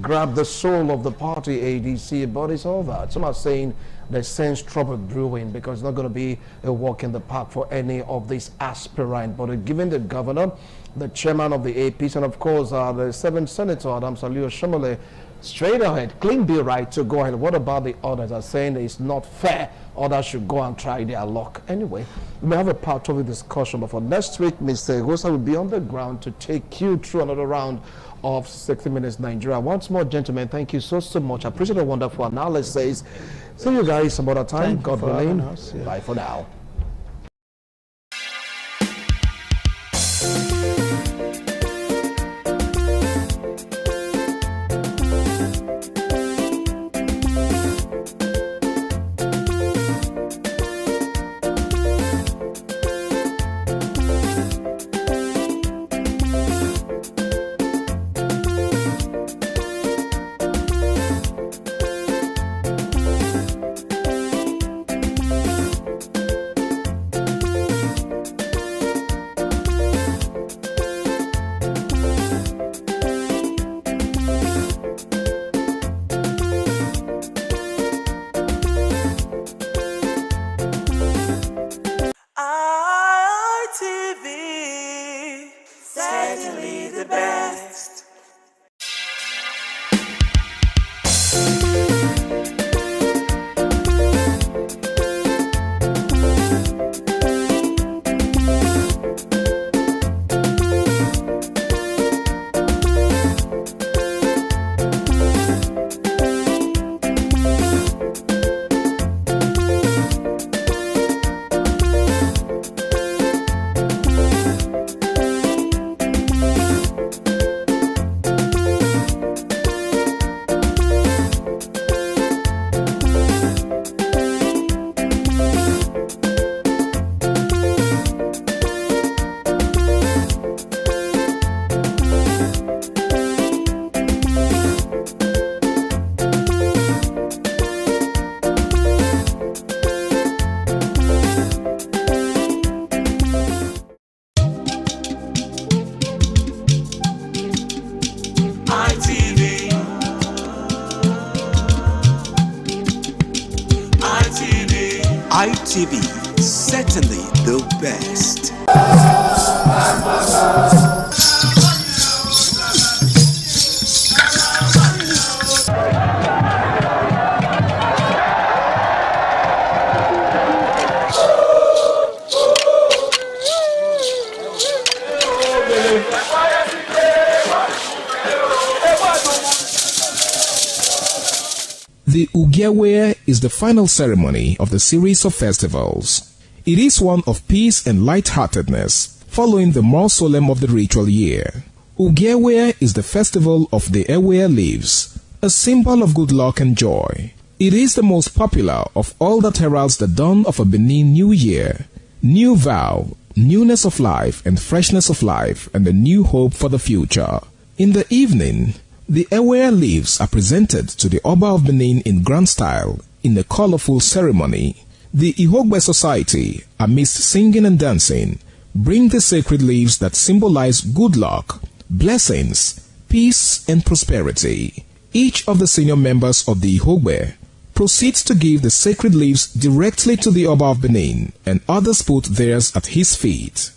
grab the soul of the party ADC, but it's all that. Some are saying they sense trouble brewing because it's not going to be a walk in the park for any of these aspirants. But given the governor, the chairman of the APC, and of course the 7th Senator, Adams Aliyu Oshomole, straight ahead, clean bill right to go ahead. What about the others are saying it's not fair? Others should go and try their luck. Anyway, we may have a part of the discussion, but for next week, Mr. Egosa will be on the ground to take you through another round of 60 Minutes Nigeria. Once more, gentlemen, thank you so much. I appreciate the wonderful analysis. See you guys some other time. God willing. Bye for now. ITV, certainly the best. ITV, certainly the best. The Ugewe is the final ceremony of the series of festivals. It is one of peace and lightheartedness, following the more solemn of the ritual year. Ugewe is the festival of the Ewe leaves, a symbol of good luck and joy. It is the most popular of all that heralds the dawn of a Benin New Year, new vow, newness of life and freshness of life, and a new hope for the future. In the evening, the Ewe leaves are presented to the Oba of Benin in grand style in a colorful ceremony. The Ihogbe society, amidst singing and dancing, bring the sacred leaves that symbolize good luck, blessings, peace, and prosperity. Each of the senior members of the Ihogbe proceeds to give the sacred leaves directly to the Oba of Benin, and others put theirs at his feet.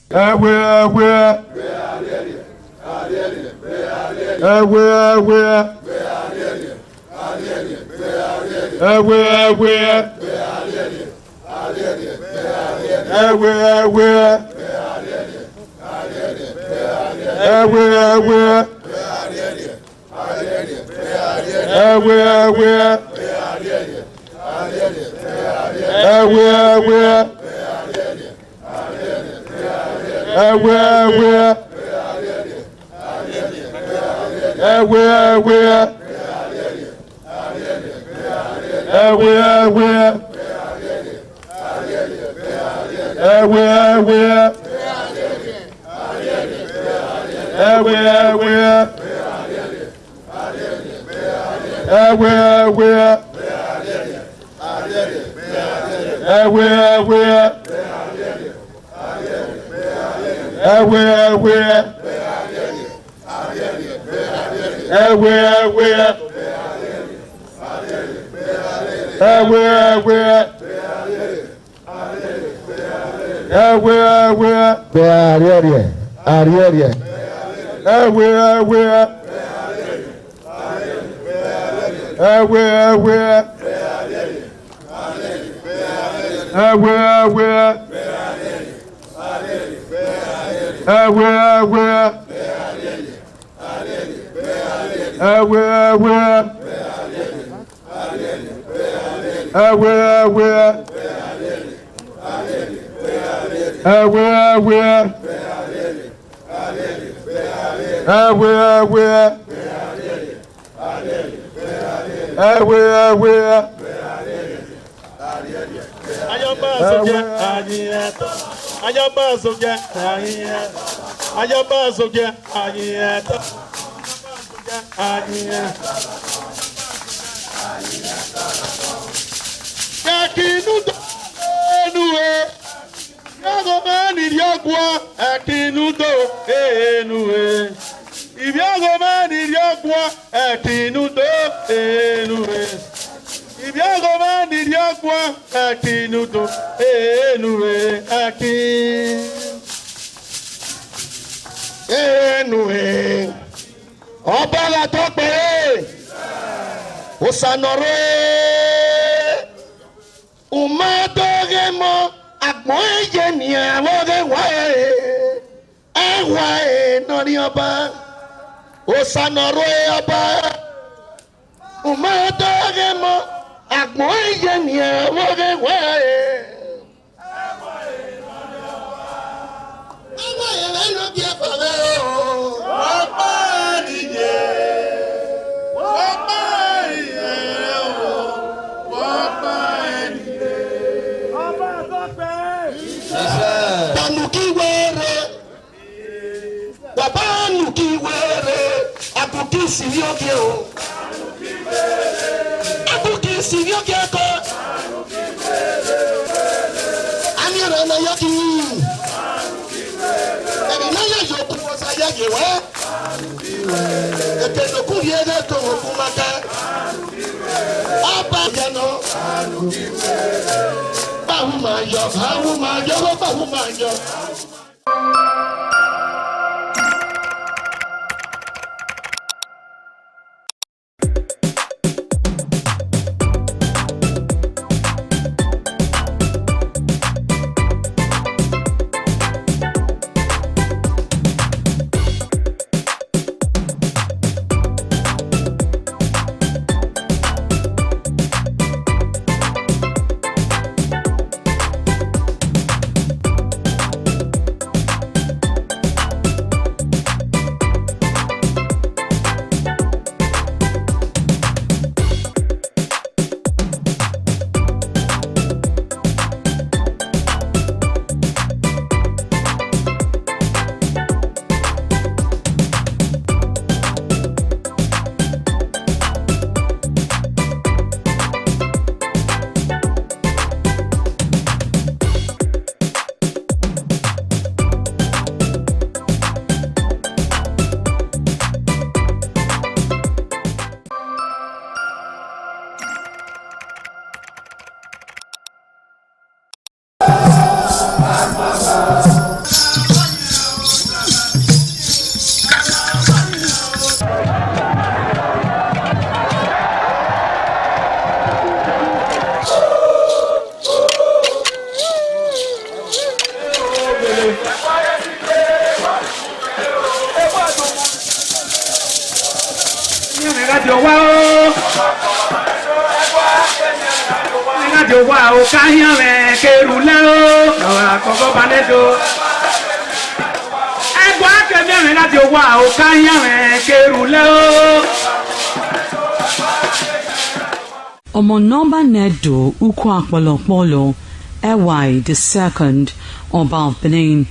Omonomba Nedo Ukwakwalopolo Ewai II, Oba of Benin,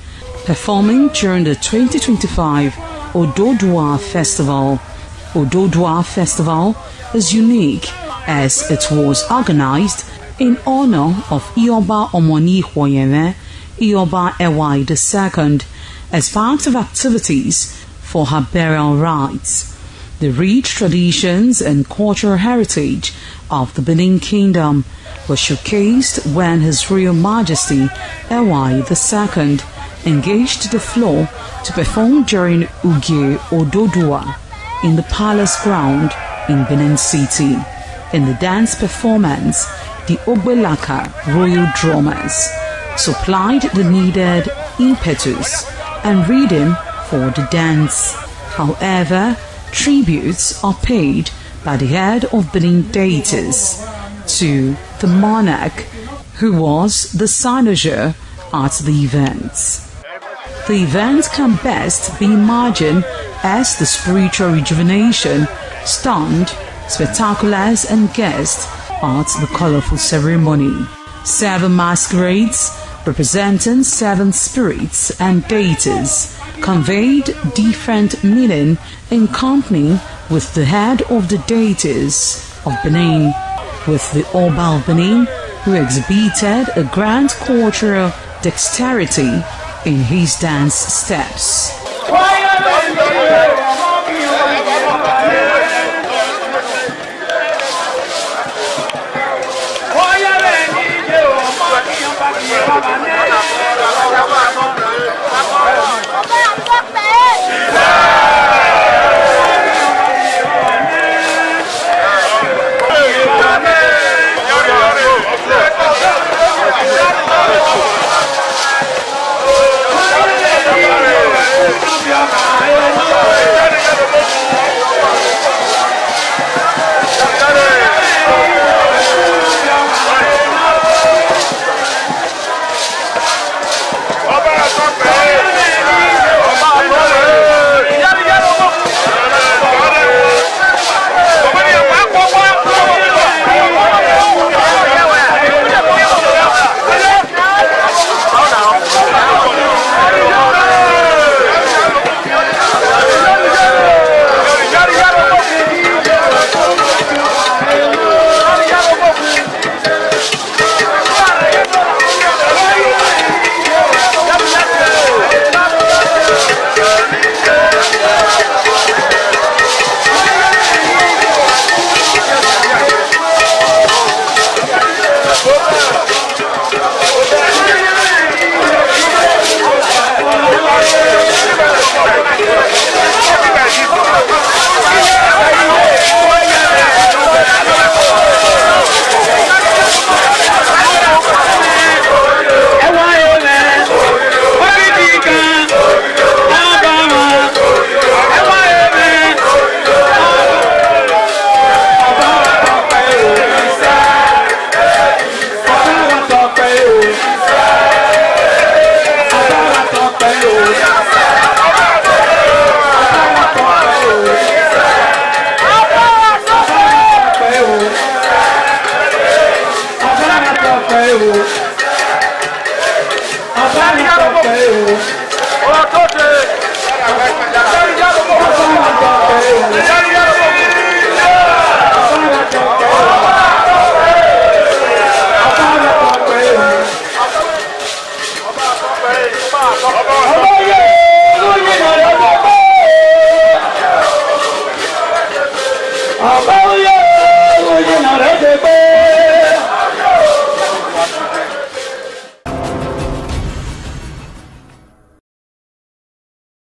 performing during the 2025 Ododua Festival. Ododua Festival is unique as it was organized in honor of Ioba Omoni Hwoyeme, Ioba Ewai II, as part of activities for her burial rites. The rich traditions and cultural heritage of the Benin Kingdom was showcased when His Royal Majesty Ewai II engaged the floor to perform during Ugie Ododua in the palace ground in Benin City. In the dance performance, the Ogbelaka Royal Drummers supplied the needed impetus and rhythm for the dance. However, tributes are paid by the head of Benin deities to the monarch, who was the cynosure at the event. The event can best be imagined as the spiritual rejuvenation, stunned, spectaculars and guests at the colorful ceremony. 7 masquerades representing 7 spirits and deities conveyed different meaning in company with the head of the deities of Benin, with the Oba of Benin, who exhibited a grand cultural dexterity in his dance steps. Oh, yeah,